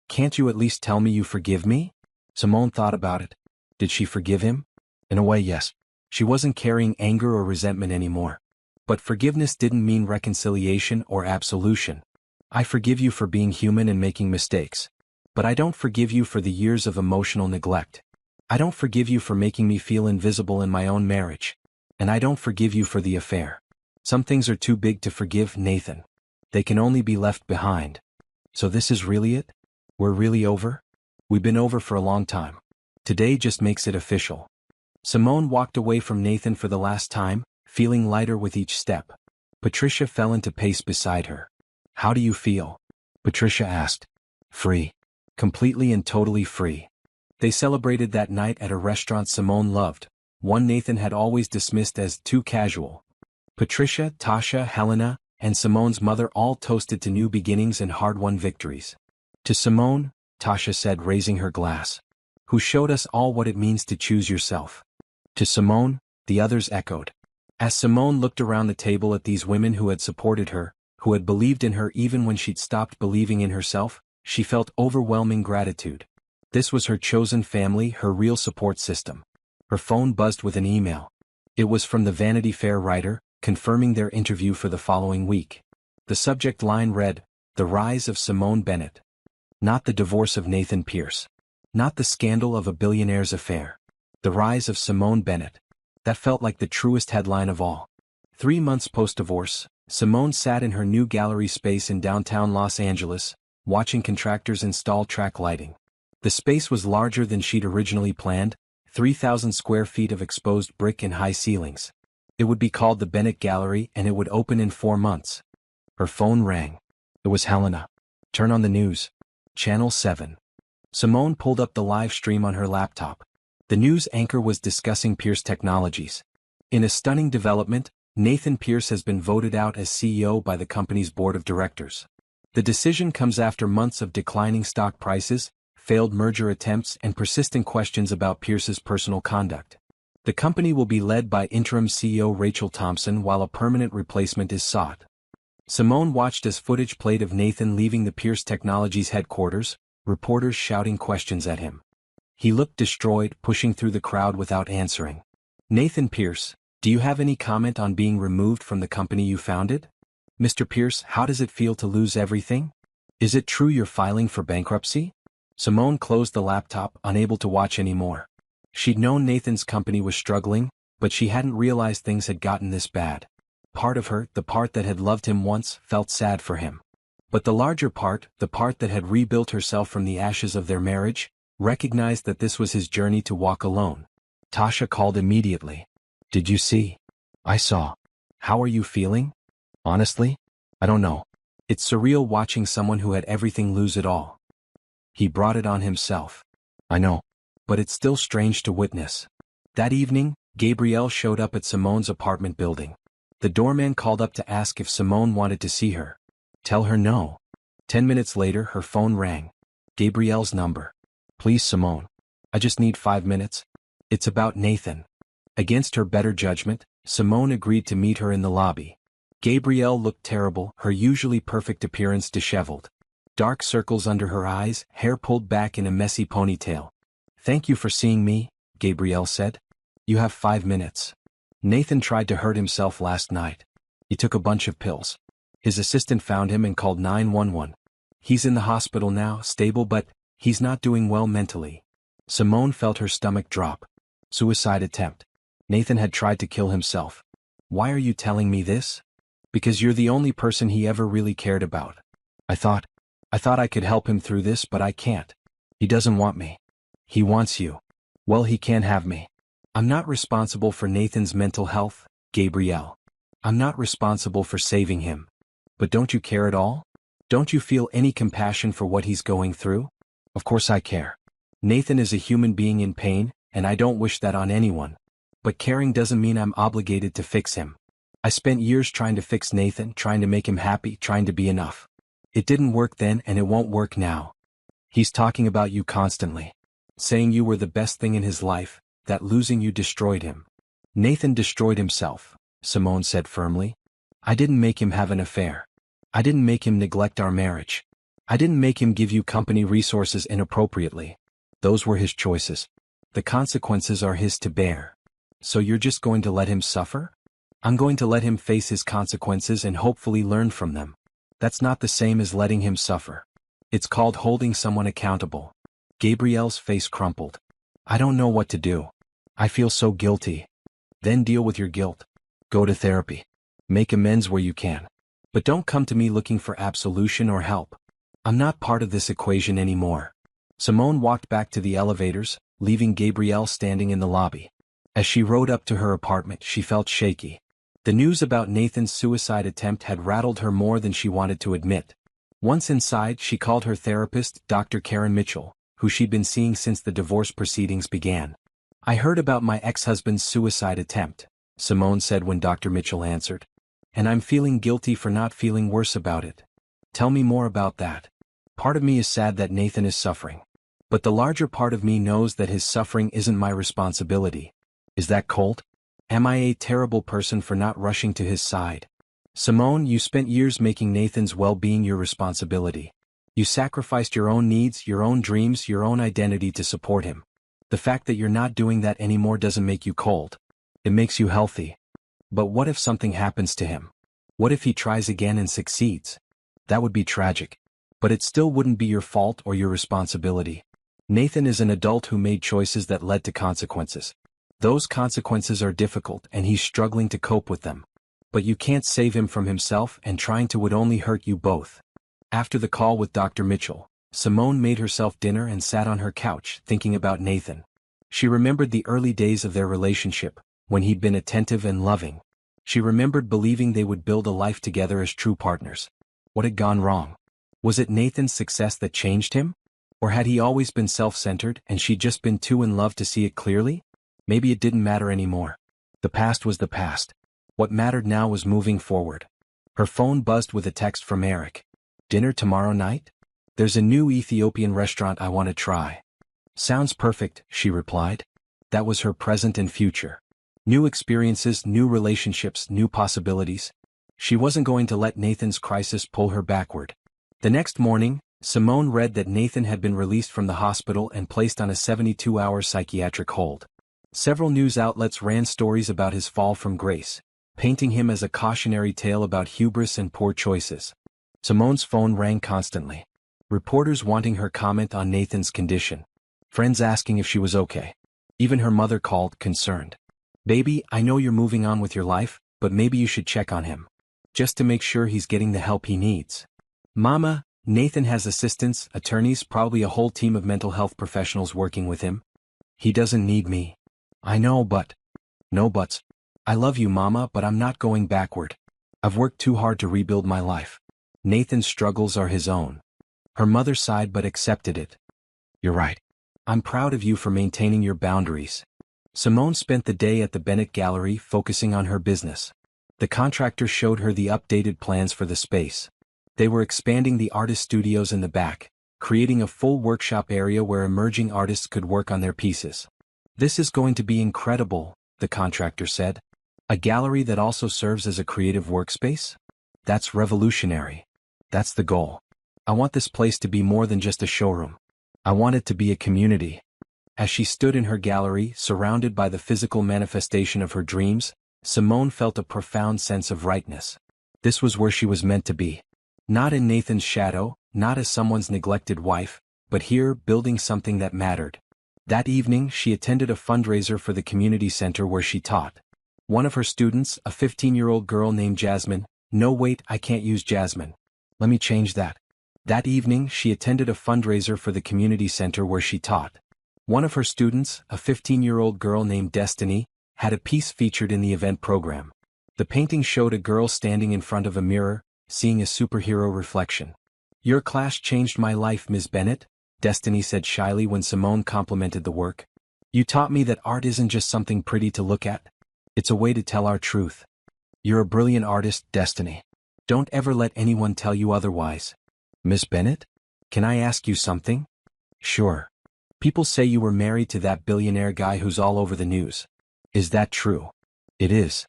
Can't you at least tell me you forgive me? Simone thought about it. Did she forgive him? In a way, yes. She wasn't carrying anger or resentment anymore. But forgiveness didn't mean reconciliation or absolution. I forgive you for being human and making mistakes. But I don't forgive you for the years of emotional neglect. I don't forgive you for making me feel invisible in my own marriage. And I don't forgive you for the affair. Some things are too big to forgive, Nathan. They can only be left behind. So this is really it? We're really over? We've been over for a long time. Today just makes it official. Simone walked away from Nathan for the last time, feeling lighter with each step. Patricia fell into pace beside her. How do you feel? Patricia asked. Free. Completely and totally free. They celebrated that night at a restaurant Simone loved, one Nathan had always dismissed as too casual. Patricia, Tasha, Helena, and Simone's mother all toasted to new beginnings and hard-won victories. To Simone, Tasha said, raising her glass, who showed us all what it means to choose yourself. To Simone, the others echoed. As Simone looked around the table at these women who had supported her, who had believed in her even when she'd stopped believing in herself, she felt overwhelming gratitude. This was her chosen family, her real support system. Her phone buzzed with an email. It was from the Vanity Fair writer, confirming their interview for the following week. The subject line read, The Rise of Simone Bennett. Not the divorce of Nathan Pierce. Not the scandal of a billionaire's affair. The rise of Simone Bennett. That felt like the truest headline of all. 3 months post-divorce, Simone sat in her new gallery space in downtown Los Angeles, watching contractors install track lighting. The space was larger than she'd originally planned, 3,000 square feet of exposed brick and high ceilings. It would be called the Bennett Gallery and it would open in 4 months. Her phone rang. It was Helena. Turn on the news. Channel 7. Simone pulled up the live stream on her laptop. The news anchor was discussing Pierce Technologies. In a stunning development, Nathan Pierce has been voted out as CEO by the company's board of directors. The decision comes after months of declining stock prices, failed merger attempts, and persistent questions about Pierce's personal conduct. The company will be led by interim CEO Rachel Thompson while a permanent replacement is sought. Simone watched as footage played of Nathan leaving the Pierce Technologies headquarters, reporters shouting questions at him. He looked destroyed, pushing through the crowd without answering. Nathan Pierce, do you have any comment on being removed from the company you founded? Mr. Pierce, how does it feel to lose everything? Is it true you're filing for bankruptcy? Simone closed the laptop, unable to watch anymore. She'd known Nathan's company was struggling, but she hadn't realized things had gotten this bad. Part of her, the part that had loved him once, felt sad for him. But the larger part, the part that had rebuilt herself from the ashes of their marriage, recognized that this was his journey to walk alone. Tasha called immediately. "Did you see?" "I saw." "How are you feeling?" "Honestly? I don't know. It's surreal watching someone who had everything lose it all. He brought it on himself." "I know. But it's still strange to witness." That evening, Gabrielle showed up at Simone's apartment building. The doorman called up to ask if Simone wanted to see her. Tell her no. 10 minutes later, her phone rang. Gabrielle's number. "Please, Simone. I just need 5 minutes. It's about Nathan." Against her better judgment, Simone agreed to meet her in the lobby. Gabrielle looked terrible, her usually perfect appearance disheveled. Dark circles under her eyes, hair pulled back in a messy ponytail. "Thank you for seeing me," Gabrielle said. "You have 5 minutes. Nathan tried to hurt himself last night. He took a bunch of pills. His assistant found him and called 911. He's in the hospital now, stable, but he's not doing well mentally." Simone felt her stomach drop. Suicide attempt. Nathan had tried to kill himself. "Why are you telling me this?" "Because you're the only person he ever really cared about. I thought I could help him through this, but I can't. He doesn't want me. He wants you. Well, he can't have me. I'm not responsible for Nathan's mental health, Gabrielle. I'm not responsible for saving him. But don't you care at all? Don't you feel any compassion for what he's going through?" "Of course I care. Nathan is a human being in pain, and I don't wish that on anyone. But caring doesn't mean I'm obligated to fix him. I spent years trying to fix Nathan, trying to make him happy, trying to be enough. It didn't work then and it won't work now. He's talking about you constantly. Saying you were the best thing in his life, that losing you destroyed him." "Nathan destroyed himself," Simone said firmly. "I didn't make him have an affair. I didn't make him neglect our marriage. I didn't make him give you company resources inappropriately. Those were his choices. The consequences are his to bear. So you're just going to let him suffer?" "I'm going to let him face his consequences and hopefully learn from them. That's not the same as letting him suffer. It's called holding someone accountable." Gabrielle's face crumpled. "I don't know what to do. I feel so guilty." "Then deal with your guilt. Go to therapy. Make amends where you can. But don't come to me looking for absolution or help. I'm not part of this equation anymore." Simone walked back to the elevators, leaving Gabrielle standing in the lobby. As she rode up to her apartment, she felt shaky. The news about Nathan's suicide attempt had rattled her more than she wanted to admit. Once inside, she called her therapist, Dr. Karen Mitchell, who she'd been seeing since the divorce proceedings began. "I heard about my ex-husband's suicide attempt," Simone said when Dr. Mitchell answered. "And I'm feeling guilty for not feeling worse about it. Tell me more about that. Part of me is sad that Nathan is suffering. But the larger part of me knows that his suffering isn't my responsibility." "Is that cold? Am I a terrible person for not rushing to his side?" "Simone, you spent years making Nathan's well-being your responsibility. You sacrificed your own needs, your own dreams, your own identity to support him. The fact that you're not doing that anymore doesn't make you cold. It makes you healthy. But what if something happens to him? What if he tries again and succeeds? That would be tragic. But it still wouldn't be your fault or your responsibility. Nathan is an adult who made choices that led to consequences. Those consequences are difficult and he's struggling to cope with them. But you can't save him from himself, and trying to would only hurt you both." After the call with Dr. Mitchell, Simone made herself dinner and sat on her couch thinking about Nathan. She remembered the early days of their relationship, when he'd been attentive and loving. She remembered believing they would build a life together as true partners. What had gone wrong? Was it Nathan's success that changed him? Or had he always been self-centered and she'd just been too in love to see it clearly? Maybe it didn't matter anymore. The past was the past. What mattered now was moving forward. Her phone buzzed with a text from Eric. "Dinner tomorrow night? There's a new Ethiopian restaurant I want to try." "Sounds perfect," she replied. That was her present and future. New experiences, new relationships, new possibilities. She wasn't going to let Nathan's crisis pull her backward. The next morning, Simone read that Nathan had been released from the hospital and placed on a 72-hour psychiatric hold. Several news outlets ran stories about his fall from grace, painting him as a cautionary tale about hubris and poor choices. Simone's phone rang constantly. Reporters wanting her comment on Nathan's condition. Friends asking if she was okay. Even her mother called, concerned. Baby, I know you're moving on with your life, but maybe you should check on him. Just to make sure he's getting the help he needs. Mama, Nathan has assistants, attorneys, probably a whole team of mental health professionals working with him. He doesn't need me. I know, but. No buts. I love you, Mama, but I'm not going backward. I've worked too hard to rebuild my life. Nathan's struggles are his own. Her mother sighed but accepted it. You're right. I'm proud of you for maintaining your boundaries. Simone spent the day at the Bennett Gallery focusing on her business. The contractor showed her the updated plans for the space. They were expanding the artist studios in the back, creating a full workshop area where emerging artists could work on their pieces. This is going to be incredible, the contractor said. A gallery that also serves as a creative workspace? That's revolutionary. That's the goal. I want this place to be more than just a showroom. I want it to be a community. As she stood in her gallery, surrounded by the physical manifestation of her dreams, Simone felt a profound sense of rightness. This was where she was meant to be. Not in Nathan's shadow, not as someone's neglected wife, but here, building something that mattered. That evening, she attended a fundraiser for the community center where she taught. One of her students, a 15-year-old girl named Jasmine, no wait, I can't use Jasmine. Let me change that. That evening, she attended a fundraiser for the community center where she taught. One of her students, a 15-year-old girl named Destiny, had a piece featured in the event program. The painting showed a girl standing in front of a mirror, seeing a superhero reflection. Your class changed my life, Ms. Bennett, Destiny said shyly when Simone complimented the work. You taught me that art isn't just something pretty to look at. It's a way to tell our truth. You're a brilliant artist, Destiny. Don't ever let anyone tell you otherwise. Miss Bennett? Can I ask you something? Sure. People say you were married to that billionaire guy who's all over the news. Is that true? It is.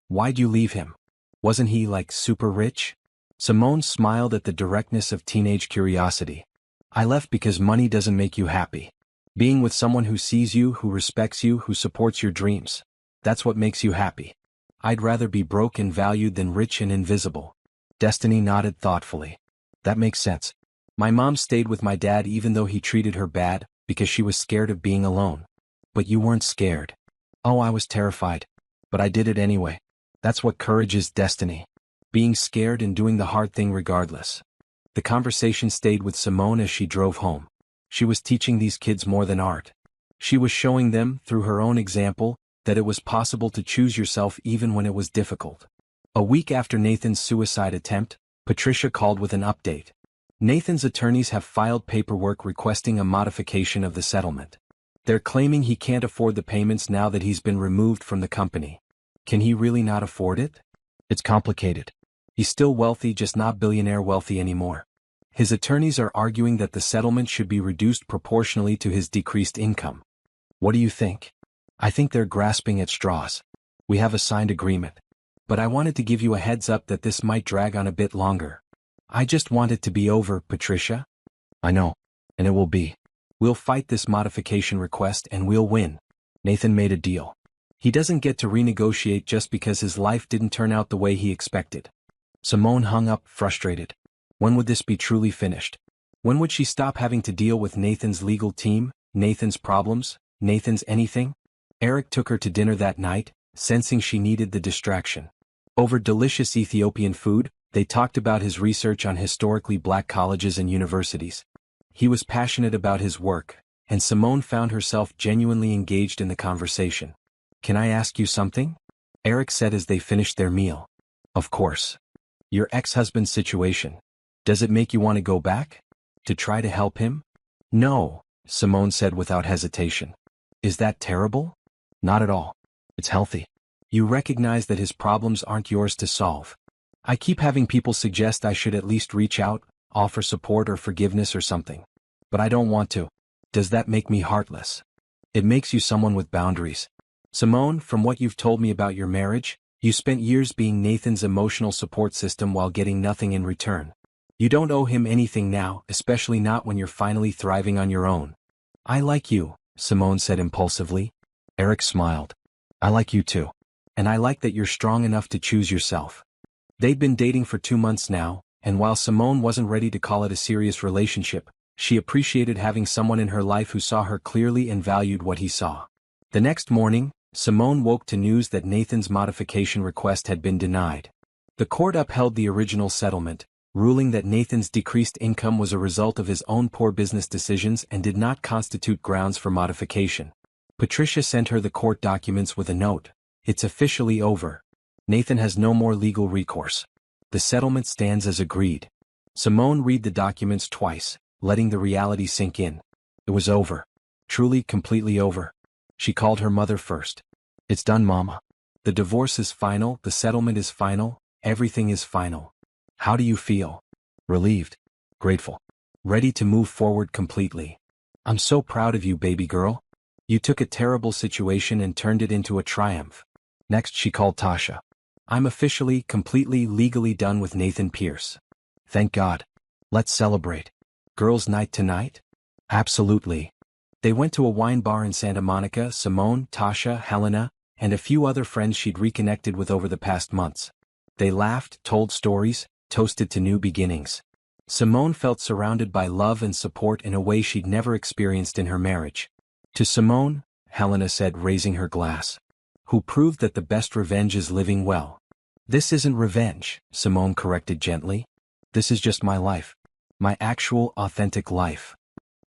Why'd you leave him? Wasn't he, like, super rich? Simone smiled at the directness of teenage curiosity. I left because money doesn't make you happy. Being with someone who sees you, who respects you, who supports your dreams. That's what makes you happy. I'd rather be broke and valued than rich and invisible. Destiny nodded thoughtfully. That makes sense. My mom stayed with my dad even though he treated her bad, because she was scared of being alone. But you weren't scared. Oh, I was terrified. But I did it anyway. That's what courage is, Destiny. Being scared and doing the hard thing regardless. The conversation stayed with Simone as she drove home. She was teaching these kids more than art. She was showing them, through her own example, that it was possible to choose yourself even when it was difficult. A week after Nathan's suicide attempt, Patricia called with an update. Nathan's attorneys have filed paperwork requesting a modification of the settlement. They're claiming he can't afford the payments now that he's been removed from the company. Can he really not afford it? It's complicated. He's still wealthy, just not billionaire wealthy anymore. His attorneys are arguing that the settlement should be reduced proportionally to his decreased income. What do you think? I think they're grasping at straws. We have a signed agreement. But I wanted to give you a heads up that this might drag on a bit longer. I just want it to be over, Patricia. I know. And it will be. We'll fight this modification request and we'll win. Nathan made a deal. He doesn't get to renegotiate just because his life didn't turn out the way he expected. Simone hung up, frustrated. When would this be truly finished? When would she stop having to deal with Nathan's legal team, Nathan's problems, Nathan's anything? Eric took her to dinner that night, sensing she needed the distraction. Over delicious Ethiopian food, they talked about his research on historically black colleges and universities. He was passionate about his work, and Simone found herself genuinely engaged in the conversation. Can I ask you something? Eric said as they finished their meal. Of course. Your ex-husband's situation. Does it make you want to go back? To try to help him? No, Simone said without hesitation. Is that terrible? Not at all. It's healthy. You recognize that his problems aren't yours to solve. I keep having people suggest I should at least reach out, offer support or forgiveness or something. But I don't want to. Does that make me heartless? It makes you someone with boundaries. Simone, from what you've told me about your marriage, you spent years being Nathan's emotional support system while getting nothing in return. You don't owe him anything now, especially not when you're finally thriving on your own. I like you, Simone said impulsively. Eric smiled. I like you too. And I like that you're strong enough to choose yourself. They'd been dating for 2 months now, and while Simone wasn't ready to call it a serious relationship, she appreciated having someone in her life who saw her clearly and valued what he saw. The next morning, Simone woke to news that Nathan's modification request had been denied. The court upheld the original settlement, ruling that Nathan's decreased income was a result of his own poor business decisions and did not constitute grounds for modification. Patricia sent her the court documents with a note. "It's officially over. Nathan has no more legal recourse. The settlement stands as agreed." Simone read the documents twice, letting the reality sink in. It was over. Truly, completely over. She called her mother first. "It's done, Mama. The divorce is final, the settlement is final, everything is final. How do you feel?" "Relieved. Grateful. Ready to move forward completely. I'm so proud of you, baby girl. You took a terrible situation and turned it into a triumph." Next she called Tasha. "I'm officially, completely, legally done with Nathan Pierce. Thank God. Let's celebrate. Girls' night tonight?" "Absolutely." They went to a wine bar in Santa Monica. Simone, Tasha, Helena, and a few other friends she'd reconnected with over the past months. They laughed, told stories, toasted to new beginnings. Simone felt surrounded by love and support in a way she'd never experienced in her marriage. To Simone, Helena said, raising her glass, "who proved that the best revenge is living well." "This isn't revenge," Simone corrected gently. "This is just my life. My actual, authentic life."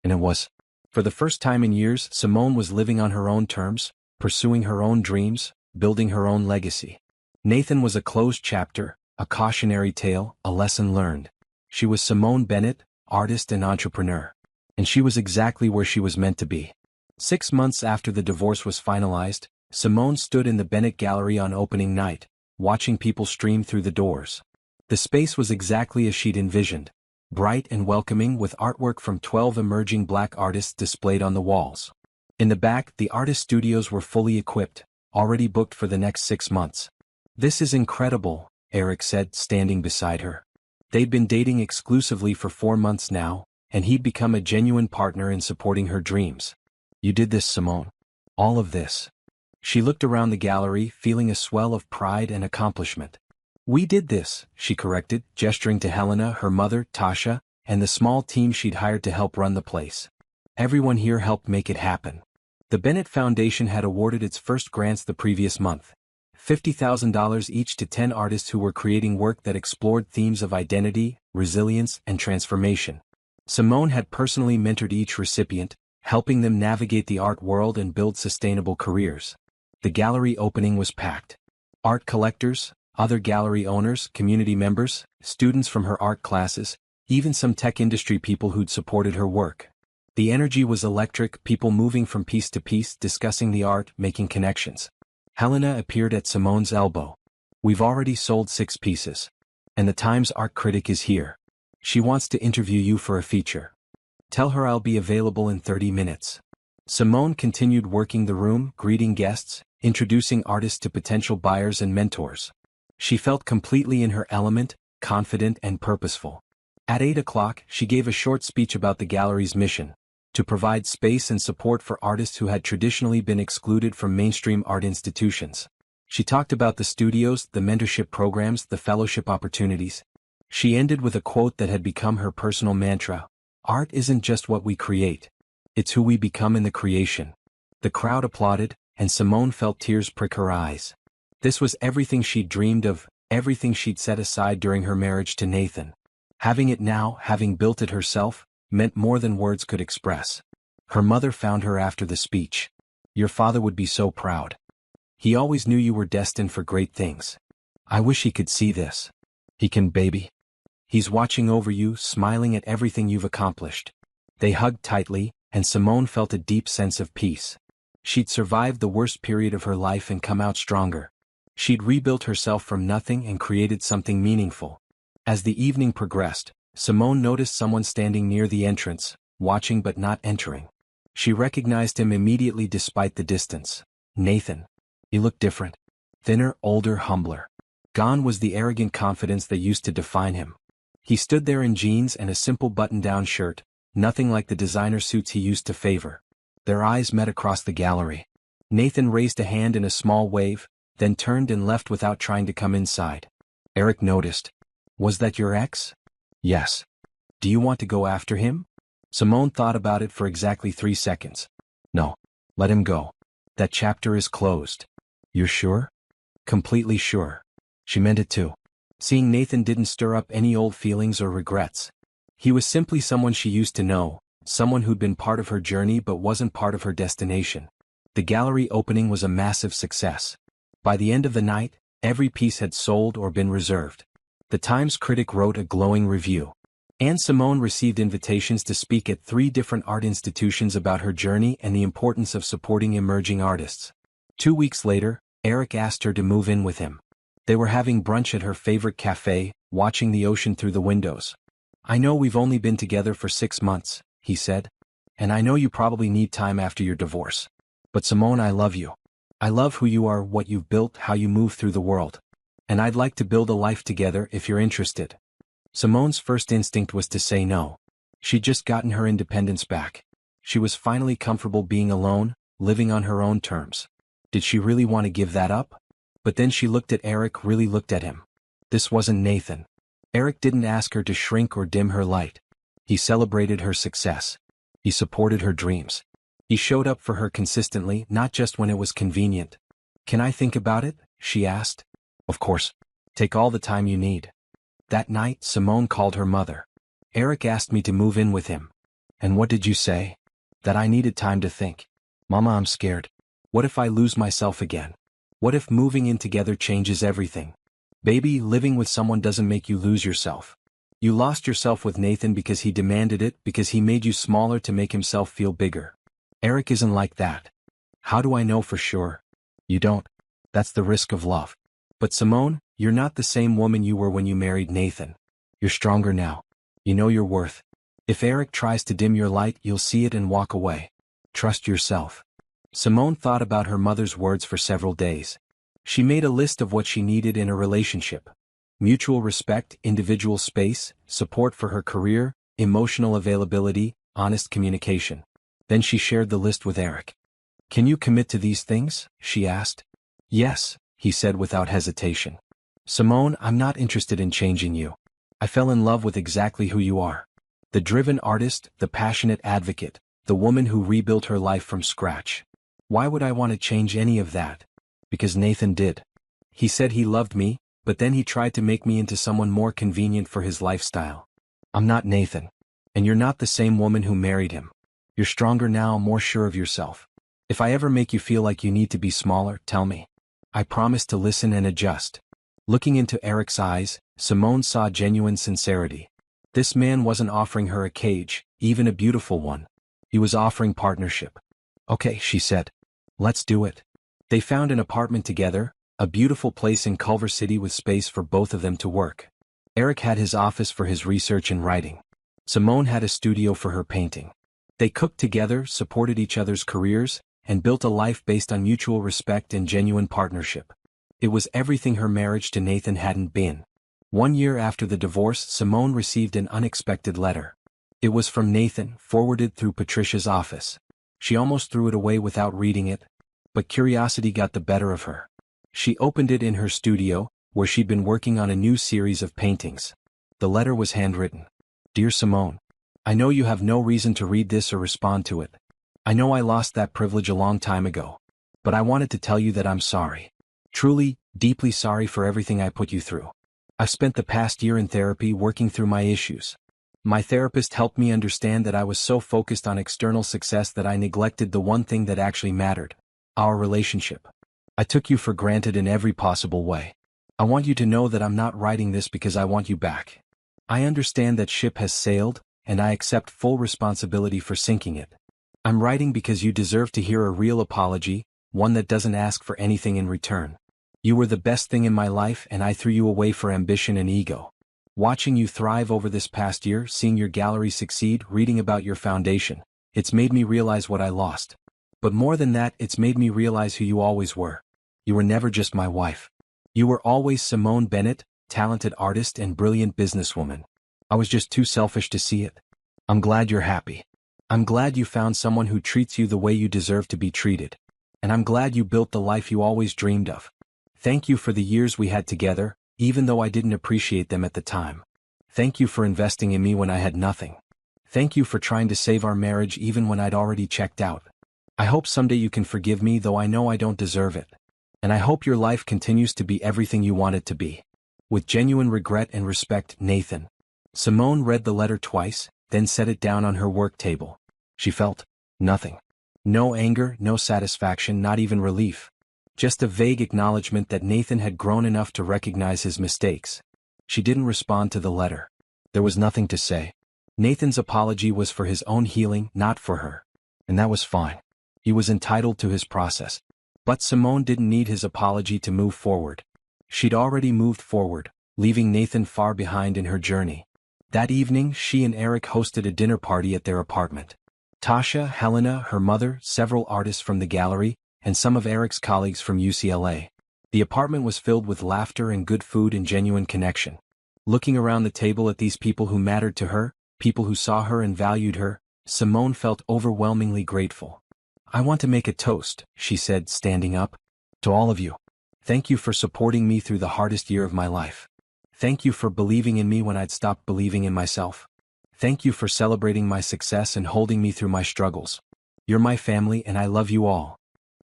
And it was. For the first time in years, Simone was living on her own terms, pursuing her own dreams, building her own legacy. Nathan was a closed chapter, a cautionary tale, a lesson learned. She was Simone Bennett, artist and entrepreneur. And she was exactly where she was meant to be. 6 months after the divorce was finalized, Simone stood in the Bennett Gallery on opening night, watching people stream through the doors. The space was exactly as she'd envisioned, bright and welcoming with artwork from 12 emerging Black artists displayed on the walls. In the back, the artist studios were fully equipped, already booked for the next 6 months. "This is incredible," Eric said, standing beside her. They'd been dating exclusively for 4 months now, and he'd become a genuine partner in supporting her dreams. "You did this, Simone. All of this." She looked around the gallery, feeling a swell of pride and accomplishment. "We did this," she corrected, gesturing to Helena, her mother, Tasha, and the small team she'd hired to help run the place. Everyone here helped make it happen. The Bennett Foundation had awarded its first grants the previous month. $50,000 each to 10 artists who were creating work that explored themes of identity, resilience, and transformation. Simone had personally mentored each recipient, helping them navigate the art world and build sustainable careers. The gallery opening was packed. Art collectors, other gallery owners, community members, students from her art classes, even some tech industry people who'd supported her work. The energy was electric, people moving from piece to piece, discussing the art, making connections. Helena appeared at Simone's elbow. "We've already sold 6 pieces. And the Times art critic is here. She wants to interview you for a feature. Tell her I'll be available in 30 minutes. Simone continued working the room, greeting guests, introducing artists to potential buyers and mentors. She felt completely in her element, confident and purposeful. At 8 o'clock, she gave a short speech about the gallery's mission: to provide space and support for artists who had traditionally been excluded from mainstream art institutions. She talked about the studios, the mentorship programs, the fellowship opportunities. She ended with a quote that had become her personal mantra: "Art isn't just what we create. It's who we become in the creation." The crowd applauded, and Simone felt tears prick her eyes. This was everything she'd dreamed of, everything she'd set aside during her marriage to Nathan. Having it now, having built it herself, meant more than words could express. Her mother found her after the speech. "Your father would be so proud. He always knew you were destined for great things. I wish he could see this." "He can, baby. He's watching over you, smiling at everything you've accomplished." They hugged tightly, and Simone felt a deep sense of peace. She'd survived the worst period of her life and come out stronger. She'd rebuilt herself from nothing and created something meaningful. As the evening progressed, Simone noticed someone standing near the entrance, watching but not entering. She recognized him immediately despite the distance. Nathan. He looked different. Thinner, older, humbler. Gone was the arrogant confidence that used to define him. He stood there in jeans and a simple button-down shirt, nothing like the designer suits he used to favor. Their eyes met across the gallery. Nathan raised a hand in a small wave, then turned and left without trying to come inside. Eric noticed. "Was that your ex?" Yes. Do you want to go after him? Simone thought about it for exactly 3 seconds. No. Let him go. That chapter is closed. You're sure? Completely sure. She meant it too. Seeing Nathan didn't stir up any old feelings or regrets. He was simply someone she used to know, someone who'd been part of her journey but wasn't part of her destination. The gallery opening was a massive success. By the end of the night, every piece had sold or been reserved. The Times critic wrote a glowing review. And Simone received invitations to speak at 3 different art institutions about her journey and the importance of supporting emerging artists. 2 weeks later, Eric asked her to move in with him. They were having brunch at her favorite cafe, watching the ocean through the windows. I know we've only been together for 6 months, he said. And I know you probably need time after your divorce. But Simone, I love you. I love who you are, what you've built, how you move through the world. And I'd like to build a life together if you're interested. Simone's first instinct was to say no. She'd just gotten her independence back. She was finally comfortable being alone, living on her own terms. Did she really want to give that up? But then she looked at Eric, really looked at him. This wasn't Nathan. Eric didn't ask her to shrink or dim her light. He celebrated her success. He supported her dreams. He showed up for her consistently, not just when it was convenient. Can I think about it? She asked. Of course. Take all the time you need. That night, Simone called her mother. Eric asked me to move in with him. And what did you say? That I needed time to think. Mama, I'm scared. What if I lose myself again? What if moving in together changes everything? Baby, living with someone doesn't make you lose yourself. You lost yourself with Nathan because he demanded it, because he made you smaller to make himself feel bigger. Eric isn't like that. How do I know for sure? You don't. That's the risk of love. But Simone, you're not the same woman you were when you married Nathan. You're stronger now. You know your worth. If Eric tries to dim your light, you'll see it and walk away. Trust yourself. Simone thought about her mother's words for several days. She made a list of what she needed in a relationship. Mutual respect, individual space, support for her career, emotional availability, honest communication. Then she shared the list with Eric. Can you commit to these things? She asked. Yes, he said without hesitation. Simone, I'm not interested in changing you. I fell in love with exactly who you are. The driven artist, the passionate advocate, the woman who rebuilt her life from scratch. Why would I want to change any of that? Because Nathan did. He said he loved me, but then he tried to make me into someone more convenient for his lifestyle. I'm not Nathan. And you're not the same woman who married him. You're stronger now, more sure of yourself. If I ever make you feel like you need to be smaller, tell me. I promise to listen and adjust. Looking into Eric's eyes, Simone saw genuine sincerity. This man wasn't offering her a cage, even a beautiful one. He was offering partnership. Okay, she said. Let's do it. They found an apartment together, a beautiful place in Culver City with space for both of them to work. Eric had his office for his research and writing. Simone had a studio for her painting. They cooked together, supported each other's careers, and built a life based on mutual respect and genuine partnership. It was everything her marriage to Nathan hadn't been. 1 year after the divorce, Simone received an unexpected letter. It was from Nathan, forwarded through Patricia's office. She almost threw it away without reading it, but curiosity got the better of her. She opened it in her studio, where she'd been working on a new series of paintings. The letter was handwritten. Dear Simone, I know you have no reason to read this or respond to it. I know I lost that privilege a long time ago. But I wanted to tell you that I'm sorry. Truly, deeply sorry for everything I put you through. I've spent the past year in therapy working through my issues. My therapist helped me understand that I was so focused on external success that I neglected the one thing that actually mattered: our relationship. I took you for granted in every possible way. I want you to know that I'm not writing this because I want you back. I understand that ship has sailed, and I accept full responsibility for sinking it. I'm writing because you deserve to hear a real apology, one that doesn't ask for anything in return. You were the best thing in my life, and I threw you away for ambition and ego. Watching you thrive over this past year, seeing your gallery succeed, reading about your foundation, it's made me realize what I lost. But more than that, it's made me realize who you always were. You were never just my wife. You were always Simone Bennett, talented artist and brilliant businesswoman. I was just too selfish to see it. I'm glad you're happy. I'm glad you found someone who treats you the way you deserve to be treated. And I'm glad you built the life you always dreamed of. Thank you for the years we had together, even though I didn't appreciate them at the time. Thank you for investing in me when I had nothing. Thank you for trying to save our marriage even when I'd already checked out. I hope someday you can forgive me, though I know I don't deserve it. And I hope your life continues to be everything you want it to be. With genuine regret and respect, Nathan. Simone read the letter twice, then set it down on her work table. She felt nothing. No anger, no satisfaction, not even relief. Just a vague acknowledgement that Nathan had grown enough to recognize his mistakes. She didn't respond to the letter. There was nothing to say. Nathan's apology was for his own healing, not for her. And that was fine. He was entitled to his process. But Simone didn't need his apology to move forward. She'd already moved forward, leaving Nathan far behind in her journey. That evening, she and Eric hosted a dinner party at their apartment. Tasha, Helena, her mother, several artists from the gallery, and some of Eric's colleagues from UCLA. The apartment was filled with laughter and good food and genuine connection. Looking around the table at these people who mattered to her, people who saw her and valued her, Simone felt overwhelmingly grateful. I want to make a toast, she said, standing up. To all of you. Thank you for supporting me through the hardest year of my life. Thank you for believing in me when I'd stopped believing in myself. Thank you for celebrating my success and holding me through my struggles. You're my family and I love you all.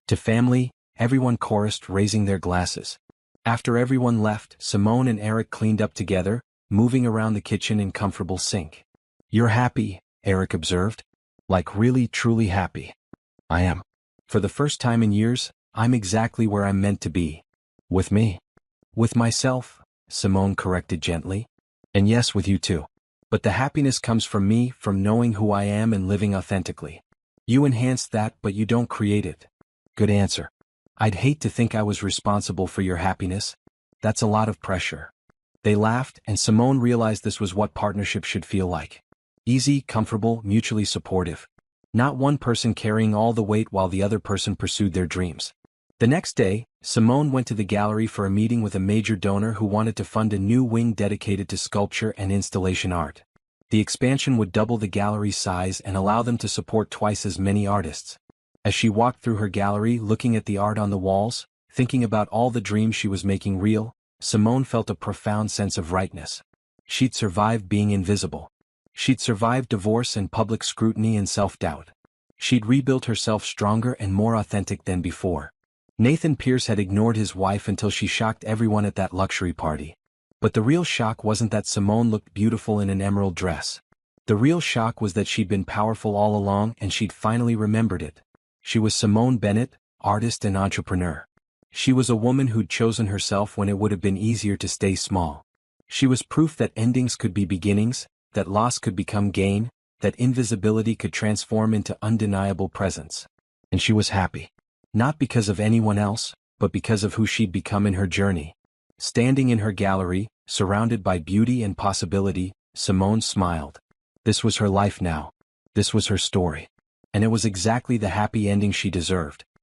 To family, everyone chorused, raising their glasses. After everyone left, Simone and Eric cleaned up together, moving around the kitchen in comfortable sync. You're happy, Eric observed. Like really, truly happy. I am. For the first time in years, I'm exactly where I'm meant to be. With me. With myself, Simone corrected gently. And yes, with you too. But the happiness comes from me, from knowing who I am and living authentically. You enhance that, but you don't create it. Good answer. I'd hate to think I was responsible for your happiness. That's a lot of pressure. They laughed, and Simone realized this was what partnership should feel like. Easy, comfortable, mutually supportive. Not one person carrying all the weight while the other person pursued their dreams. The next day, Simone went to the gallery for a meeting with a major donor who wanted to fund a new wing dedicated to sculpture and installation art. The expansion would double the gallery's size and allow them to support twice as many artists. As she walked through her gallery, looking at the art on the walls, thinking about all the dreams she was making real, Simone felt a profound sense of rightness. She'd survived being invisible. She'd survived divorce and public scrutiny and self-doubt. She'd rebuilt herself stronger and more authentic than before. Nathan Pierce had ignored his wife until she shocked everyone at that luxury party. But the real shock wasn't that Simone looked beautiful in an emerald dress. The real shock was that she'd been powerful all along and she'd finally remembered it. She was Simone Bennett, artist and entrepreneur. She was a woman who'd chosen herself when it would have been easier to stay small. She was proof that endings could be beginnings, that loss could become gain, that invisibility could transform into undeniable presence. And she was happy. Not because of anyone else, but because of who she'd become in her journey. Standing in her gallery, surrounded by beauty and possibility, Simone smiled. This was her life now. This was her story. And it was exactly the happy ending she deserved.